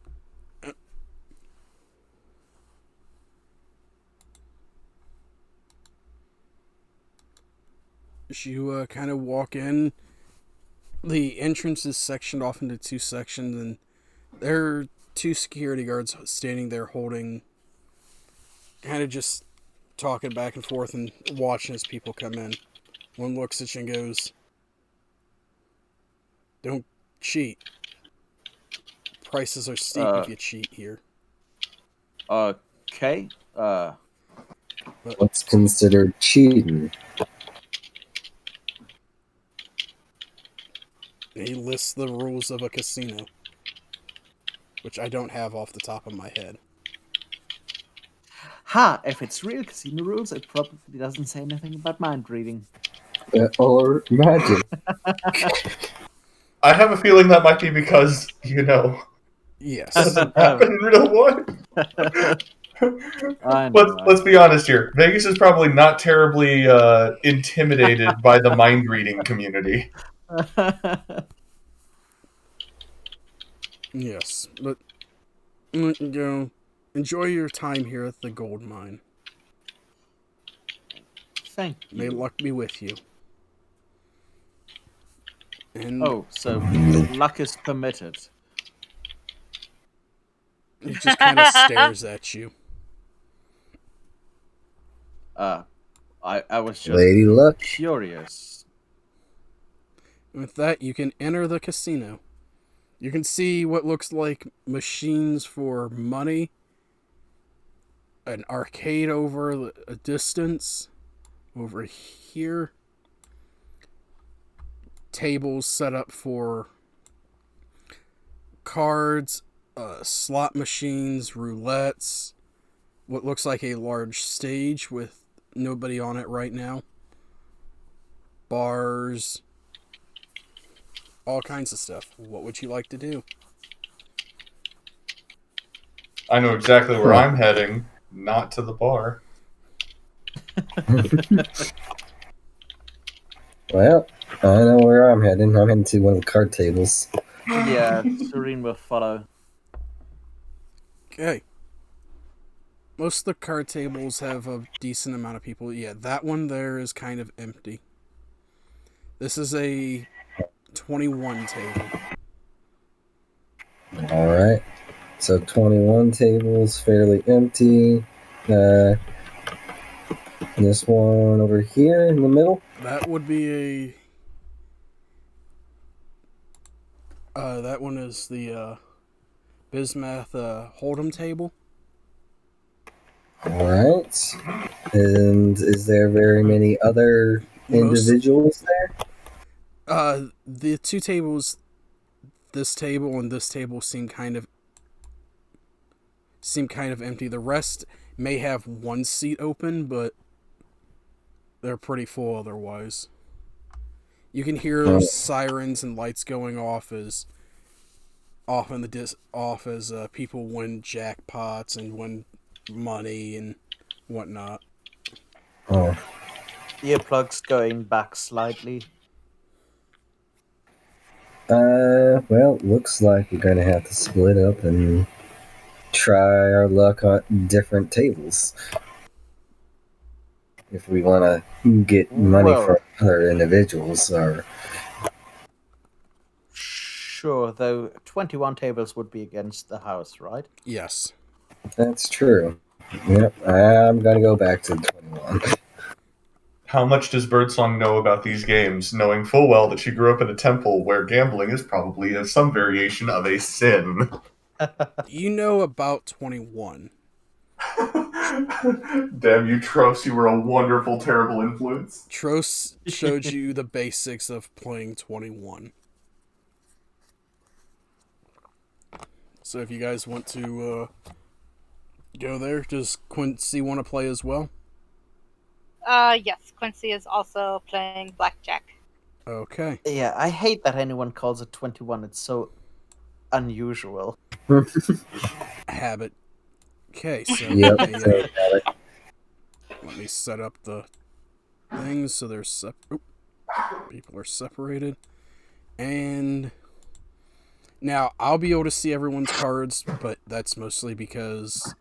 As you kind of walk in, the entrance is sectioned off into two sections, and there are two security guards standing there holding, kind of just talking back and forth and watching as people come in. One looks at you and goes, "Don't cheat. Prices are steep if you cheat here." Okay. What's considered cheating? And he lists the rules of a casino, which I don't have off the top of my head. Ha! If it's real casino rules, it probably doesn't say anything about mind reading. Or magic. I have a feeling that might be because, Yes. doesn't happen in real life. I know. Let's be honest here. Vegas is probably not terribly intimidated by the mind reading community. Yes, but enjoy your time here at the gold mine. Thank May you. luck be with you. And Oh, so luck is permitted. he just kind of stares at you. I was just Lady Luck. curious. With that, you can enter the casino. You can see what looks like machines for money, an arcade over a distance, over here, tables set up for cards, slot machines, roulettes, what looks like a large stage with nobody on it right now, bars, all kinds of stuff. What would you like to do? I know exactly where I'm heading, not to the bar. Well, I know where I'm heading. I'm heading to one of the card tables. Yeah, Serene will follow. Okay. Most of the card tables have a decent amount of people. Yeah, that one there is kind of empty. This is a 21 table. Alright. So 21 tables, fairly empty. This one over here in the middle. That would be that one is the Bismuth Hold'em table. Alright. And is there very many other individuals there? The two tables, this table and this table seem kind of empty. The rest may have one seat open, but they're pretty full otherwise. You can hear sirens and lights going off as people win jackpots and win money and whatnot. Oh. Earplugs going back slightly. Well, looks like we're gonna have to split up and try our luck on different tables. If we want to get money Well- from other individuals, or Sure, though 21 tables would be against the house, right? Yes. that's true. Yep, I'm gonna go back to 21. How much does Birdsong know about these games, knowing full well that she grew up in a temple where gambling is probably some variation of a sin? You know about 21. Damn you, Tros, you were a wonderful, terrible influence. Tros showed you the basics of playing 21. So if you guys want to go there, does Quincy want to play as well? Yes, Quincy is also playing blackjack. Okay. Yeah, I hate that anyone calls it 21. It's so unusual. Habit. Okay, so Yep. let me set up the things so they're people are separated. And now I'll be able to see everyone's cards, but that's mostly because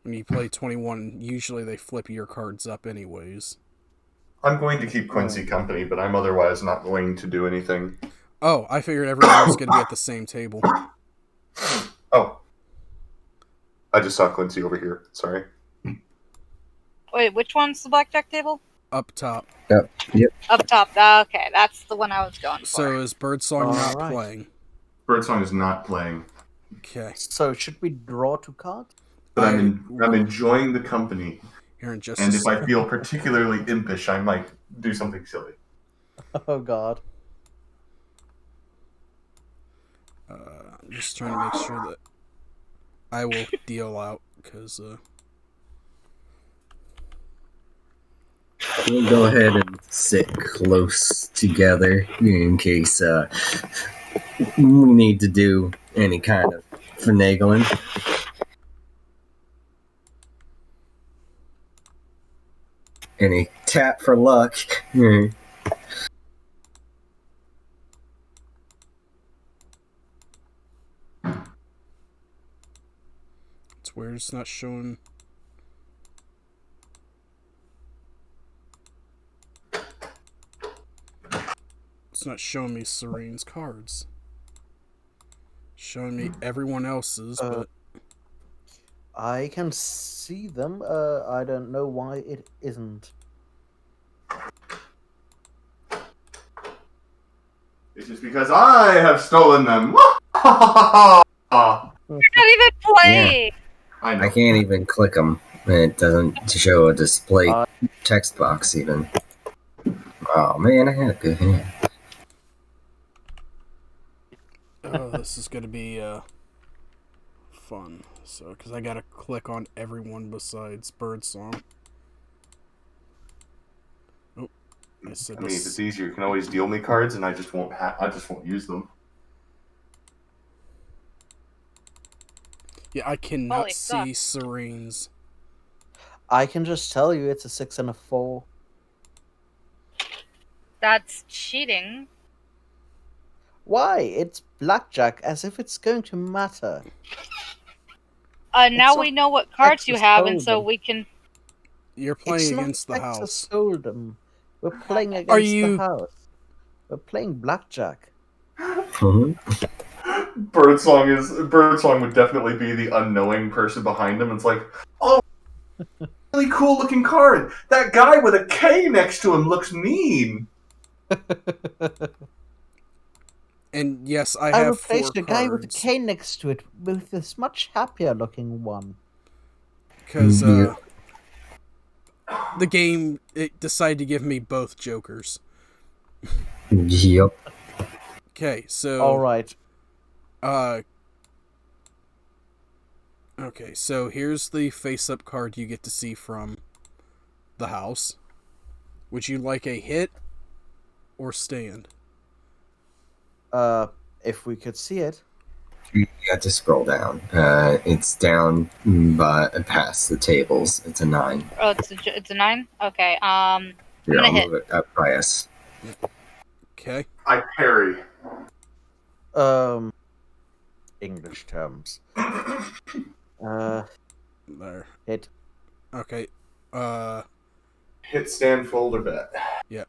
when you play 21, usually they flip your cards up anyways. I'm going to keep Quincy company, but I'm otherwise not going to do anything. Oh, I figured everyone was going to be at the same table. Oh. I just saw Quincy over here. Sorry. Wait, which one's the blackjack table? Up top. Yep. Up top. Okay, that's the one I was going for. So is Birdsong not Alright. playing? Birdsong is not playing, Okay. So, should we draw 2 cards? but I'm enjoying the company. Here in just And a if I second. feel particularly impish, I might do something silly. Oh, God. I'm just trying to make sure that I will deal out, because we'll go ahead and sit close together in case we need to do any kind of finagling. Any tap for luck. It's weird it's not showing. It's not showing me Serene's cards. Showing me everyone else's, but I can see them. I don't know why it isn't. It's just because I have stolen them. You're not even playing. I know. I can't even click them. It doesn't show a display text box even. Oh man, I had a good hand. oh, this is gonna be fun. So, because I gotta click on everyone besides Birdsong. Oh, I said I mean, if it's easier, you can always deal me cards, and I just won't. I just won't use them. Yeah, I cannot Holy see fuck. Serene's. I can just tell you it's a 6 and a 4. That's cheating. Why? It's blackjack, as if it's going to matter. Now not we know what cards you Texas have, and so Hold'em. we can. You're It's playing not against the Texas house. Hold'em. We're playing Are against you- the house. We're playing blackjack. Birdsong would definitely be the unknowing person behind him. It's like, oh, really cool looking card. That guy with a K next to him looks mean. And yes, I I have 4 replaced a guy with a cards. K next to it with this much happier looking one. Because Yeah. the game it decided to give me both jokers. Yep. Okay, so Alright. okay, so here's the face-up card you get to see from the house. Would you like a hit or stand? If we could see it. You have to scroll down. It's down by past the tables. It's a 9. Oh, it's a 9. Okay. Here, I'm gonna I'll hit. move it up by us. Okay. I parry. English terms. There. Hit. Okay. Hit, stand, fold, or bet. Yep.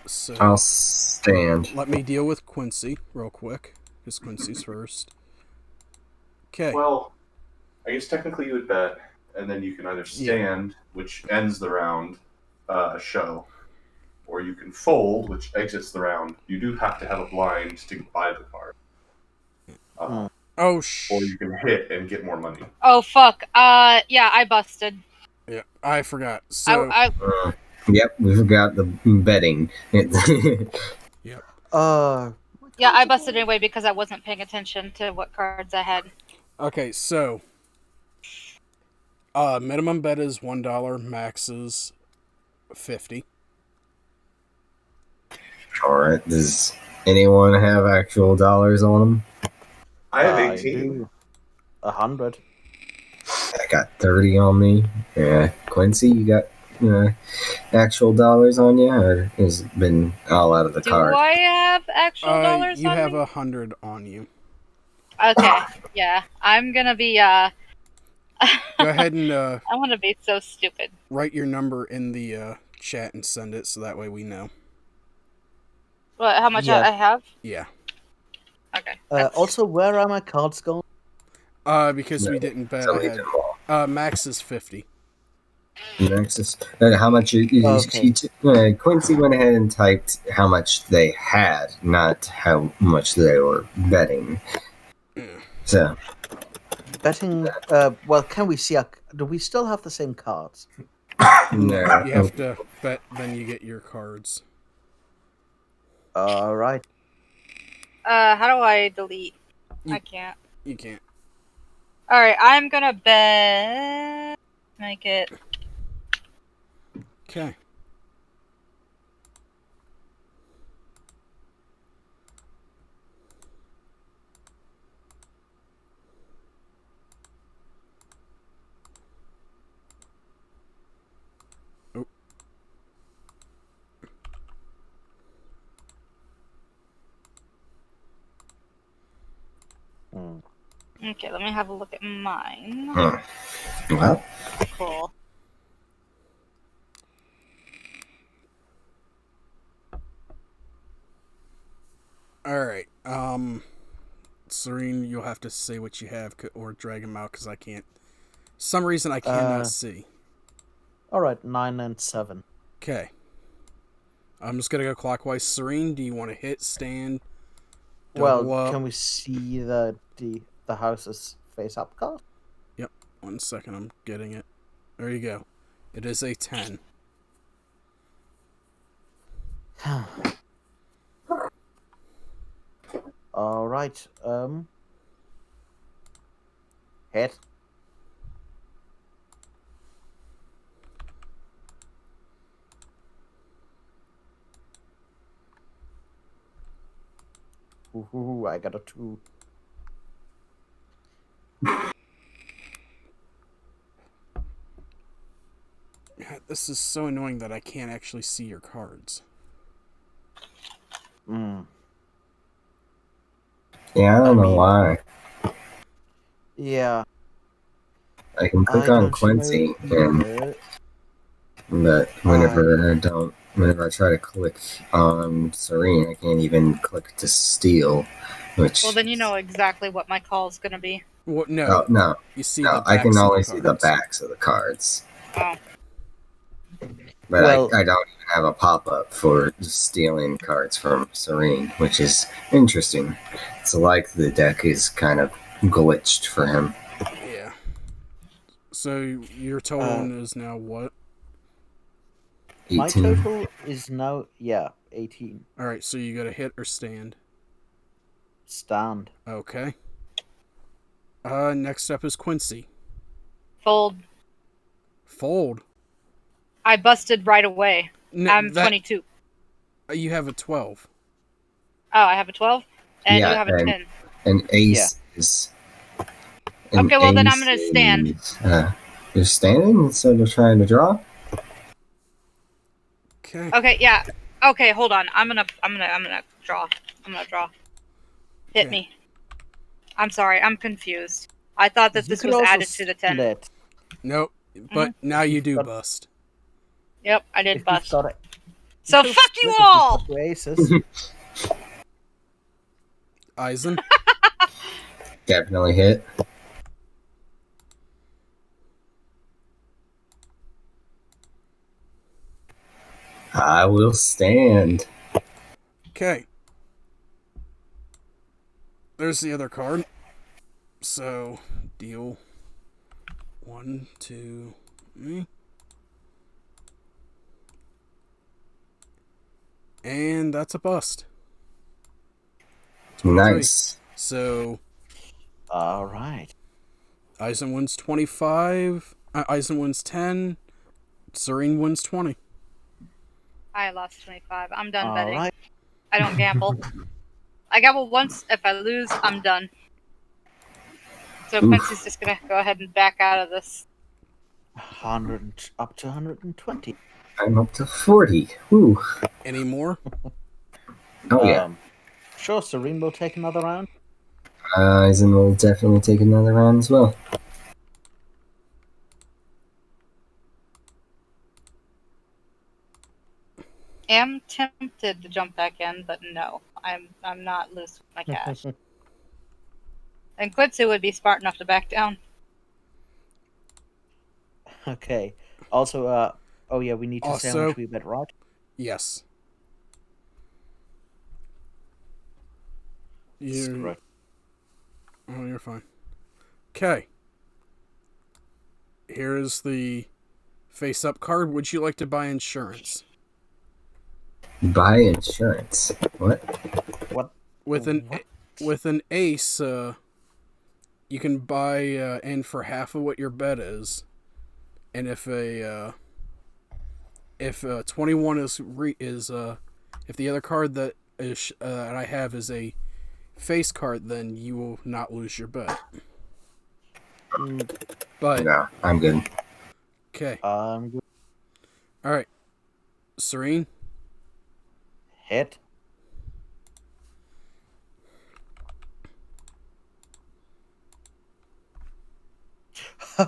So I'll stand. let me deal with Quincy real quick, because Quincy's first. Okay. Well, I guess technically you would bet, and then you can either stand, which ends the round, show, or you can fold, which exits the round. You do have to have a blind to buy the card. Oh Or you can hit and get more money. Oh fuck. Yeah, I busted. Yeah, I forgot. So Yep, we forgot the betting. yep. Yeah, I busted anyway because I wasn't paying attention to what cards I had. Okay, so minimum bet is $1, max is $50. Alright, does anyone have actual dollars on them? I have I 18. do. 100. I got 30 on me. Yeah, Quincy, you got actual dollars on you, or has it been all out of the Do card? I have actual dollars You on have me? 100 on you. Okay, yeah. I'm gonna be, Go ahead and I'm gonna be so stupid. write your number in the chat and send it so that way we know. What, how much Yeah. I have? Yeah. Okay. Also, where are my cards going? Because we didn't bet So we ahead. did all. Max is 50. Next is how much Quincy went ahead and typed how much they had, not how much they were betting. So Betting. Well, can we see? Do we still have the same cards? no, You have to bet, then you get your cards. All right. How do I delete? I can't. You can't. Alright, I'm gonna bet. Make it. Okay. Oh. Okay, let me have a look at mine. Well, Cool. All right. Serene, you'll have to say what you have or drag them out because I can't. Some reason I cannot see. All right, 9 and 7. Okay. I'm just gonna go clockwise. Serene, do you want to hit, stand, double Well, up? can we see the house's face up card? Yep. 1 second, I'm getting it. There you go. It is a 10. All right. Hit. Ooh, I got a 2. This is so annoying that I can't actually see your cards. Mm. yeah, I don't know mean- why. Yeah. I can click I on don't Quincy, know either. but whenever I try to click on Serene, I can't even click to steal. Which Well, then you know exactly what my call is going to be. What? no, No. no, You see no. the backs I can of only the see the cards. backs of the cards, Oh. but Well- I don't even have a pop up for stealing cards from Serene, which is interesting. It's like the deck is kind of glitched for him. Yeah. So your total is now what? 18. My total is now 18. All right. So you got to hit or stand. Stand. Okay. Next up is Quincy. Fold. Fold. I busted right away. No, I'm 22. You have a 12. Oh, I have a 12? And Yeah, you have a 10. An ace is. an Okay, well, then I'm ace gonna stand. is, you're standing instead of trying to draw. Okay. Okay, yeah. Okay, hold on. I'm gonna draw. I'm gonna draw. Hit Okay. me. I'm sorry. I'm confused. I thought that You this could was also added to the 10. split. Nope. But now you do bust. Yep, I If did you've bust. got it. So could've fuck split you if you've all! got two aces. Eisen. Definitely hit. I will stand. Okay. There's the other card. So, deal 1, 2, 3. And that's a bust. Nice. So, All right. Eisen wins 25. Eisen wins 10. Serene wins 20. I lost 25. I'm done All betting. right. I don't gamble. I gamble once. If I lose, I'm done. So Oof. Quincy's just gonna go ahead and back out of this. 100 up to 120. I'm up to 40. Ooh. Any more? Oh, yeah. Sure, Serene will take another round. Eisen will definitely take another round as well. Am tempted to jump back in, but no, I'm not loose with my cash. And Quincy would be smart enough to back down. Okay. Also, oh yeah, we need to say how Also- much we bet, right? Yes. Screw You. it. Oh, you're fine. Okay. Here is the face-up card. Would you like to buy insurance? Buy insurance. What? What? With an What? with an ace, you can buy in for half of what your bet is, and if if 21 is if the other card that is that I have is a face card, then you will not lose your bet. But No, I'm good. okay, Good. all right, Serene. Hit.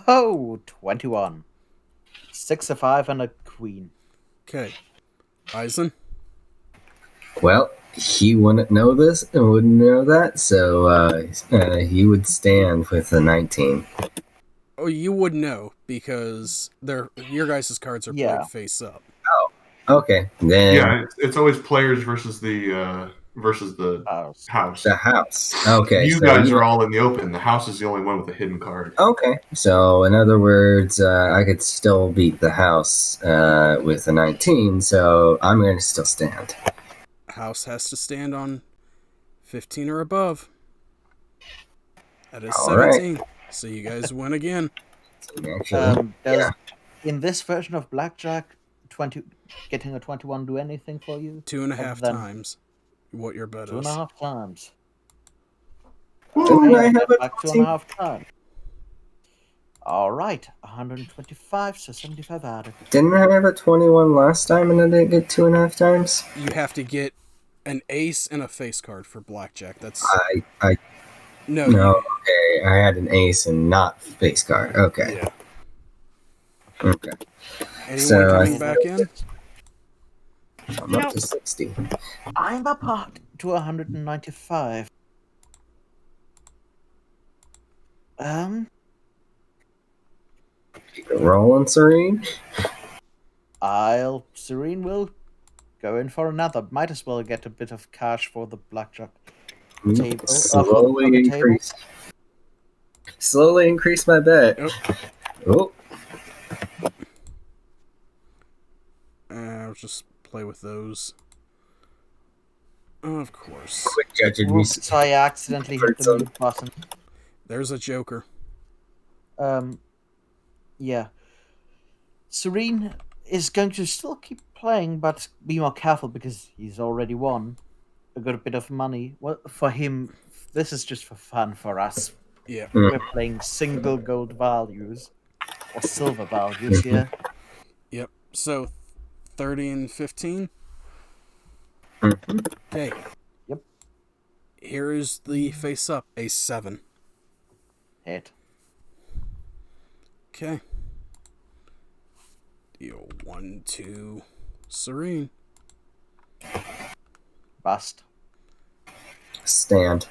Oh, 21. 6 of 5 and a queen. Okay, Eisen. Well, he wouldn't know this and wouldn't know that, so he would stand with the 19. Oh, you would know because your guys' cards are Yeah. played face up. Okay, then Yeah, it's always players versus the House. house. the house. Okay, You so guys you- are all in the open. The house is the only one with a hidden card. Okay, so in other words, I could still beat the house with a 19, so I'm going to still stand. House has to stand on 15 or above. That is All right. 17. So you guys win again. Actually, Does in this version of blackjack, getting a 21 do anything for you? 2.5 Other than times what your bet is. 2.5 times. Didn't Okay, I have a back 20? 2.5 times. All right, 125, so 75 added. Didn't I have a 21 last time and I didn't get 2.5 times? You have to get an ace and a face card for blackjack. That's I no. no. Okay, I had an ace and not face card. Okay, Yeah. okay. Anyone So, coming I- back in? I'm up to 60. I'm up to 195. Keep it rolling, Serene. Serene will go in for another. Might as well get a bit of cash for the blackjack table. Slowly for the table. increase. Slowly increase my bet. Oh, I'll just play with those. Of course. quit judging me. Oops, I accidentally hit the mute button. There's a joker. Yeah. Serene is going to still keep playing, but be more careful because he's already won a good bit of money. Well, for him, this is just for fun. For us, Yeah. we're playing single gold values or silver values here. Yep. So 30 and 15. Okay. Yep. Here is the face up. A 7. Hit. Okay. Deal 1, 2. Serene. Bust. Stand.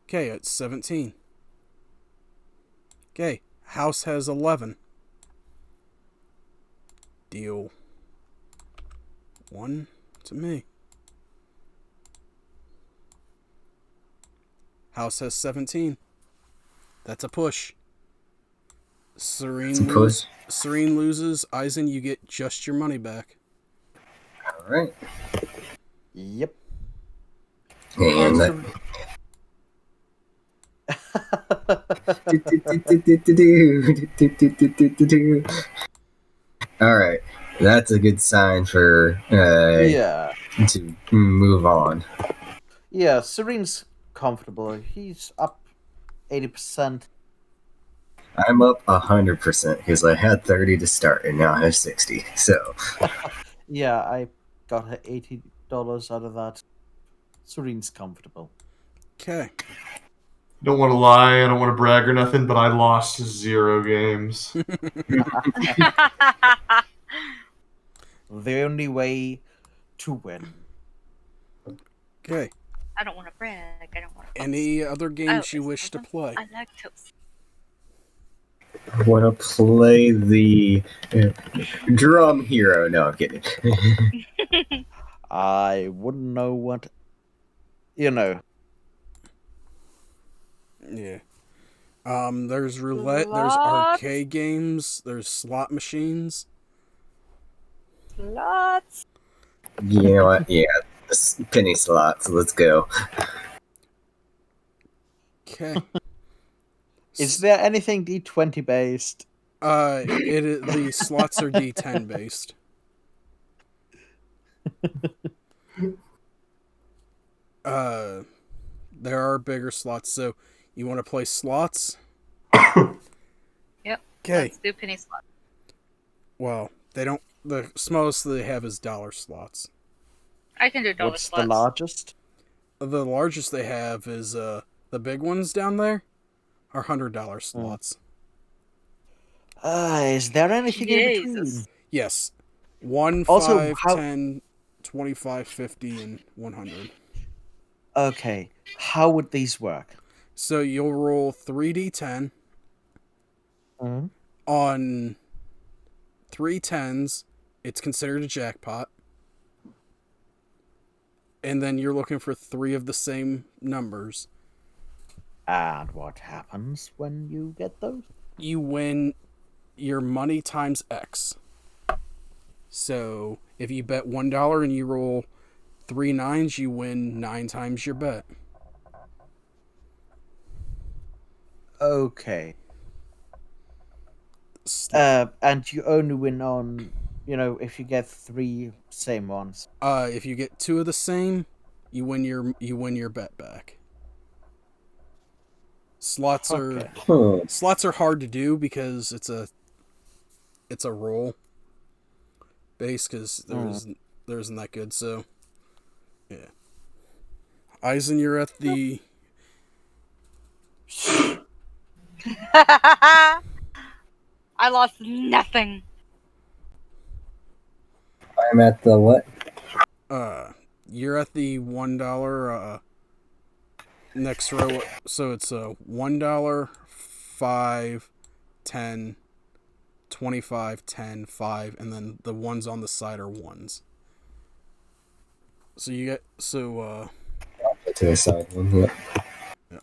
Okay, it's 17. Okay, house has 11. Deal 1 to me. House has 17. That's a push. It's a push. Serene loses. Eisen, you get just your money back. All right. Yep. And all right. That's a good sign for Yeah. to move on. Yeah, Serene's comfortable. He's up 80%. I'm up 100% because I had 30 to start and now I have 60. So Yeah, I got her $80 out of that. Serene's comfortable. Okay. Don't want to lie, I don't want to brag or nothing, but I lost 0 games. The only way to win. Okay. I don't want to brag. I don't want to. Any other games you is wish to that play? I like toast. I want to play the drum hero. No, I'm kidding. I wouldn't know what. You know. Yeah. There's roulette, there's Slots. arcade games, there's slot machines. Lots. You know what? Yeah, penny slots. Let's go. Okay. Is there anything D20 based? The slots are D10 based. There are bigger slots, so you want to play slots? Yep. Okay. Let's do penny slot. Well, they don't. The smallest they have is dollar slots. I can do dollar What's slots. the largest? The largest they have is the big ones down there are $100 slots. Is there anything in between? Jesus. Yes, 1, Also, 5, how- 10, 25, 50, and 100. Okay, how would these work? So you'll roll 3d10 Mhm. on 3 10s. It's considered a jackpot. And then you're looking for 3 of the same numbers. And what happens when you get those? You win your money times X. So if you bet $1 and you roll 3 9s, you win 9 times your bet. Okay. And you only win on, if you get 3 same ones. If you get 2 of the same, you win your bet back. Slots Okay. are hard to do because it's a roll base because there isn't that good. So yeah, Eisen, you're at the I lost nothing. I'm at the what? you're at the $1 next row. So it's a $1, 5, 10, 25, 10, 5, and then the ones on the side are ones. So you get To the side one. Yeah.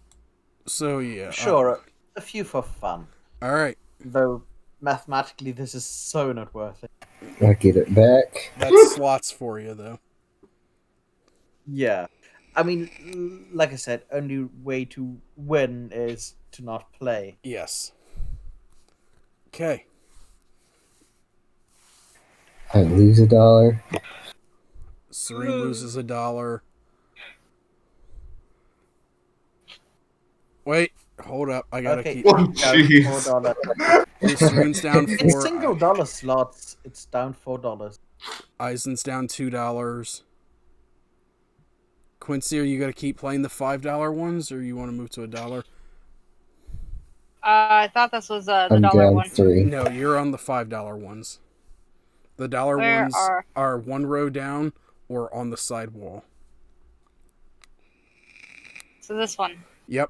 so yeah. Sure, a few for fun. All right. Though, mathematically, this is so not worth it. I get it back. That's slots for you though. Yeah. I mean, like I said, only way to win is to not play. Yes. Okay. I lose $1. Serene loses $1. Wait, hold up. I gotta Okay, keep. Oh, down jeez. $4. Serene's down In 4. single dollar slots, it's down $4. Eisen's down $2. Quincy, are you gonna keep playing the $5 ones, or you want to move to $1? I thought this was the I'm dollar down one. 3. No, you're on the $5 ones. The dollar Where ones are one row down or on the side wall. So this one. Yep.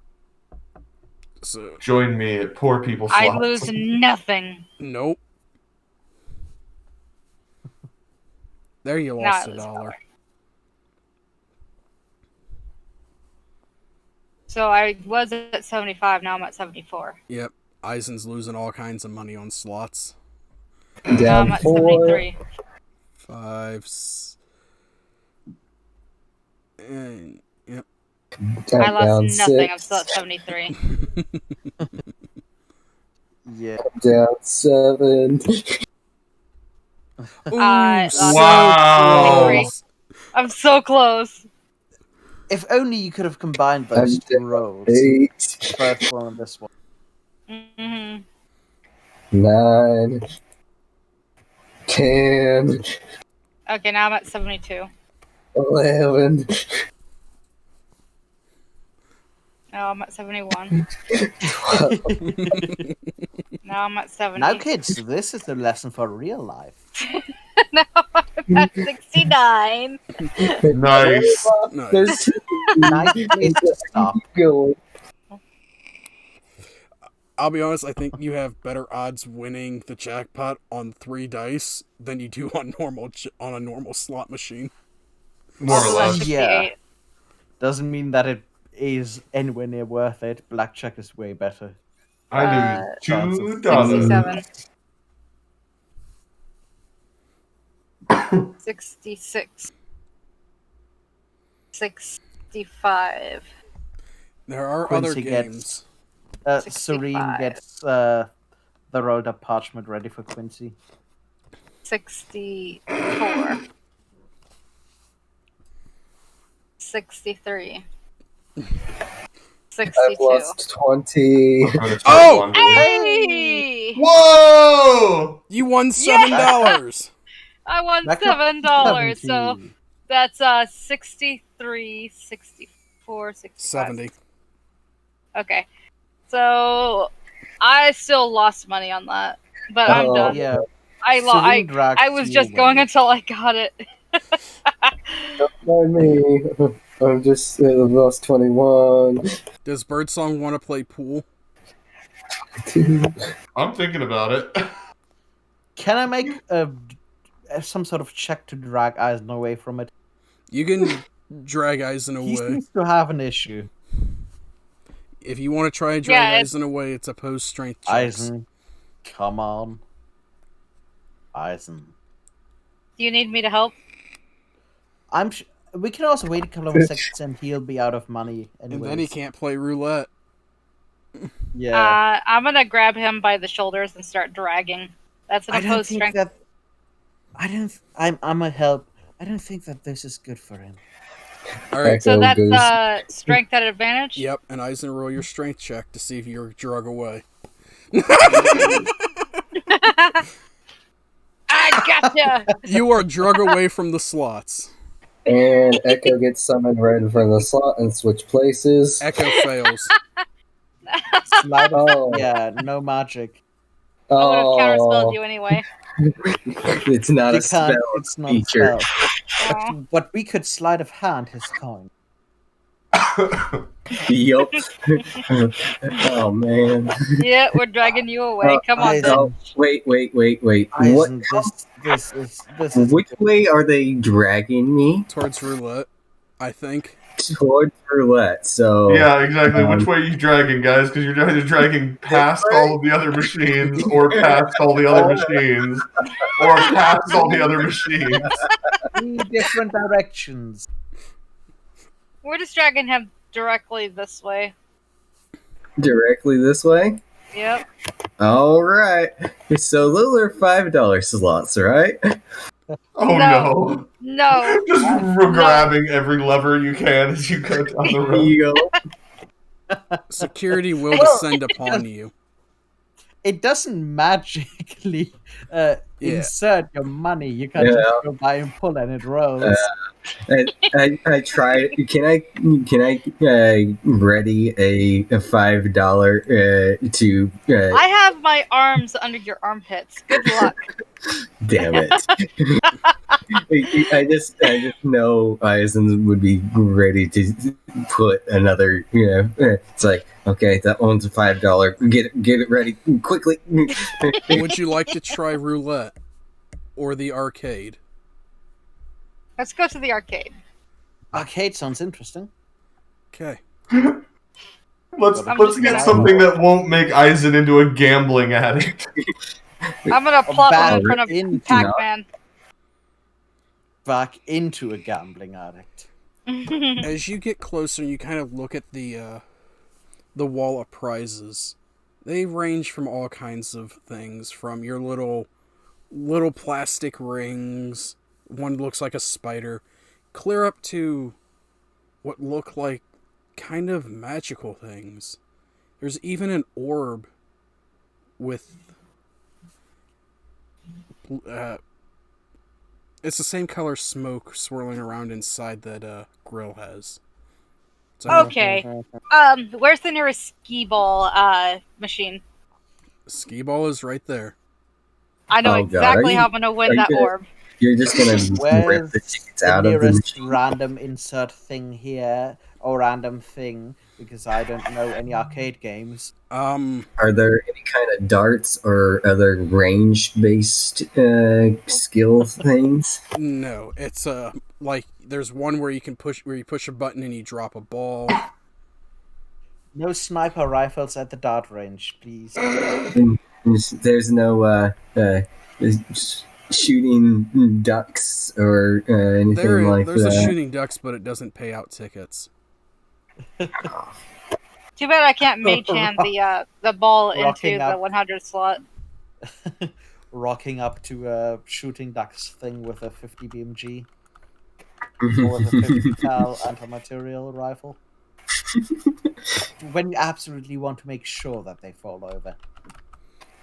So Join me at Poor People I Slots. lose nothing. nope. There you Now lost I lose $1. So I was at 75, now I'm at 74. Yep. Eisen's losing all kinds of money on slots. Now Down I'm at 4. 73. 5. And yep. I I'm lost down nothing, I'm 6. still at 73. Yeah. Down 7. Ooh, I so lost Wow. 23. I'm so close. If only you could have combined I'm those two down rolls. 8. First one and this one. hmm 9. 10. Okay, now I'm at 72. 11. Now I'm at 71. 12. Now I'm at 70. Now, kids, this is a lesson for real life. Now I'm at 69. Nice. nice. Nice place to stop. Going. I'll be honest, I think you have better odds winning the jackpot on 3 dice than you do on on a normal slot machine. More or Also at less. 68. Doesn't mean that it is anywhere near worth it. Blackjack is way better. I lose $2. 67. 66. 65. There are Quincy other gets- games. Serene 65. gets the rolled up parchment ready for Quincy. 64. 63. I've 62. lost 20. I'm gonna start Oh! wandering. Hey! Whoa! You won $7. I won Back up $7, so 70. that's 63, 64, 65. 70. Okay. So I still lost money on that, but I'm Oh, done. Yeah. I dragged was you just away. going until I got it. Don't mind me. I'm just lost 21. Does Birdsong want to play pool? I'm thinking about it. Can I make some sort of check to drag Eisen away from it? You can drag Eisen He away. seems to have an issue. If you want to try and drag Yeah, Eisen away, it's opposed strength checks. Eisen, come on. Eisen. Do you need me to help? We can also wait a couple of seconds and he'll be out of money anyways. And then he can't play roulette. Yeah. I'm gonna grab him by the shoulders and start dragging. That's an I don't opposed think strength. that. I'm a help. I don't think that this is good for him. All right. So Echo goes- that's strength at advantage. Yep, and Eisen, roll your strength check to see if you're drug away. I gotcha. You are drug away from the slots. And Echo gets summoned right in front of the slot and switch places. Echo fails. Slide Oh. Yeah, no magic. I would have Oh, counterspelled you anyway. it's not You a spell. can't. It's not feature. a spell. Aw. But we could sleight of hand his coin. Yup. Oh man. Yeah, we're dragging you away. Come on, Eisen. then. Oh, wait. What? Eisen, this is Which way are they dragging me? Towards roulette, I think. Towards roulette. So Yeah, exactly. Which way are you dragging, guys? Because you're either dragging past all of the other machines, or past all the other machines, or past all the other machines. 3 different directions. We're just dragging him directly this way. directly this way. Yep. All right. So those are $5 slots, right? Oh no! No. Just grabbing every lever you can as you go down the Here road. you go. Security will descend upon you. It doesn't magically insert your money. You can't Yeah. just go by and pull and it rolls. I try. Can I ready a $5 to? I have my arms under your armpits. Good luck. Damn it! I just know Eisen would be ready to put another. It's like, okay, that one's a $5. Get it ready quickly. Would you like to try roulette or the arcade? Let's go to the arcade. Arcade sounds interesting. Okay. Let's I'm let's just get gonna- something that won't make Eisen into a gambling addict. I'm gonna plop him in front of into- Pac-Man. Back into a gambling addict. As you get closer, you kind of look at the wall of prizes. They range from all kinds of things, from your little plastic rings. One looks like a spider, clear up to what look like kind of magical things. There's even an orb with it's the same color smoke swirling around inside that grill has. So Okay. Where's the nearest skee ball machine? Skee ball is right there. I know Oh, God. exactly Are how you- I'm gonna are win you that gonna- orb. You're just gonna rip Where's the tickets the out of the nearest machine. random insert thing here, or random thing, because I don't know any arcade games. Are there any kind of darts or other range-based skill things? No, it's like there's one where you push a button and you drop a ball. No sniper rifles at the dart range, please. There's no shooting ducks or anything like There's a that. shooting ducks, but it doesn't pay out tickets. Too bad I can't mage hand the ball Rocking into the up. 100 slot. Rocking up to a shooting ducks thing with a 50 BMG. or the 50 cal anti-material rifle. When you absolutely want to make sure that they fall over.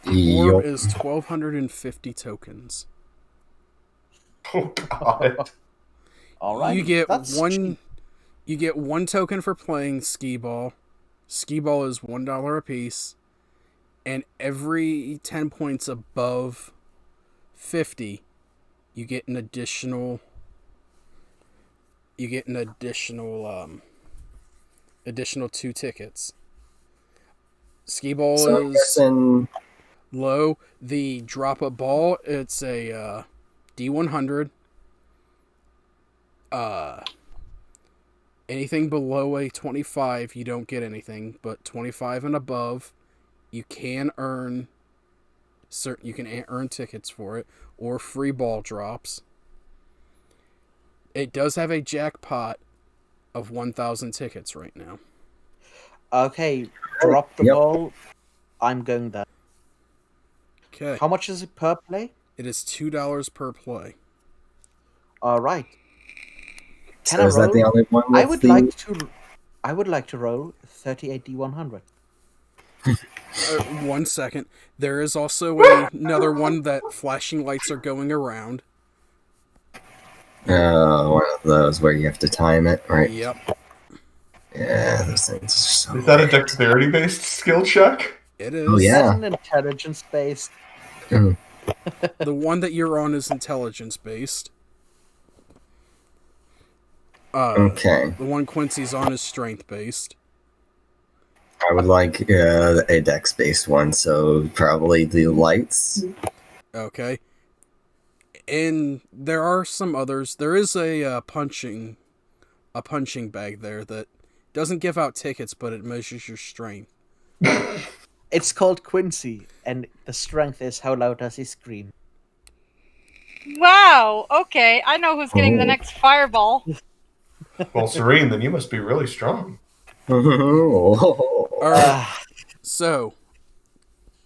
The orb Yup. is 1,250 tokens. Oh god. All right, You get that's one. cheap. You get one token for playing skee ball. Skee ball is $1 a piece, and every 10 points above 50, you get an additional. You get an additional 2 tickets. Skee ball So I'm is guessing. low. The drop a ball, it's a D100. Anything below a 25, you don't get anything, but 25 and above, you can earn earn tickets for it or free ball drops. It does have a jackpot of 1,000 tickets right now. Okay, drop the Yep. ball. I'm going there. Okay, How much is it per play? it is $2 per play. All right. Can So I is that the roll? only one with I would the? like to. I would like to roll 38 D100. 1 second. There is also another one that flashing lights are going around. One of those where you have to time it, right? Yep, Yeah, those things are so. Is that a weird. dexterity-based skill check? it is. Oh, yeah. That's an intelligence based. Mm. The one that you're on is intelligence based. Okay, The one Quincy's on is strength based. I would like a dex-based one, so probably the lights. Okay. And there are some others. There is a punching bag there that doesn't give out tickets, but it measures your strength. It's called Quincy, and the strength is how loud does he scream. Wow. Okay, I know who's getting the Oh. next fireball. Well, Serene, then you must be really strong. All right. Ah, So,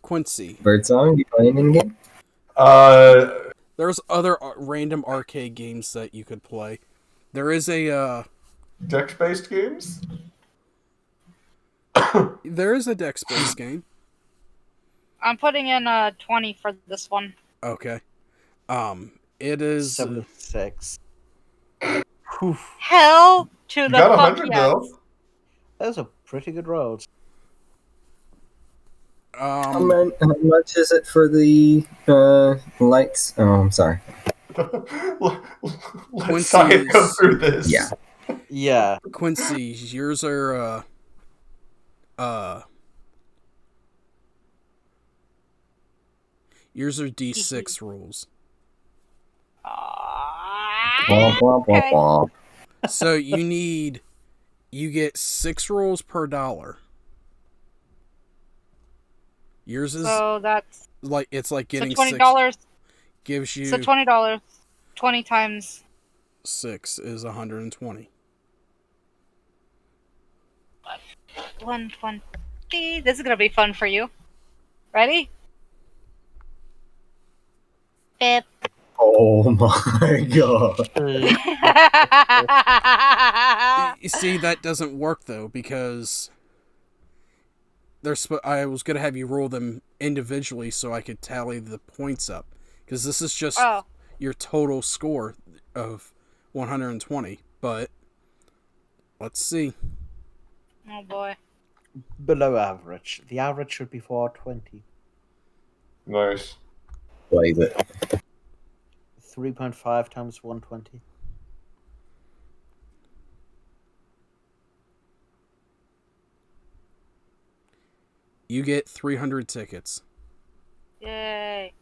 Quincy, Birdsong, you playing in game? there's other random arcade games that you could play. There is a Dex-based games? dex-based game. I'm putting in 20 for this one. Okay. It is 76. Hell to You the got fuck 100 yes. though. Those are pretty good rolls. How much is it for the lights? Oh, I'm sorry. Let Science go Quincy's- through this. Yeah. Yeah. Quincy, yours are yours are D6 rules. Womp, womp, womp, Okay. womp. So you get 6 rolls per dollar. Yours is So that's like it's like so getting $20. gives you So $20. 20 times 6 is 120. 120. This is gonna be fun for you. Ready? Bip. Oh my god. You see, that doesn't work though because I was gonna have you roll them individually so I could tally the points up because this is just Oh. your total score of 120. But let's see. Oh boy. Below average. The average should be 420. Nice. Plays it. 3.5 times 120. You get 300 tickets. Yay.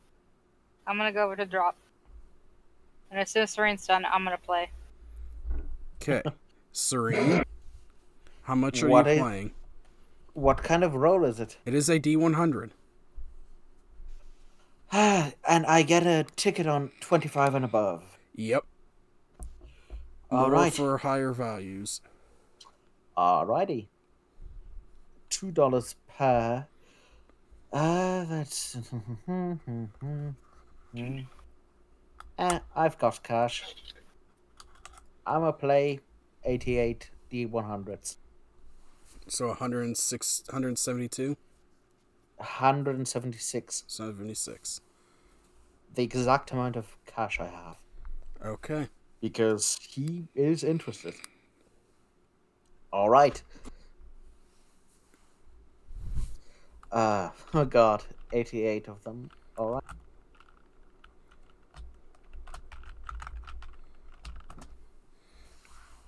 I'm gonna go over to drop. And as soon as Serene's done, I'm gonna play. Okay, Serene. How much are What you is- playing? What kind of roll is it? It is a D100. And I get a ticket on 25 and above. Yep. All More right. for higher values. Alrighty. $2 per. That's. I've got cash. I'm a play 88 D100s. So 106, 172, 176. 76. The exact amount of cash I have. Okay. Because he is interested. Alright. Oh god. 88 of them. Alright.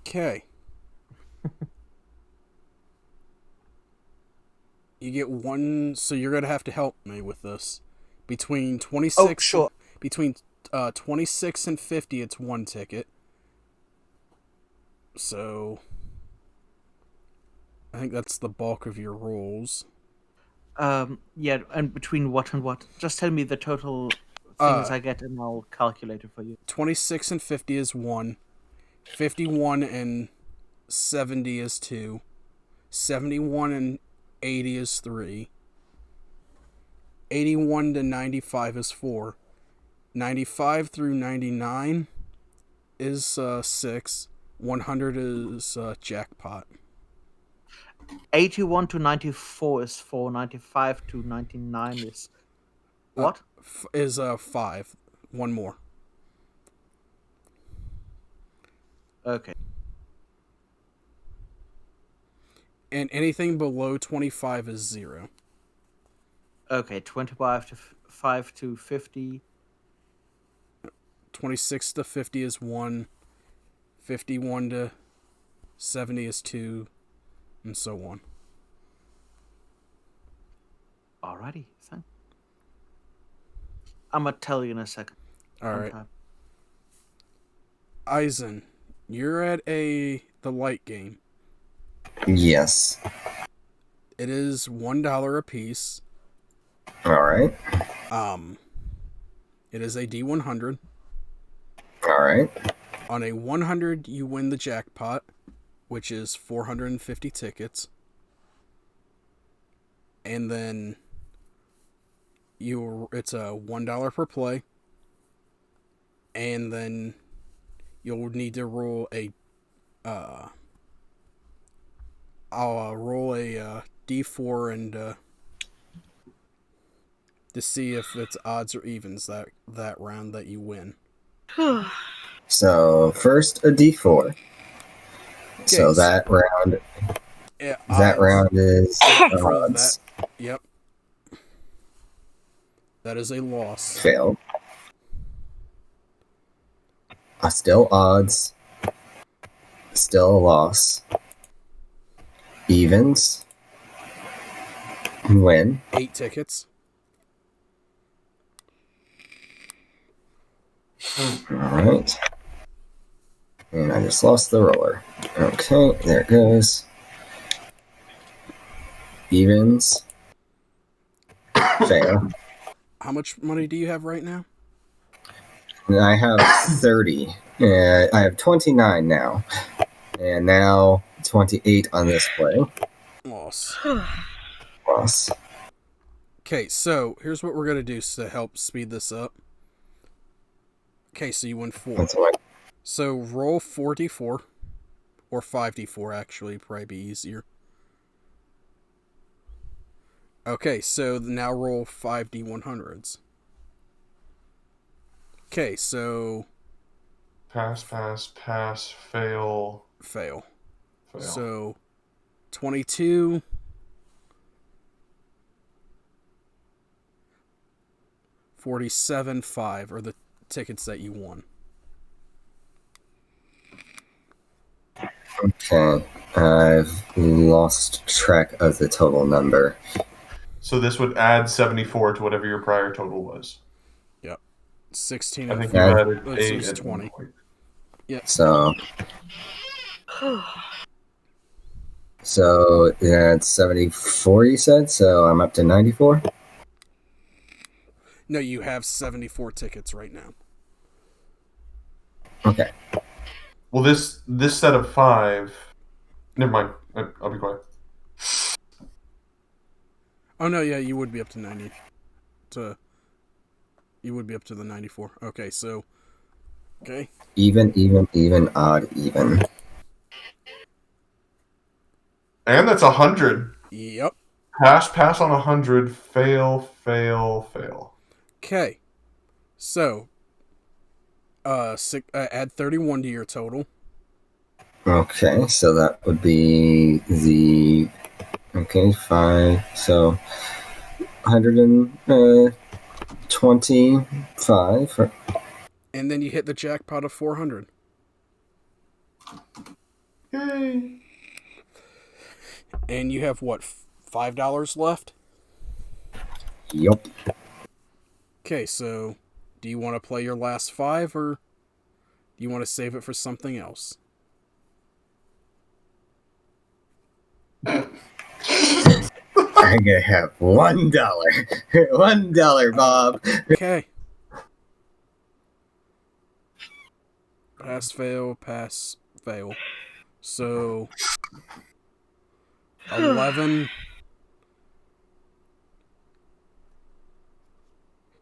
Okay. You get one, so you're gonna have to help me with this. Between 26, Oh, sure. Between 26 and 50, it's one ticket. So I think that's the bulk of your rolls. Yeah, and between what and what? Just tell me the total things I get and I'll calculate it for you. 26 and 50 is 1. 51 and 70 is 2. 71 and 80 is 3. 81 to 95 is 4. 95 through 99 is 6. 100 is jackpot. 81 to 94 is 4. 95 to 99 is what? Is 5. One more. Okay. And anything below 25 is 0. Okay, 25 to 5 to 50. 26 to 50 is 1. 51 to 70 is 2. And so on. Alrighty, thanks. I'm gonna tell you in a second. Alright. Eisen, you're at the light game. Yes. It is $1 a piece. Alright. It is a D100. Alright. On a 100, you win the jackpot, which is 450 tickets. And then it's a $1 per play. And then you'll need to roll I'll roll a D4 and to see if it's odds or evens that round that you win. So first a D4. So that round. Yeah, that round is odds. Yep. That is a loss. Failed. Still odds. Still a loss. Evens. Win. 8 tickets. Alright. And I just lost the roller. Okay, there it goes. Evens. Fail. How much money do you have right now? I have 30. I have 29 now. And now 28 on this play. Loss. Loss. Okay, so here's what we're going to do to help speed this up. Okay, so you win 4. That's what. So roll 4d4. Or 5d4, actually, probably be easier. Okay, so now roll 5d100s. Okay, so... Pass, fail. Fail. So, 22... 47.5 are the tickets that you won. Okay. I've lost track of the total number. So this would add 74 to whatever your prior total was. Yep. 16 I and think you four. added So 8 it's at 20. one point. Yep. So that's 74, you said? So I'm up to 94? No, you have 74 tickets right now. Okay. Well, this set of 5... Never mind. I'll be quiet. Oh, no, yeah, you would be up to 90. You would be up to the 94. Okay, so Okay. Even, odd, even. And that's 100. Yep. Pass on 100. Fail, fail, fail. Okay. So, add 31 to your total. Okay, so that would be the 5. So 125. And then you hit the jackpot of 400. Yay. And you have what, $5 left? Yup. Okay, so do you want to play your last 5 or do you want to save it for something else? I'm gonna have $1. $1, Bob. Okay. Pass, fail, pass, fail. So 11.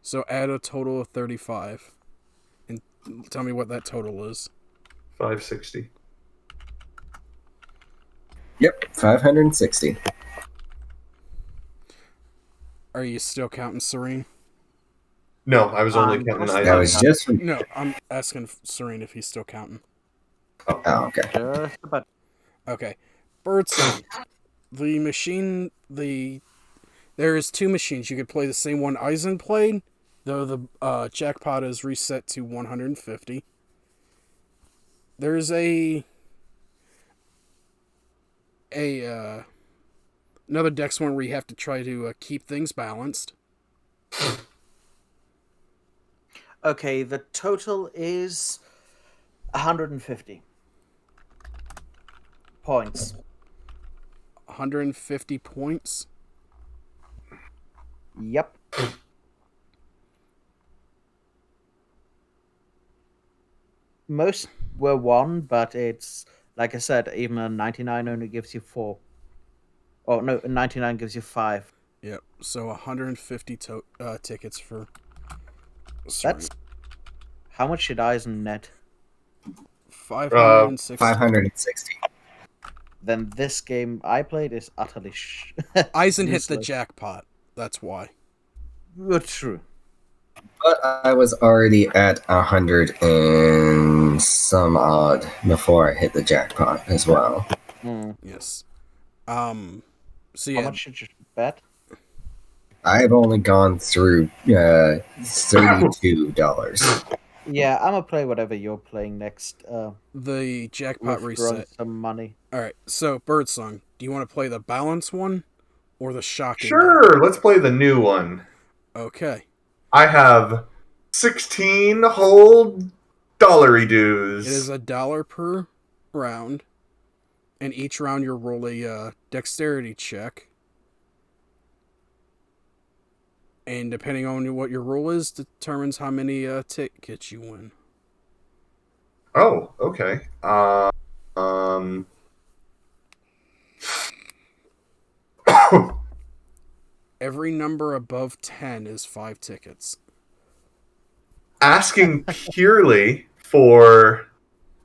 So add a total of 35. And tell me what that total is. 560. Yep, 560. Are you still counting Serene? No, I was only I'm counting just- That items. was just. No, I'm asking Serene if he's still counting. Oh, okay. Just about. Okay. Birdsong. The machine, there is 2 machines. You could play the same one Eisen played, though the jackpot is reset to 150. There's another Dex one where you have to try to keep things balanced. Okay, the total is 150 points. 150 points. Yep. Most were 1, but it's like I said, even a 99 only gives you 4. Oh no, a 99 gives you 5. Yep. So 150 tickets for. That's how much did Eisen net? 560. 560. Then this game I played is utterly Eisen hit the useless. jackpot. That's why. True. But I was already at 100 and some odd before I hit the jackpot as well. Yes. So How yeah, much should you bet? I've only gone through $32. Yeah, I'm gonna play whatever you're playing next. the jackpot Withdraw reset. some money. All right. So Birdsong, do you want to play the balance one or the shocking? Sure, let's play the new one. Okay. I have 16 whole dollary dues. It is $1 per round, and each round you'll roll a dexterity check. And depending on what your roll is, determines how many tickets you win. Oh, okay. Um. Every number above 10 is 5 tickets. Asking purely for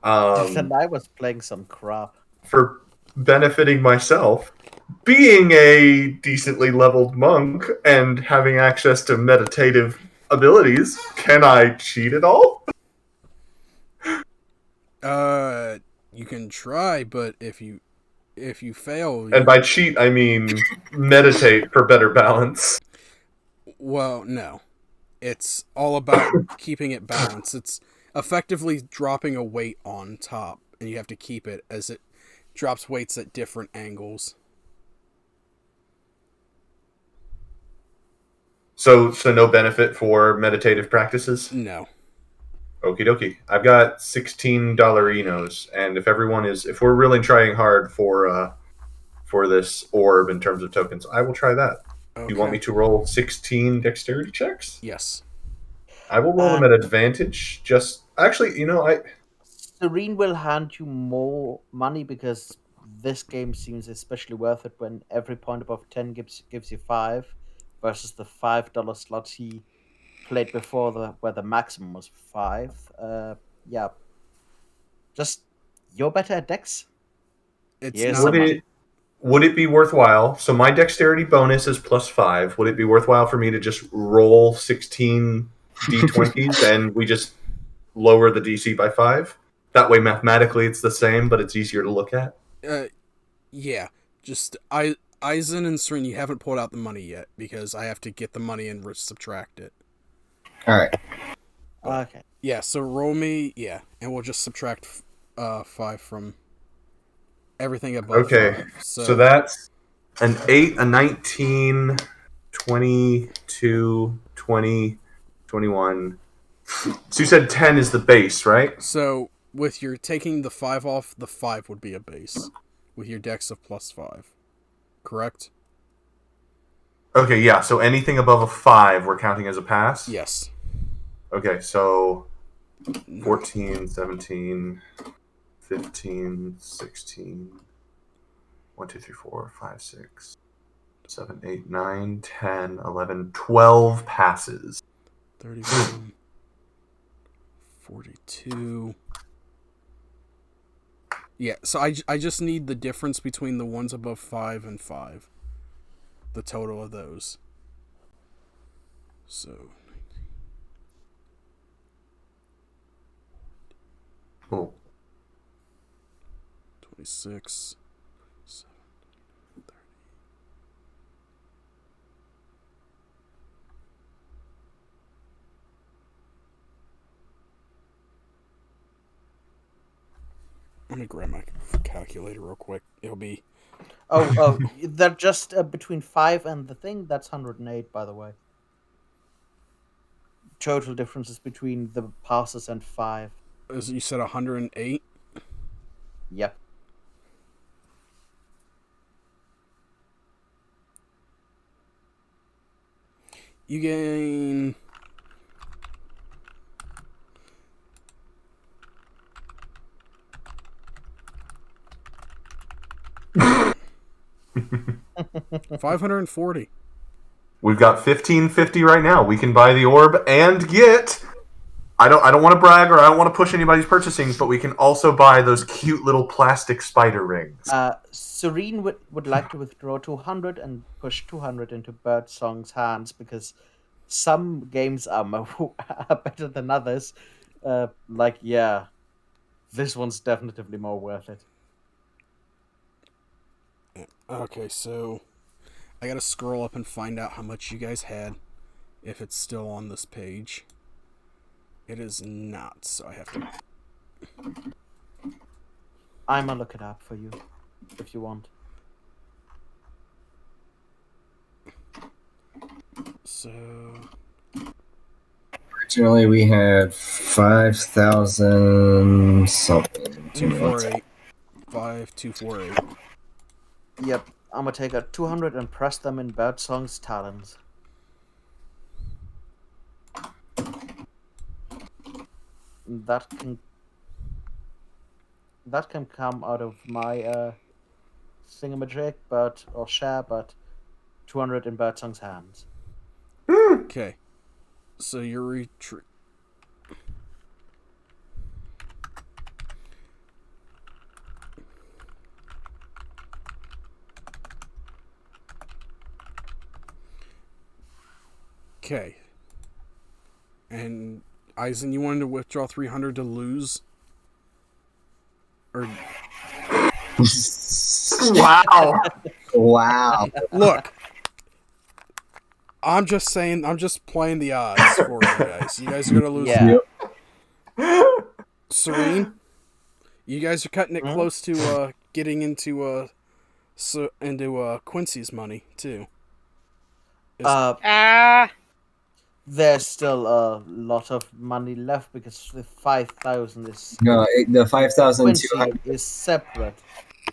Then I was playing some crap. for benefiting myself, being a decently leveled monk and having access to meditative abilities, can I cheat at all? You can try, but if you fail, And by cheat, I mean meditate for better balance. well, no. It's all about keeping it balanced. It's effectively dropping a weight on top, and you have to keep it as it drops weights at different angles. So no benefit for meditative practices? No. Okie dokie. I've got $16 Enos, and if we're really trying hard for this orb in terms of tokens, I will try that. Okay. You want me to roll 16 dexterity checks? Yes. I will roll them at advantage. Serene will hand you more money because this game seems especially worth it when every point above 10 gives you 5 versus the $5 slots he played before where the maximum was 5. yeah. Just you're better at Dex. It's Here's not. some money. Would it be worthwhile? So my dexterity bonus is +5. Would it be worthwhile for me to just roll 16 d20s and we just lower the DC by 5? That way, mathematically, it's the same, but it's easier to look at. Yeah. Just Eisen and Serene, you haven't pulled out the money yet because I have to get the money and subtract it. All right. Okay. Yeah. So roll me. Yeah, and we'll just subtract 5 from everything above Okay, 5. so that's an 8, a 19, 22, 20, 21. So you said 10 is the base, right? So with your taking the 5 off, the 5 would be a base with your dex of +5. Correct? Okay, yeah, so anything above a 5 we're counting as a pass? Yes. Okay, so No. 14, 17, 15, 16, 1, 2, 3, 4, 5, 6, 7, 8, 9, 10, 11, 12 passes. 31, 42. Yeah, so I just need the difference between the ones above 5 and 5. The total of those. So, Oh, 26, 7, 30. Let me grab my calculator real quick. It'll be Oh, they're just between 5 and the thing. That's 108, by the way. Total differences between the passes and 5. as you said 108. Yep. You gain 540. we've got 1550 right now. We can buy the orb and get. I don't want to brag or I don't want to push anybody's purchasing, but we can also buy those cute little plastic spider rings. Serene would like to withdraw 200 and push 200 into Birdsong's hands because some games are, are better than others. This one's definitely more worth it. Okay, so I gotta scroll up and find out how much you guys had, if it's still on this page. It is not, so I have to. I'm gonna look it up for you if you want. So Originally, we had 5,000 something. 248, 5248. Yep, I'm gonna take a 200 and press them in Birdsong's talons. That can come out of my thingamajig, but 200 in Birdsong's hands. Okay, so your retreat. Okay. And Eisen, you wanted to withdraw 300 to lose? Or Wow. Wow. look, I'm just saying, I'm just playing the odds for you guys. You guys are gonna lose. Yeah. Serene, you guys are cutting it Mhm. close to getting into Quincy's money too. There's still a lot of money left because the 5,000 is No, the 5,200. Quincy is separate.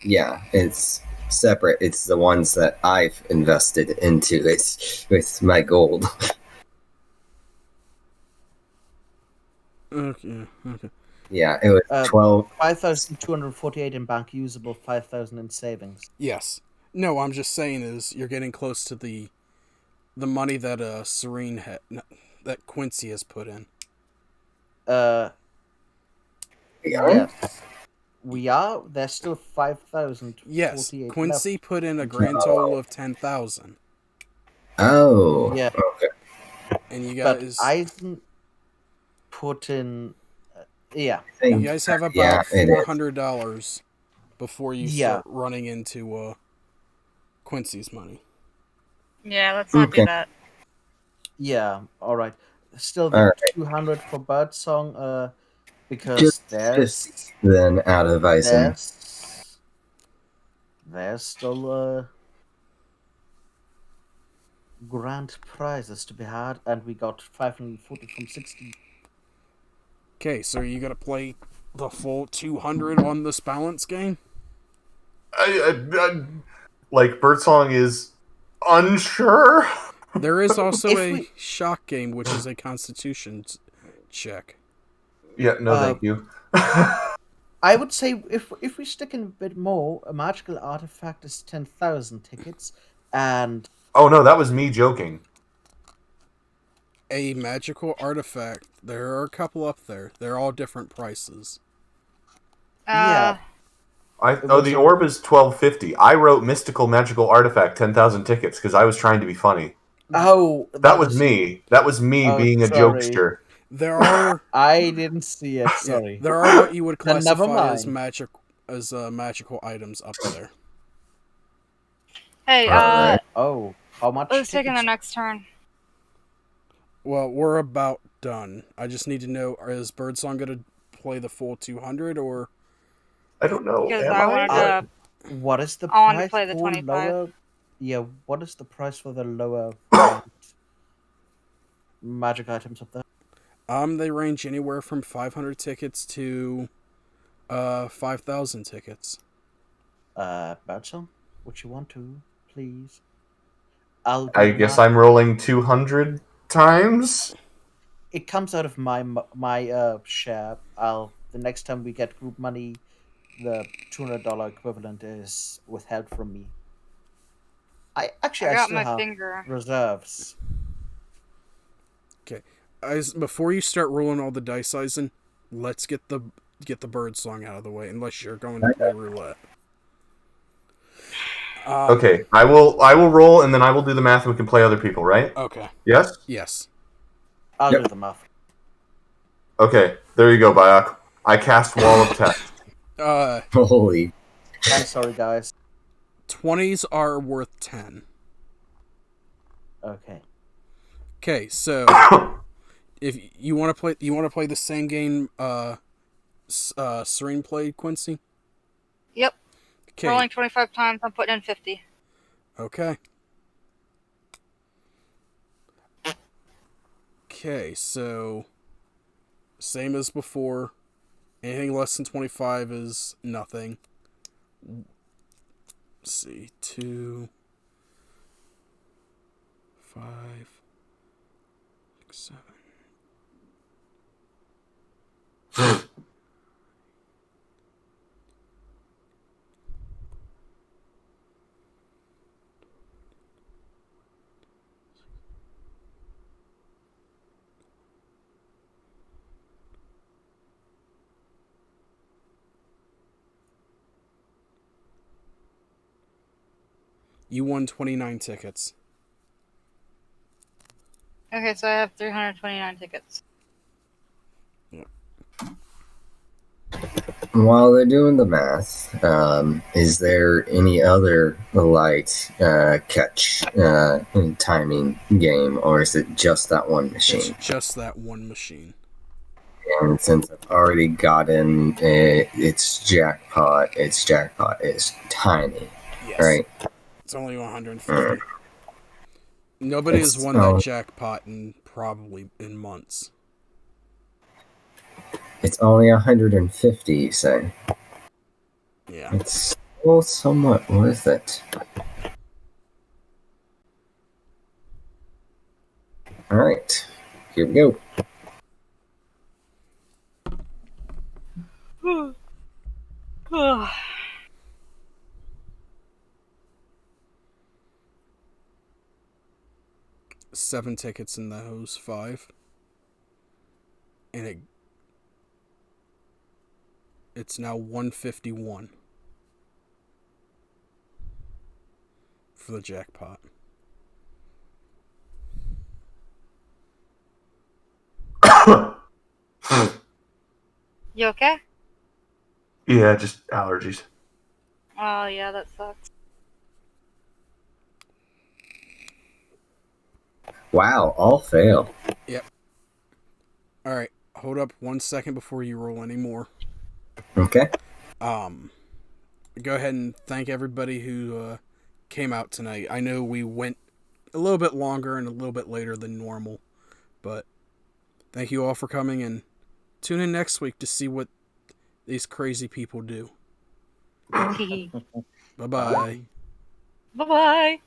Yeah, it's separate. It's the ones that I've invested into it with my gold. Okay. Yeah, it was 12. 5,248 in bank usable, 5,000 in savings. Yes. No, I'm just saying is you're getting close to the money that Serene that Quincy has put in. Yes. We are. There's still 5,048 Yes, left. Quincy put in a grand total of 10,000, Oh, Yeah, okay. and you but guys, Eisen put in. Yeah, I think, you guys have yeah, about it is. $400 before you Yeah. start running into Quincy's money. Yeah, let's not do Okay. that. yeah. All right. Still All the right. 200 for Birdsong. Because Just there's 50 then out of Eisen. there's still grand prizes to be had, and we got 540 from 60. Okay, so you gotta play the full 200 on this balance game? Like Birdsong is unsure. There is also If a we- shock game, which is a constitution check. Yeah, no, thank you. I would say if we stick in a bit more, a magical artifact is 10,000 tickets, and Oh no, that was me joking. A magical artifact. There are a couple up there. They're all different prices. Yeah. The orb is 1250. I wrote mystical magical artifact 10,000 tickets because I was trying to be funny. oh, That was me. That was me Oh, being a sorry. jokester. There are I didn't see it. yeah, Sorry. there are what you would Then never classify as mind. magical items up there. Hey, Alright. Oh, how much? who's taking the tickets? next turn? Well, we're about done. I just need to know: is Birdsong gonna play the full 200 or? I don't know. Because Am I wanted to. What is the I wanted price to play the for 25. lower? Yeah, what is the price for the lower magic items up there? They range anywhere from 500 tickets to 5,000 tickets. Birdsong, what you want to, please? I'll. I do guess my- I'm rolling 200 times. It comes out of my share. The next time we get group money, the $200 equivalent is withheld from me. I I got still my have finger. reserves. Okay, before you start rolling all the dice, Eisen, let's get the Birdsong out of the way. Unless you're going to play roulette. Okay, I will roll and then I will do the math and we can play other people, right? Okay. Yes? Yes. I'll Yep. do the math. Okay, there you go, Bayek. I cast Wall of Text. Holy. I'm sorry, guys. 20s are worth 10. Okay. Okay, so if you want to play the same game Serene played, Quincy? Yep. Okay. Rolling 25 times. I'm putting in 50. Okay. Okay, so same as before. Anything less than 25 is nothing. Let's see, 2, 5, 6, 7. You won 29 tickets. Okay, so I have 329 tickets. While they're doing the math, is there any other light catch timing game, or is it just that one machine? It's just that one machine. And since I've already gotten its jackpot is tiny, Yes. right? It's only 150. Nobody has won that jackpot in probably in months. It's only 150, you say? Yeah. It's still somewhat worth it. Alright, here we go. Seven tickets in those 5. And It's now 151 for the jackpot. You okay? Yeah, just allergies. Oh yeah, that sucks. Wow, all fail. Yep. All right, hold up 1 second before you roll any more. Okay. Go ahead and thank everybody who came out tonight. I know we went a little bit longer and a little bit later than normal, but thank you all for coming, and tune in next week to see what these crazy people do. Bye-bye. Bye bye.